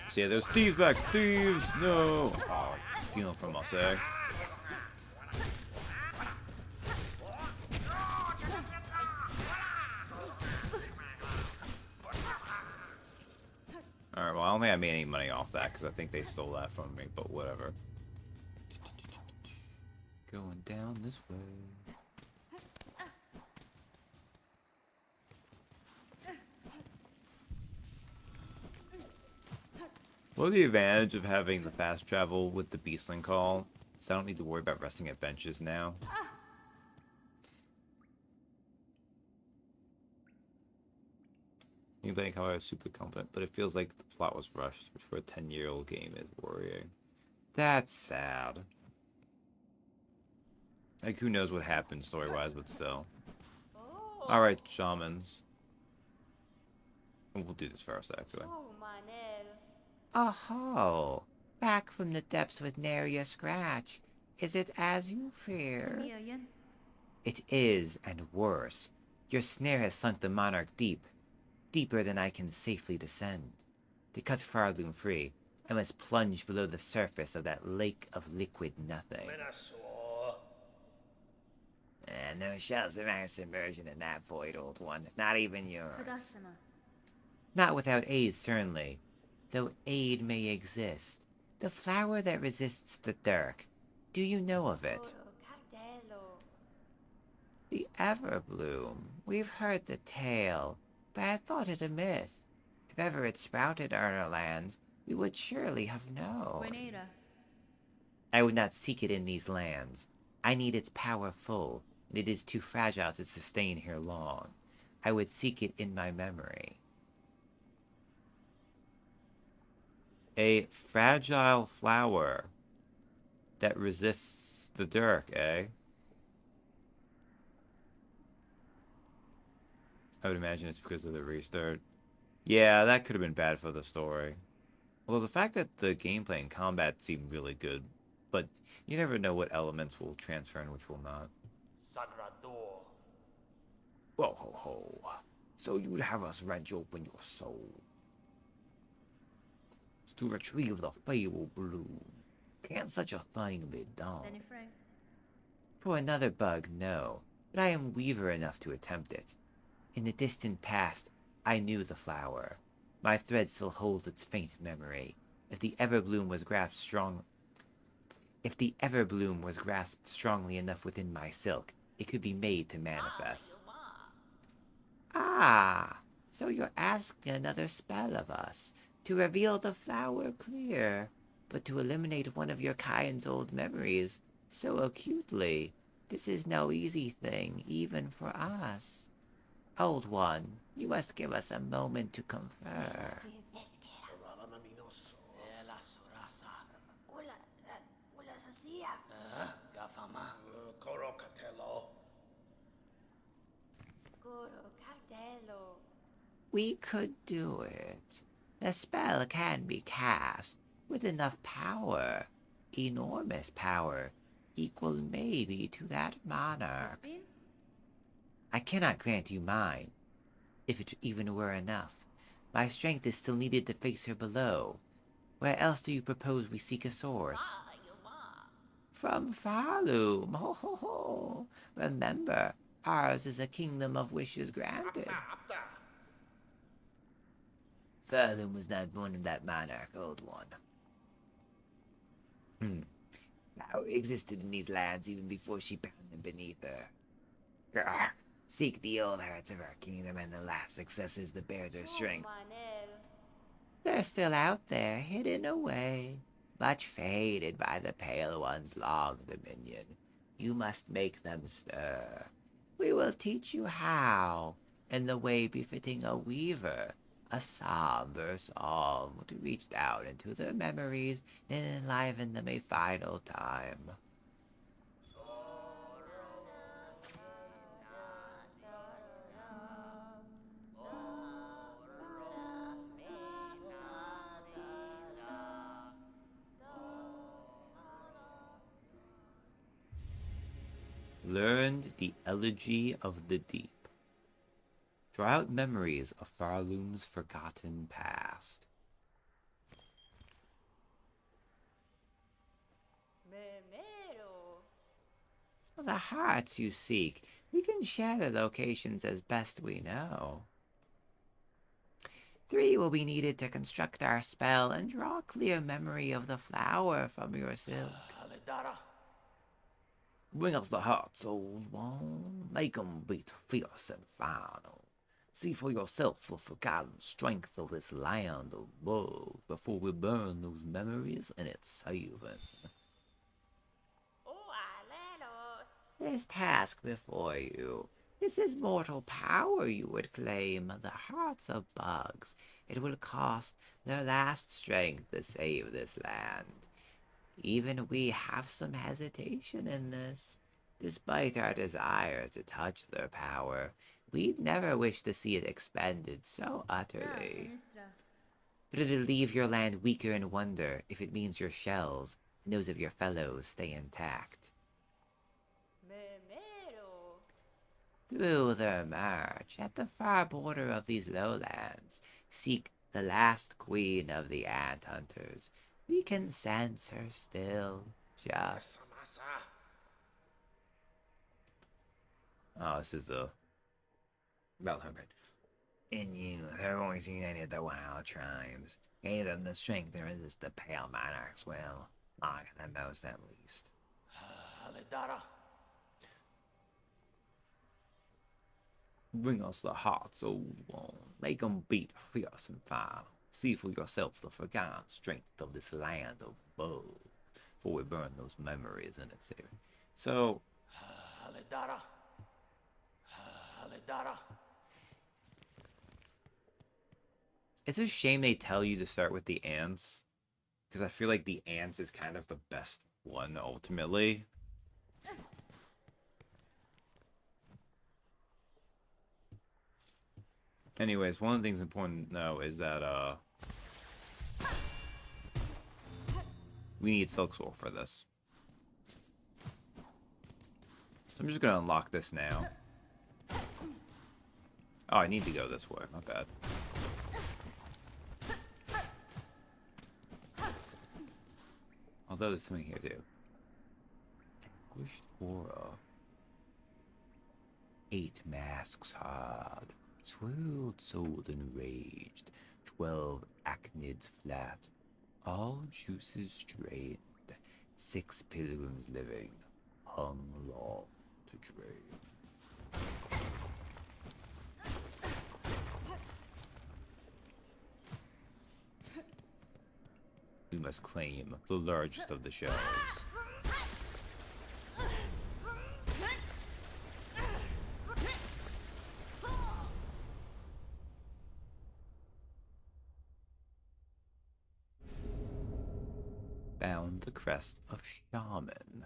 So yeah, there's thieves back. Thieves! No! Oh, stealing from us, eh? Alright, well, I don't think I made any money off that because I think they stole that from me, but whatever. Going down this way. Well, the advantage of having the fast travel with the Beastling Call is I don't need to worry about resting at benches now. You think how I was super confident, but it feels like the plot was rushed, which for a 10-year-old game is worrying. That's sad. Like, who knows what happened story-wise, but still. Alright, shamans. We'll do this first, actually.
Oh, back from the depths with nary a scratch. Is it as you fear?
Chameleon.
It is, and worse. Your snare has sunk the monarch deep. Deeper than I can safely descend. To cut Farloom free, I must plunge below the surface of that lake of liquid nothing. No shells of our submersion in that void, old one. Not even yours.
Kadasama.
Not without aid, certainly. Though aid may exist. The flower that resists the dirk. Do you know of it? The Everbloom. We've heard the tale, but I thought it a myth. If ever it sprouted in our lands, we would surely have known.
Grenada.
I would not seek it in these lands. I need its power full, and it is too fragile to sustain here long. I would seek it in my memory. A fragile flower that resists the dirk, eh? I would imagine it's because of the restart. Yeah, that could have been bad for the story. Although the fact that the gameplay and combat seemed really good, but you never know what elements will transfer and which will not.
Sagrador.
Whoa, ho, ho. So you'd have us wrench open your soul to retrieve the fabled bloom. Can't such a thing be done?
Benny Frank.
For another bug, no, but I am weaver enough to attempt it. In the distant past, I knew the flower. My thread still holds its faint memory. If the Everbloom was grasped strongly enough within my silk, it could be made to manifest. Ah, so you're asking another spell of us, to reveal the flower clear, but to eliminate one of your kind's old memories so acutely. This is no easy thing, even for us. Old one, you must give us a moment to confer. We could do it. The spell can be cast with enough power, enormous power, equal maybe to that monarch.
Spin.
I cannot grant you mine, if it even were enough. My strength is still needed to face her below. Where else do you propose we seek a source? From Farloom, ho ho ho. Remember, ours is a kingdom of wishes granted. Farloom was not born of that monarch, old one. Power existed in these lands even before she bound them beneath her. Grr. Seek the old hearts of our kingdom and the last successors to bear their strength. They're still out there, hidden away, much faded by the Pale One's long dominion. You must make them stir. We will teach you how, in the way befitting a weaver, a somber song to reach down into their memories and enliven them a final time. Learned the Elegy of the Deep. Draw out memories of Farloom's forgotten past. For the hearts you seek, we can share the locations as best we know. 3 will be needed to construct our spell and draw a clear memory of the flower from your silk.
Alidara.
Bring us the hearts, old one. Make 'em beat fierce and final. See for yourself the forgotten strength of this land of woe before we burn those memories in its haven. This task before you, this is mortal power you would claim, the hearts of bugs. It will cost their last strength to save this land. Even we have some hesitation in this. Despite our desire to touch their power, we'd never wish to see it expended so utterly. But it'll leave your land weaker in wonder if it means your shells and those of your fellows stay intact. Through their march, at the far border of these lowlands, seek the last queen of the ant hunters. We can sense her still, just...
Oh, this is a Valhunted.
And you have always united the wild tribes, gave them the strength to resist the pale monarchs, well, longer than most at least.
Alidara.
Bring us the hearts, old one. Make 'em beat fierce and final. See for yourself the forgotten strength of this land of woe, before we burn those memories in its haven.
So,
Alidara. Alidara.
it's a shame they tell you to start with the ants, because I feel like the ants is kind of the best one ultimately. Anyways, one of the things important to know is that we need Silksong for this. So I'm just gonna unlock this now. Oh, I need to go this way. My bad. Although there's something here too. Anguished aura.
8 masks hard, swirled, souled, enraged, 12 acnids flat, all juices strained, 6 pilgrims living, hung long to drain.
We must claim the largest of the shells. Found the crest of Shaman.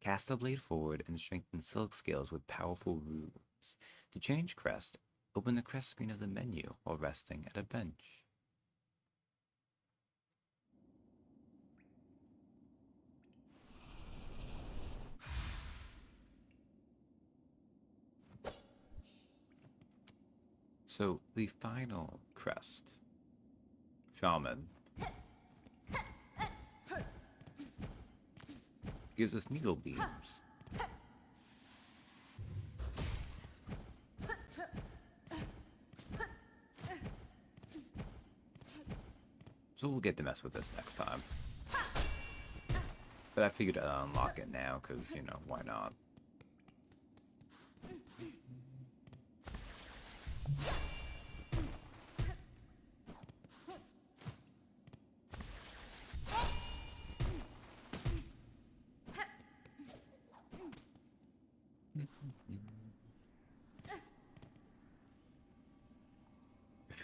Cast a blade forward and strengthen silk scales with powerful runes. To change crest, open the crest screen of the menu while resting at a bench. So the final crest, Shaman, gives us needle beams. So we'll get to mess with this next time. But I figured I'd unlock it now because, you know, why not?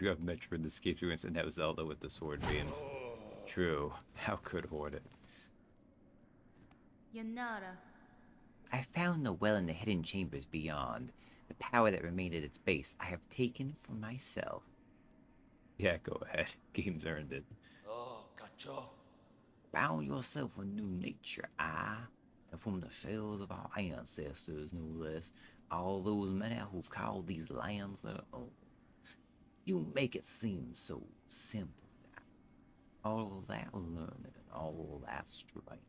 You have Metroid Escape Sequence and now Zelda with the sword beams. True. How could hoard it?
Yanara.
I found the well in the hidden chambers beyond. The power that remained at its base I have taken for myself.
Yeah, go ahead. Game's earned it.
Oh, cacho.
Found yourself a new nature, and from the shells of our ancestors, no less, all those many who've called these lands their own. You make it seem so simple now. All that learning, all that strength,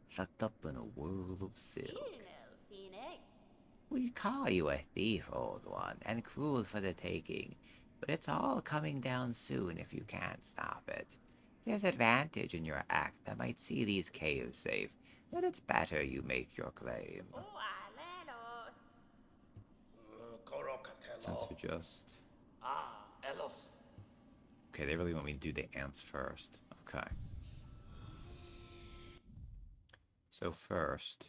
sucked up in a world of silk. We'd call you a thief, old one, and cruel for the taking, but it's all coming down soon if you can't stop it. There's advantage in your act that might see these caves safe, but it's better you make your claim.
Sense suggest.
Ah, Elos.
Okay, they really want me to do the ants first. Okay. So first,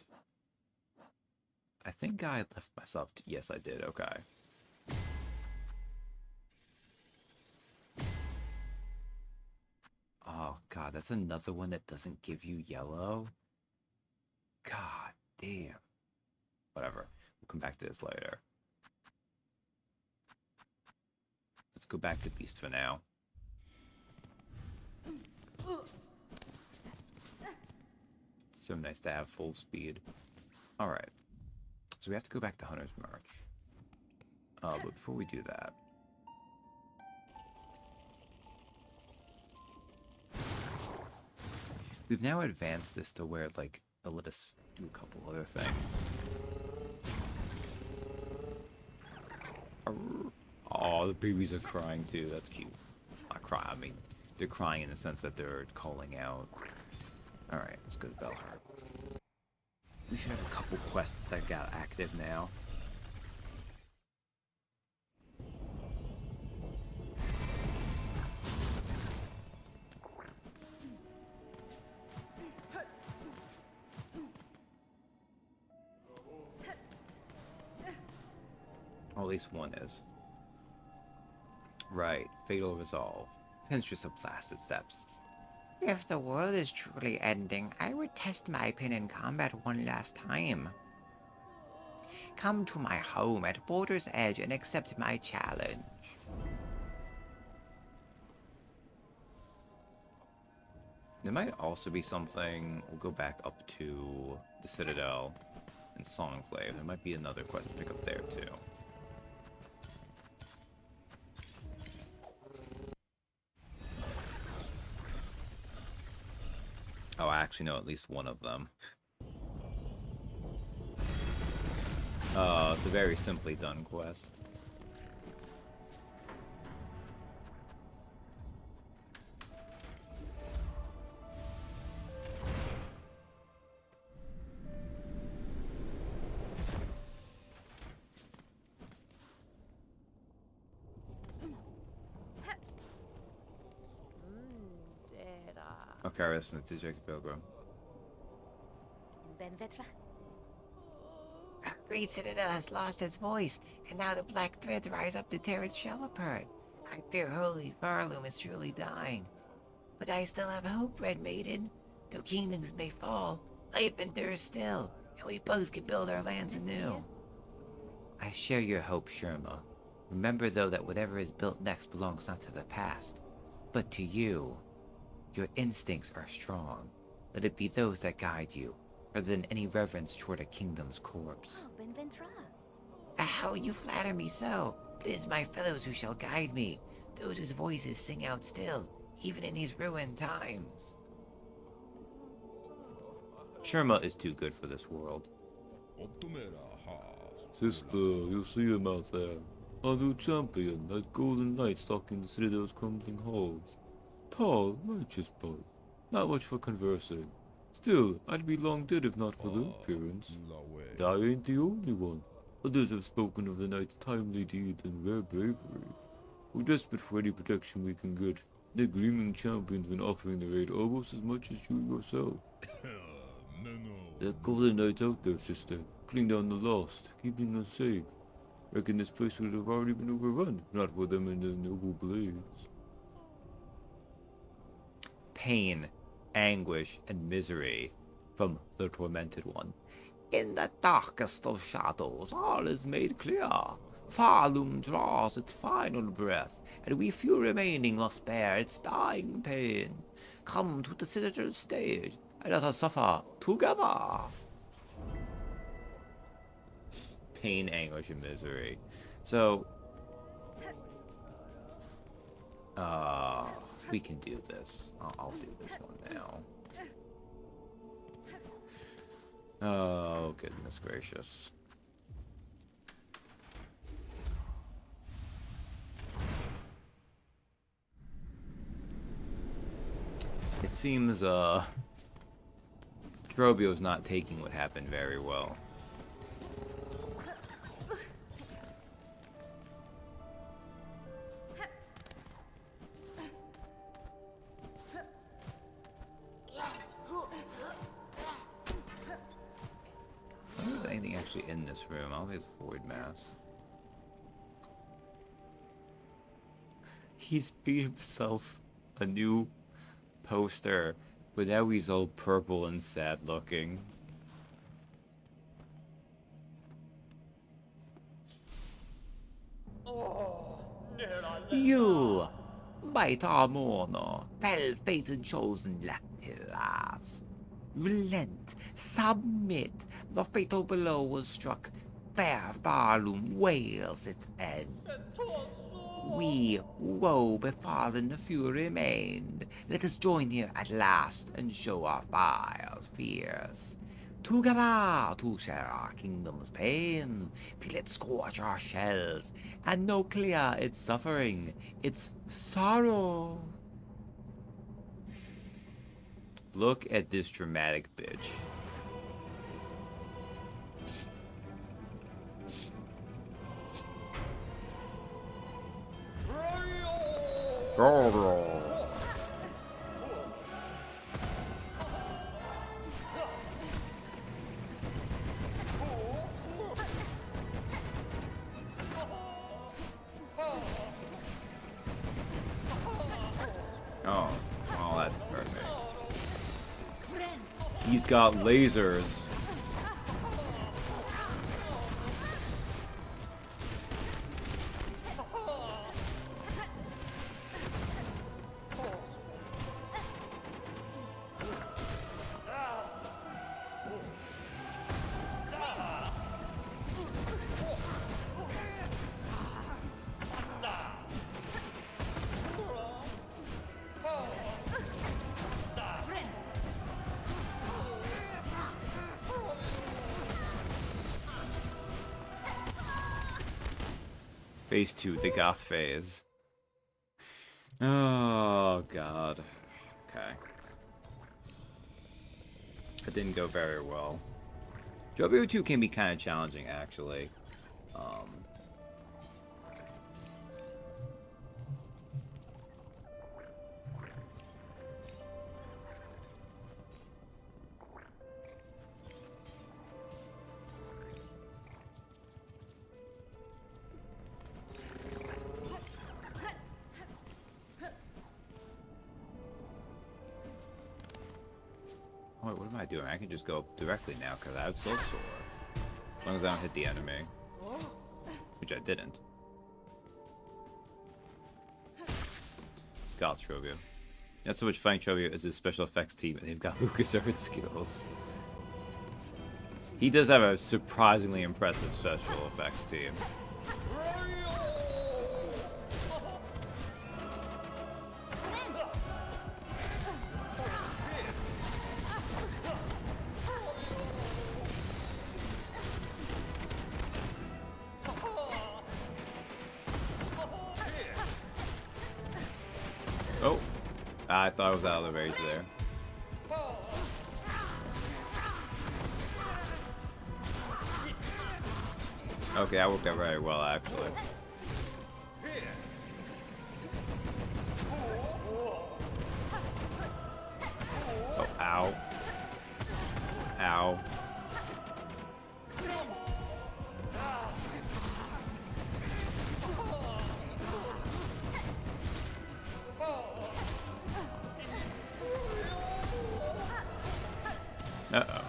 I think I left myself. Yes, I did. Okay. Oh god, that's another one that doesn't give you yellow. God damn. Whatever. We'll come back to this later. Let's go back to Beast for now. So nice to have full speed. Alright. So we have to go back to Hunter's March. But before we do that... We've now advanced this to where, like, it'll let us do a couple other things. Oh, the babies are crying too. That's cute. Not cry. I mean, they're crying in the sense that they're calling out. Alright, let's go to Belheart. We should have a couple quests that got active now. Or at least one is. Right, Fatal Resolve. Pinstress of blasted steps.
If the world is truly ending, I would test my pin in combat one last time. Come to my home at Border's Edge and accept my challenge.
There might also be something. We'll go back up to the Citadel and Songclave. There might be another quest to pick up there too. Oh, I actually know at least one of them. It's a very simply done quest. Okay, listen to Jack Pilgrim.
Our great citadel has lost its voice, and now the black threads rise up to tear its shell apart. I fear Holy Varloom is truly dying. But I still have hope, Red Maiden. Though kingdoms may fall, life endures still, and we bugs can build our lands anew.
I share your hope, Sherma. Remember, though, that whatever is built next belongs not to the past, but to you. Your instincts are strong. Let it be those that guide you, rather than any reverence toward a kingdom's corpse.
How you flatter me so, but it is my fellows who shall guide me, those whose voices sing out still, even in these ruined times.
Sherma is too good for this world.
Sister, you see him out there. Our new champion, that golden knight stalking the Citadel's crumbling halls. Tall, righteous boy. Not much for conversing. Still, I'd be long dead if not for the appearance. And I ain't the only one. Others have spoken of the knight's timely deeds and rare bravery. We're desperate for any protection we can get. The gleaming champion's been offering the raid almost as much as you yourself. The golden knight's out there, sister, cutting down the lost, keeping us safe. Reckon this place would have already been overrun, if not for them and the noble blades.
Pain, anguish, and misery from the Tormented One. In the darkest of shadows, all is made clear. Falum draws its final breath, and we few remaining must bear its dying pain. Come to the citadel stage, and let us suffer together. Pain, anguish, and misery. So, we can do this. I'll do this one now. Oh, goodness gracious. It seems, Drobio's not taking what happened very well. I wonder if there's anything actually in this room. I don't think it's a void mass. He's beat himself a new poster, but now he's all purple and sad looking. You, mighty mourner, fell fate and chosen left till last. Relent, submit, the fatal blow was struck, fair Farlum wails its end. We, woe befallen, the few remained. Let us join here at last and show our fires fierce. Together to share our kingdom's pain, feel it scorch our shells, and know clear its suffering, its sorrow. Look at this dramatic bitch. Oh, that's perfect. He's got lasers. Phase 2, the goth phase. Oh, God. Okay. That didn't go very well. Drobio 2 can be kind of challenging, actually. Wait, what am I doing? I can just go directly now because I have Silksong. As long as I don't hit the enemy. Which I didn't. God, Trobio. Not so much fighting Trobio as his special effects team, and they've got LucasArts skills. He does have a surprisingly impressive special effects team. Oh, I thought I was out of the range there. Okay, that worked out very well, actually. Oh, ow. Ow.
Uh-oh.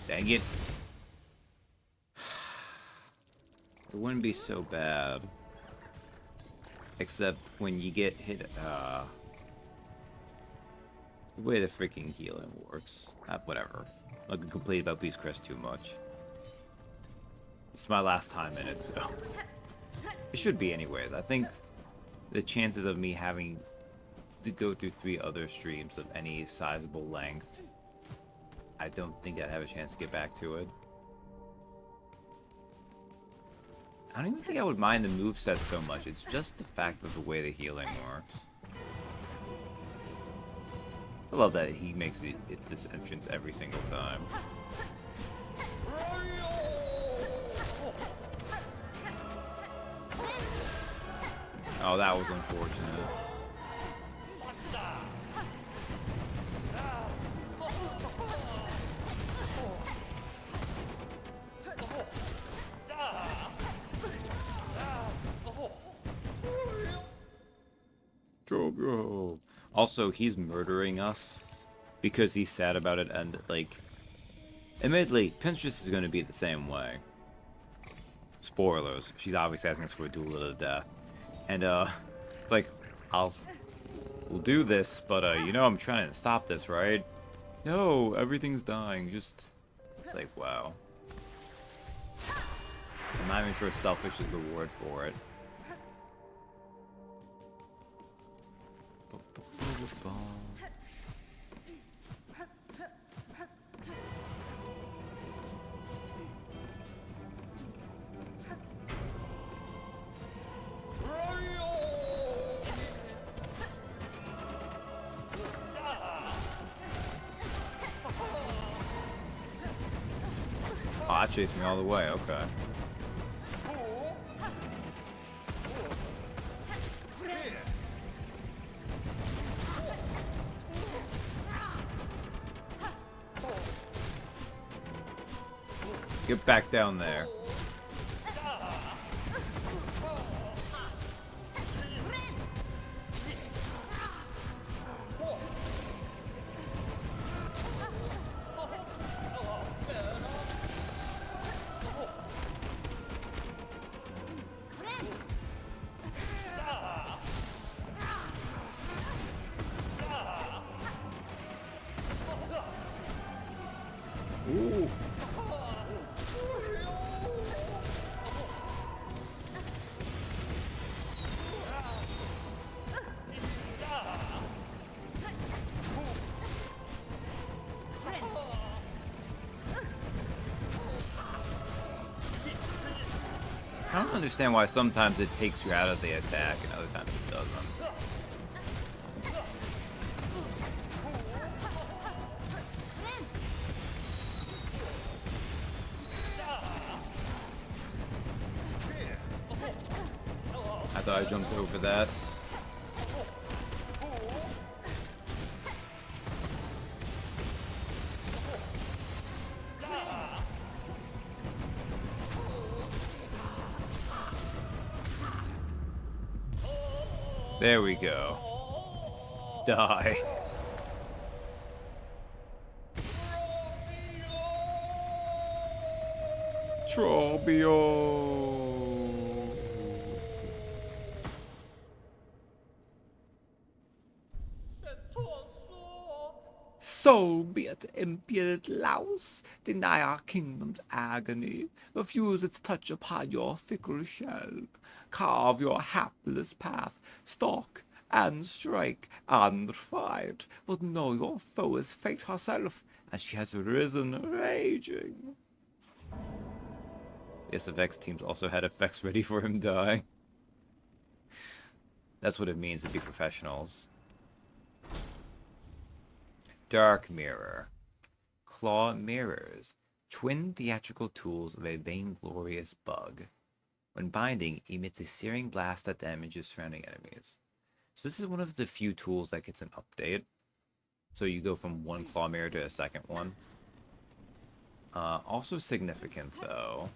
Dang it. It wouldn't be so bad. Except when you get hit, the way the freaking healing works. Whatever. I'm not gonna complain about Beast Crest too much. It's my last time in it, so... It should be anyways. I think the chances of me having to go through 3 other streams of any sizable length, I don't think I'd have a chance to get back to it. I don't even think I would mind the moveset so much. It's just the fact of the way the healing works. I love that he makes it's this entrance every single time. Oh, that was unfortunate.
Bro.
Also, he's murdering us because he's sad about it, and, like... Admittedly, Pinterest is going to be the same way. Spoilers. She's obviously asking us for a duel to the death. And, it's like, we'll do this, but, you know I'm trying to stop this, right? No, everything's dying, just... It's like, wow. I'm not even sure selfish is the word for it. Oh, that chased me all the way, okay. Get back down there. Ooh. I don't understand why sometimes it takes you out of the attack and other times it doesn't. I thought I jumped over that. There we go. Die. Trobio.
So be it, impudent louse. Deny our kingdom's agony. Refuse its touch upon your fickle shell. Carve your hapless path. Stalk and strike and fight. But know your foe is fate herself, and she has risen raging.
The SFX teams also had effects ready for him dying. That's what it means to be professionals. Dark Mirror. Claw mirrors. Twin theatrical tools of a vainglorious bug. When binding, emits a searing blast that damages surrounding enemies. So this is one of the few tools that gets an update. So you go from one claw mirror to a second one. Also significant, though.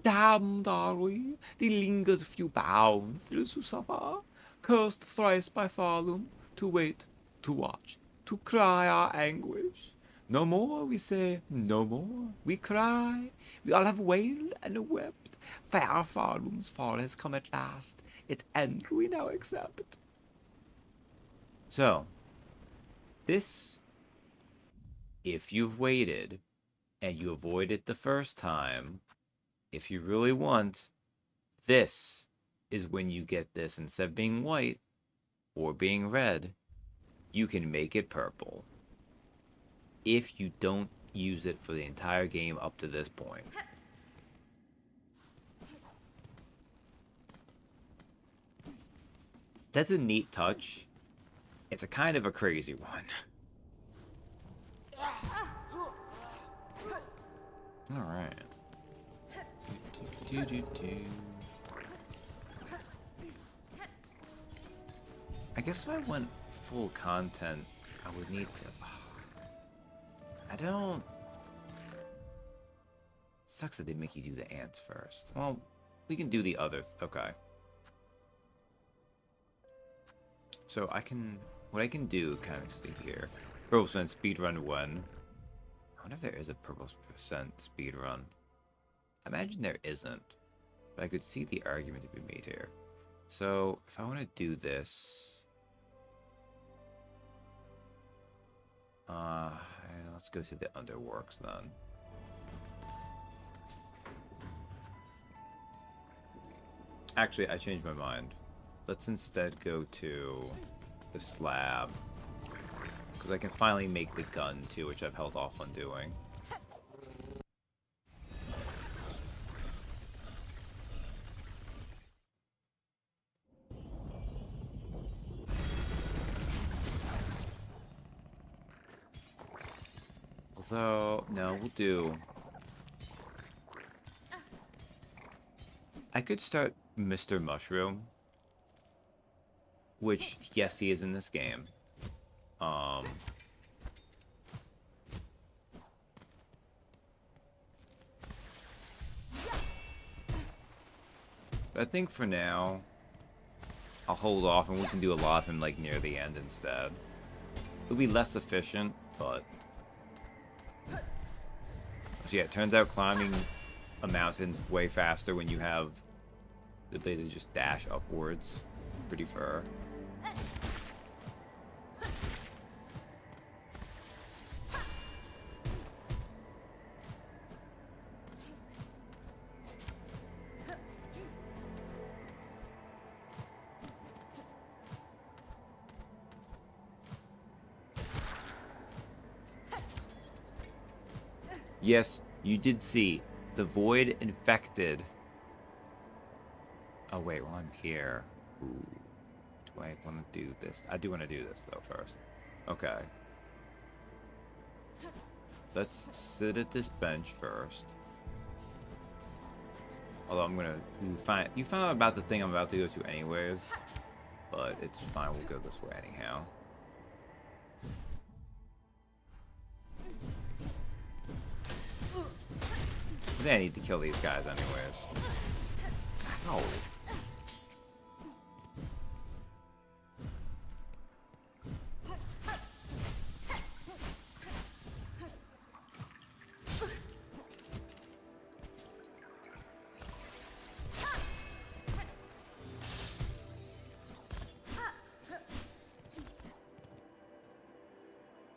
Damned are we, the lingered few bounds still to suffer, cursed thrice by Farlum, to wait, to watch, to cry our anguish. No more, we say, no more, we cry, we all have wailed and wept, fair Farlum's fall has come at last, its end we now accept.
So, this, if you've waited and you avoid it the first time, if you really want, this is when you get this. Instead of being white or being red, you can make it purple. If you don't use it for the entire game up to this point. That's a neat touch. It's a kind of a crazy one. Alright. I guess if I went full content, I would need to... I don't... Sucks that they make you do the ants first. Well, we can do the other... Okay. So I can... What I can do, kind of stay here. Purple percent speedrun 1. I wonder if there is a purple percent speedrun. I imagine there isn't. But I could see the argument to be made here. So, if I want to do this... let's go to the underworks then. Actually, I changed my mind. Let's instead go to the slab. Because I can finally make the gun too, which I've held off on doing. Although, no, we'll do... I could start Mr. Mushroom. Which, yes, he is in this game. I think for now, I'll hold off and we can do a lot of him like near the end instead. It'll be less efficient, but... So yeah, it turns out climbing a mountain's way faster when you have the ability to just dash upwards. Pretty fur. Yes, you did see the void infected. Oh wait, well I'm here. Ooh. Do I want to do this? I do want to do this though first. Okay. Let's sit at this bench first. Although I'm gonna you found out about the thing I'm about to go to anyways. But it's fine, we'll go this way anyhow. I need to kill these guys anyways. Ow.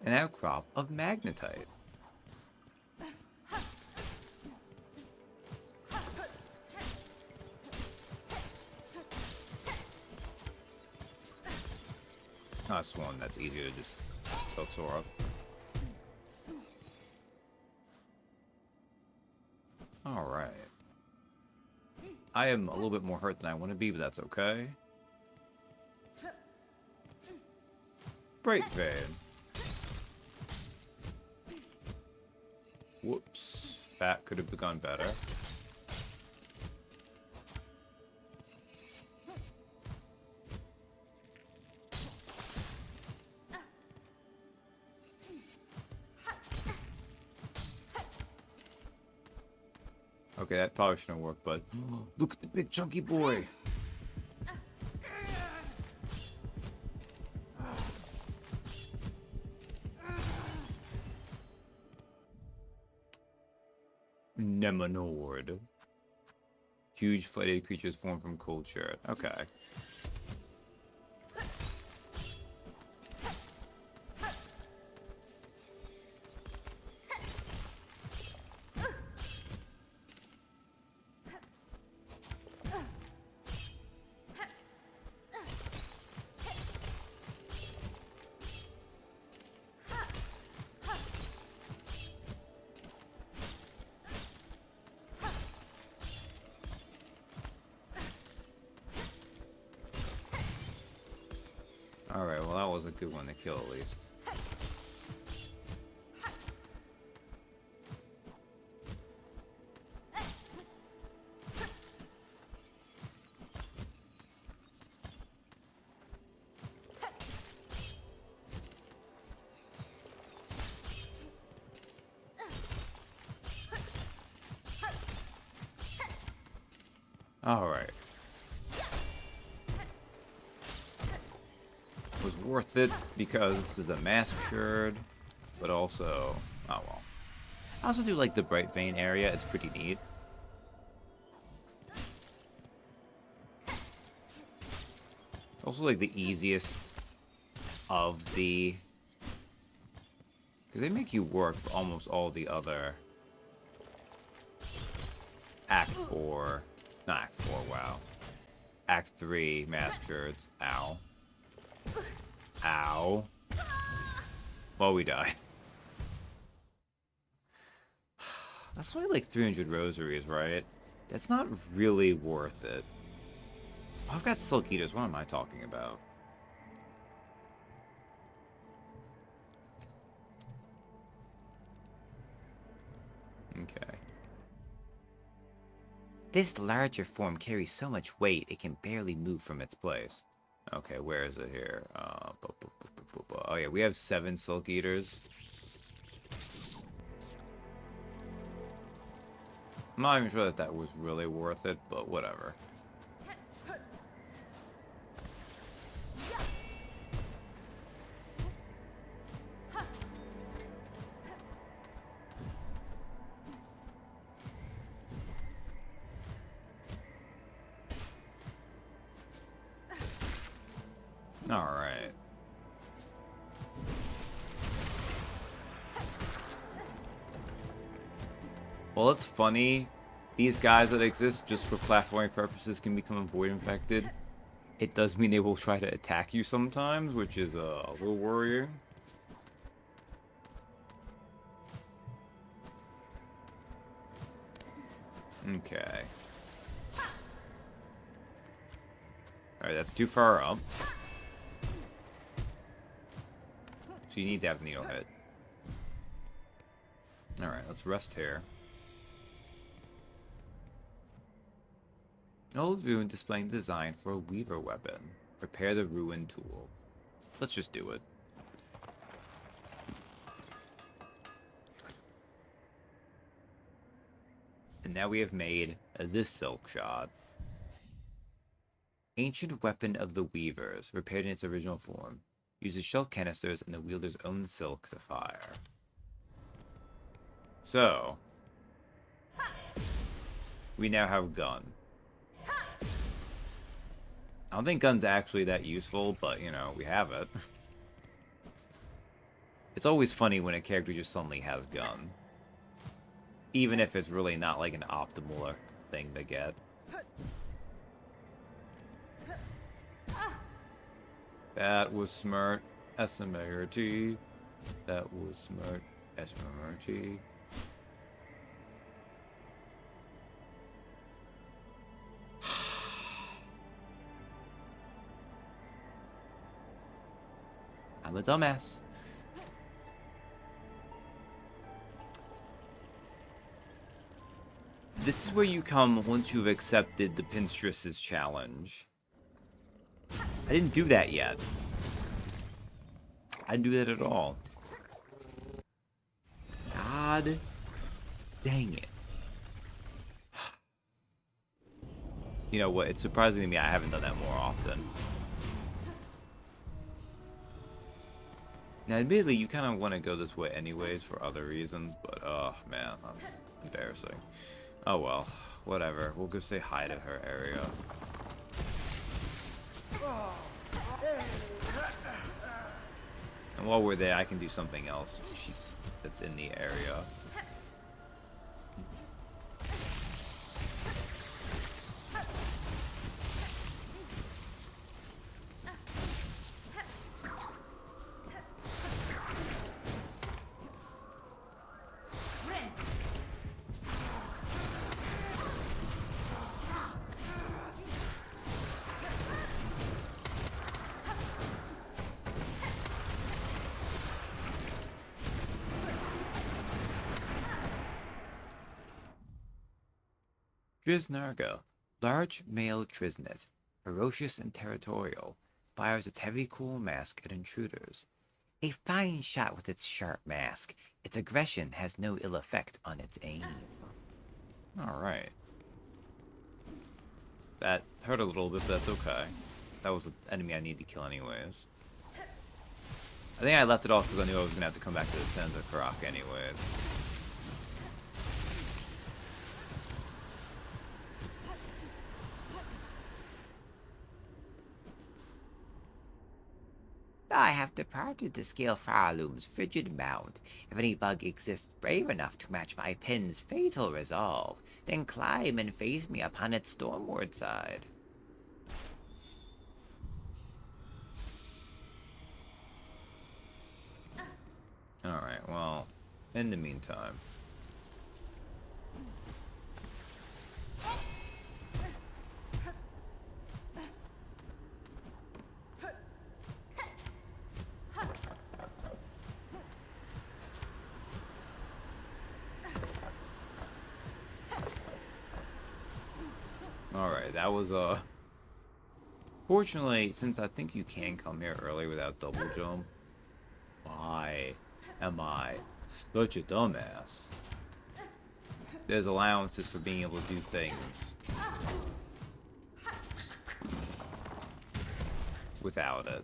An outcrop of magnetite. That's one that's easier to just Silksong up. Alright. I am a little bit more hurt than I want to be, but that's okay. Break vein. Whoops. That could have gone better. Okay, that probably shouldn't work, but
Look at the big chunky boy.
Nemanord. Huge flighted creatures formed from cold shard. Okay. Alright, well that was a good one to kill at least. Alright. Was worth it because this is a mask shard, but also, oh well. I also do like the Bright Vein area, it's pretty neat. Also like the easiest of the, because they make you work for almost all the other Act 4, not Act 4, wow. Act 3 mask shards, ow. Ow. Well, we die. That's only like 300 rosaries, right? That's not really worth it. Oh, I've got Silk Eaters. What am I talking about? Okay.
This larger form carries so much weight it can barely move from its place.
Okay, where is it here? Oh yeah, we have 7 Silk Eaters. I'm not even sure that that was really worth it, but whatever. Alright. Well, it's funny. These guys that exist just for platforming purposes can become void infected. It does mean they will try to attack you sometimes, which is a little worrying. Okay. Alright, that's too far up. So you need to have Needlehead. Alright, let's rest here. An old rune displaying design for a weaver weapon. Repair the ruin tool. Let's just do it. And now we have made this silk shot. Ancient weapon of the weavers, repaired in its original form. Uses shell canisters and the wielder's own silk to fire. So, we now have gun. I don't think gun's actually that useful, but, you know, we have it. It's always funny when a character just suddenly has gun. Even if it's really not, like, an optimal thing to get. That was smart. SMART. That was smart. SMART.
I'm a dumbass.
This is where you come once you've accepted the Pinstress's challenge. I didn't do that yet. I didn't do that at all. God dang it. You know what? It's surprising to me I haven't done that more often. Now, admittedly, you kind of want to go this way anyways for other reasons, but oh man, that's embarrassing. Oh well, whatever. We'll go say hi to her area. And while we're there, I can do something else that's in the area.
Triznarga, large male Triznet, ferocious and territorial, fires its heavy cool mask at intruders. A fine shot with its sharp mask. Its aggression has no ill effect on its aim.
Alright. That hurt a little bit, but that's okay. That was an enemy I need to kill anyways. I think I left it off because I knew I was going to have to come back to the Senza Karak anyways.
I have departed to scale Farloom's frigid mount. If any bug exists brave enough to match my pin's fatal resolve, then climb and face me upon its stormward side.
Alright, well, in the meantime. Alright, that was, fortunately, since I think you can come here early without double jump, why am I such a dumbass? There's allowances for being able to do things without it.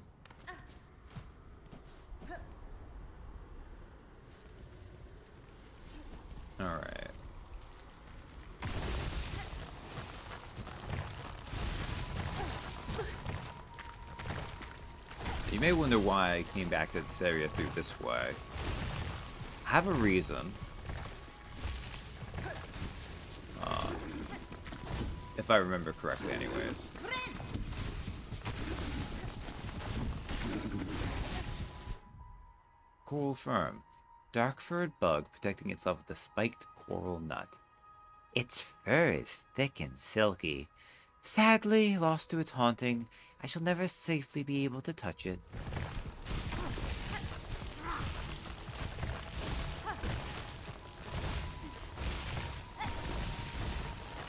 Alright. You may wonder why I came back to this area through this way. I have a reason. If I remember correctly anyways. Coral Firm. Dark-furred bug protecting itself with a spiked coral nut. Its fur is thick and silky. Sadly, lost to its haunting, I shall never safely be able to touch it.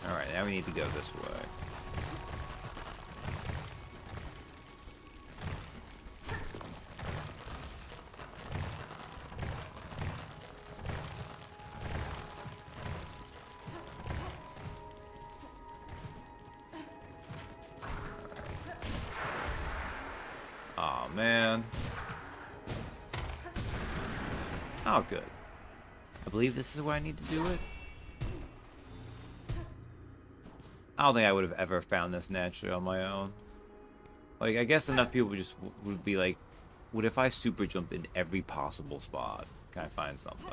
Alright, now we need to go this way. Aw, man. Oh, good. I believe this is where I need to do it. I don't think I would have ever found this naturally on my own. Like, I guess enough people just would be like, what if I super jump in every possible spot? Can I find something?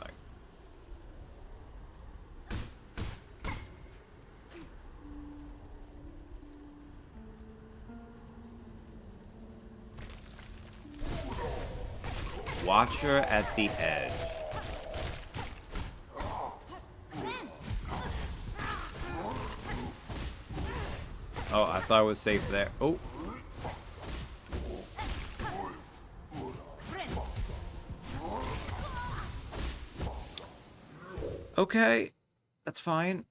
Watcher at the edge. Oh, I thought I was safe there. Oh. Okay. That's fine.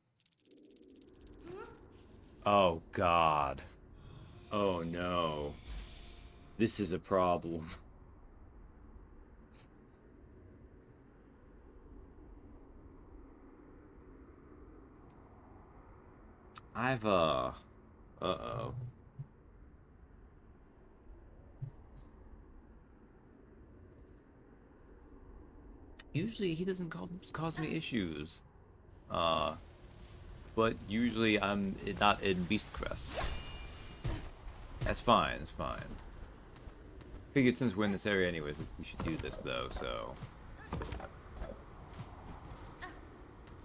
Oh, God. Oh, no. This is a problem. I've Uh-oh. Usually he doesn't cause me issues. Uh, but usually I'm not in Beast Crest. That's fine, it's fine. Figured since we're in this area anyways, we should do this though, so...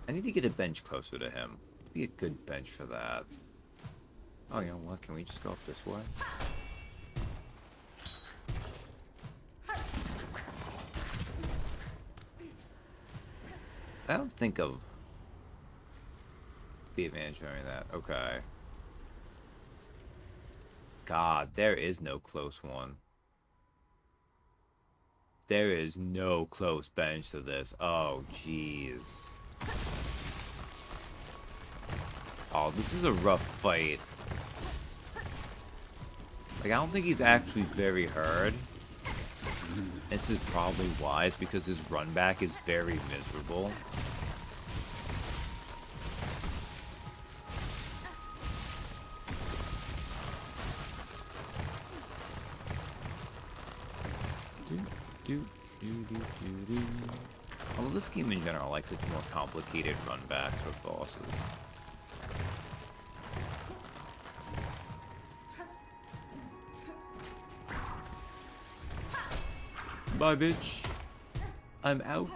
I need to get a bench closer to him. Be a good bench for that. Oh, you know what? Can we just go up this way? I don't think of the advantage of that. Okay. God, there is no close one. There is no close bench to this. Oh, jeez. Oh, this is a rough fight. Like, I don't think he's actually very hurt. This is probably wise because his run back is very miserable. Although this game in general likes its more complicated run backs with bosses. Bye, bitch. I'm out.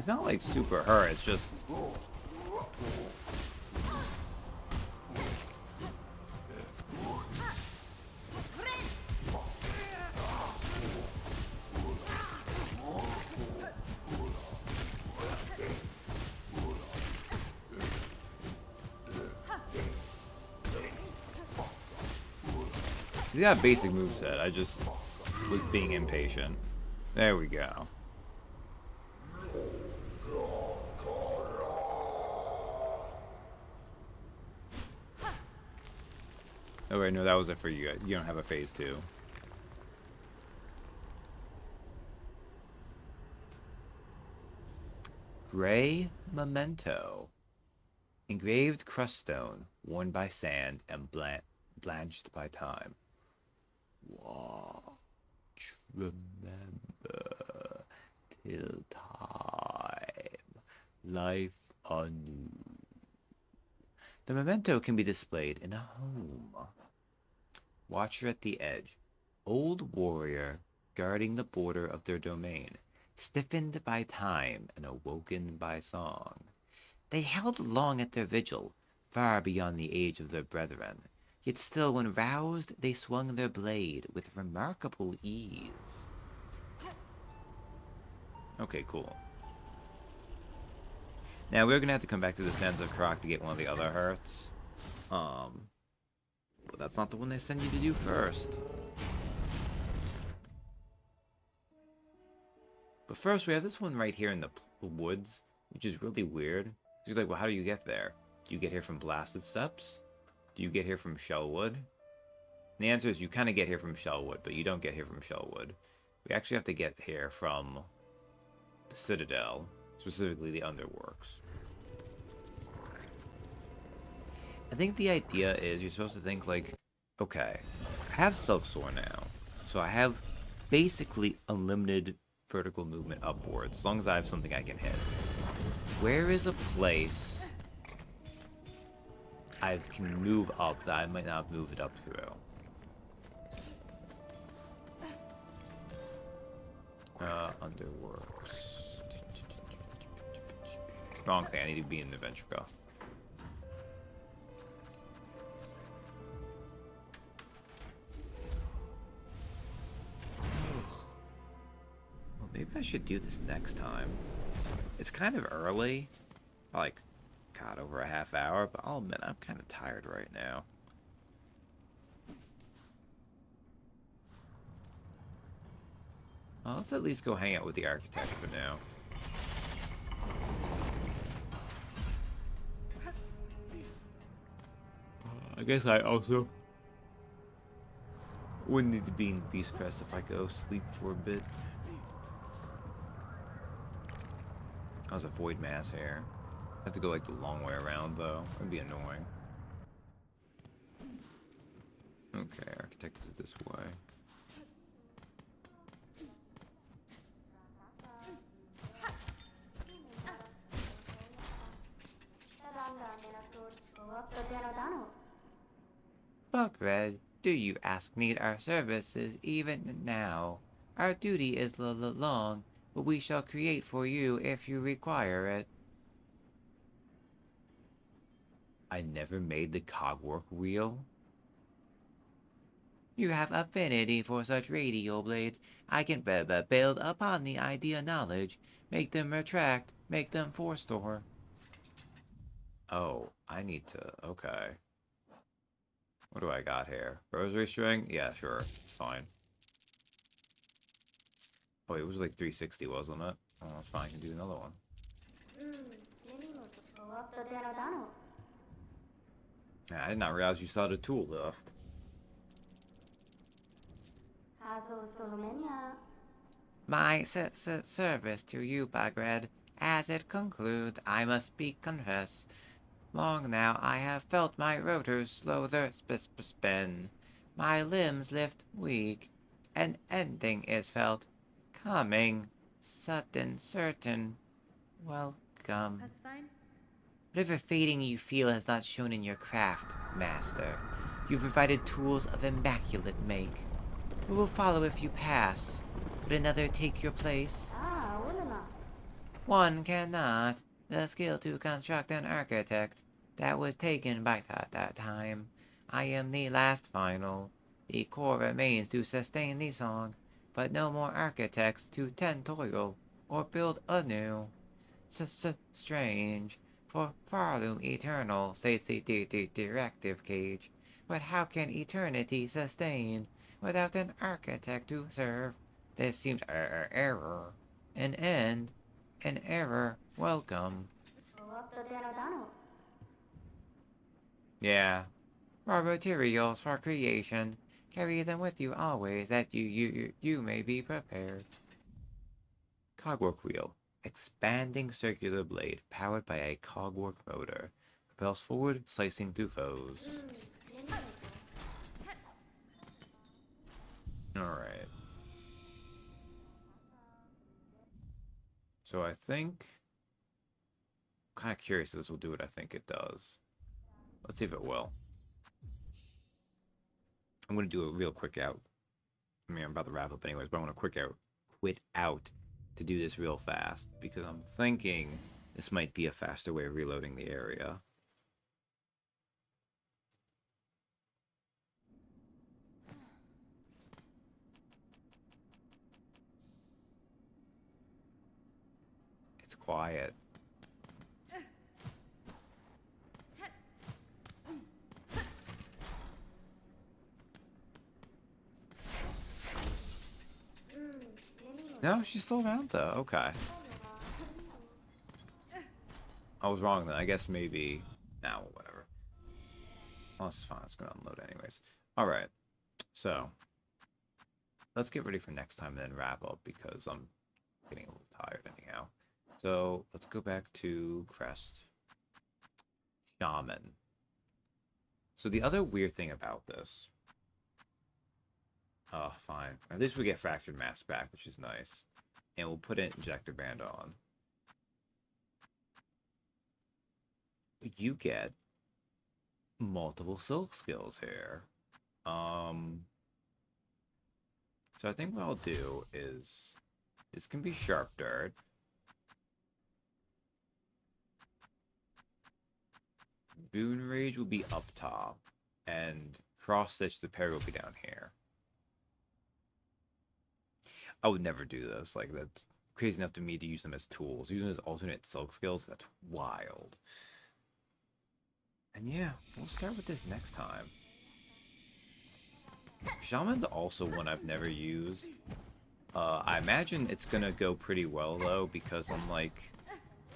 He's not like super hurt, it's just... He's got a basic moveset, I just was being impatient. There we go. Oh wait, no, that was it for you. You don't have a phase 2. Gray Memento. Engraved crust stone, worn by sand and blanched by time. Watch, remember, till time, life anew. The memento can be displayed in a home. Watcher at the edge, old warrior guarding the border of their domain, stiffened by time and awoken by song. They held long at their vigil, far beyond the age of their brethren, yet still when roused they swung their blade with remarkable ease. Okay, cool. Now we're gonna have to come back to the Sands of Karak to get one of the other hurts. But that's not the one they send you to do first. But first we have this one right here in the woods, which is really weird. He's like, well, how do you get there? Do you get here from Blasted Steps? Do you get here from Shellwood? And the answer is you kind of get here from Shellwood, but you don't get here from Shellwood. We actually have to get here from the Citadel, specifically the Underworks. I think the idea is you're supposed to think like, okay, I have Silksong now, so I have basically unlimited vertical movement upwards, as long as I have something I can hit. Where is a place I can move up that I might not have moved it up through? Underworks. Wrong thing. I need to be in the Ventrica. Well, maybe I should do this next time. It's kind of early. Like, God, over a half hour, but I'll admit I'm kind of tired right now. Well, let's at least go hang out with the architect for now. I guess I also wouldn't need to be in Beast Crest if I go sleep for a bit. I was a void mass here. I have to go like the long way around though. It'd be annoying. Okay, architect is this way.
Buckred, do you ask need our services even now? Our duty is long, but we shall create for you if you require it.
I never made the cogwork wheel.
You have affinity for such radio blades. I can build upon the idea knowledge, make them retract, make them forestore.
Oh, I need to. Okay. What do I got here? Rosary string? Yeah, sure. It's fine. Oh, it was like 360, wasn't it? Oh, that's fine. I can do another one. Yeah, I did not realize you saw the tool lift.
My service to you, Bagred. As it concludes, I must speak confess. Long now I have felt my rotors slow their spin. My limbs lift weak. An ending is felt. Coming. Sudden, certain. Welcome.
That's fine.
Whatever fading you feel has not shown in your craft, Master. You provided tools of immaculate make. We will follow if you pass. Would another take your place? One cannot. The skill to construct an architect. That was taken by that time. I am the last final. The core remains to sustain the song, but no more architects to tend toil or build anew. Strange. For Farloom eternal, says the directive cage. But how can eternity sustain without an architect to serve? This seems error. An end, an error, welcome.
Yeah.
Raw materials for creation. Carry them with you always, that you may be prepared.
Cogwork wheel. Expanding circular blade powered by a cogwork motor. Propels forward, slicing through foes. Alright. So I think... I'm kind of curious if this will do what I think it does. Let's see if it will. I'm going to do a real quick out. I mean, I'm about to wrap up anyways, but I want to quit out to do this real fast because I'm thinking this might be a faster way of reloading the area. It's quiet. No, she's still around though. Okay. I was wrong then. I guess maybe... Now, whatever. Well, it's fine. It's going to unload anyways. Alright. So. Let's get ready for next time and then wrap up because I'm getting a little tired anyhow. So, let's go back to Crest. Shaman. So the other weird thing about this... Oh, fine. At least we get Fractured Mass back, which is nice. And we'll put an Injector Band on. You get multiple silk skills here. So I think what I'll do is This can be sharp dirt. Boon Rage will be up top. And Cross Stitch the Parry will be down here. I would never do this. Like, that's crazy enough to me to use them as tools. Using them as alternate silk skills, that's wild. And yeah, we'll start with this next time. Shaman's also one I've never used. I imagine it's gonna go pretty well, though, because unlike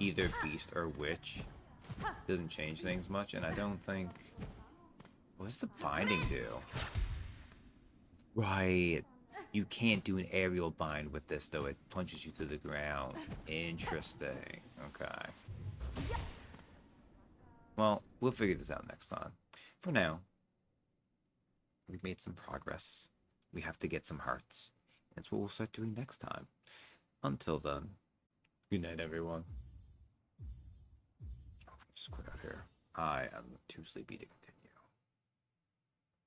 either Beast or Witch, it doesn't change things much, and I don't think... What does the binding do? Right. You can't do an aerial bind with this, though. It plunges you to the ground. Interesting. Okay. Well, we'll figure this out next time. For now, we've made some progress. We have to get some hearts. That's what we'll start doing next time. Until then, good night, everyone. Just quit out here. I am too sleepy to continue.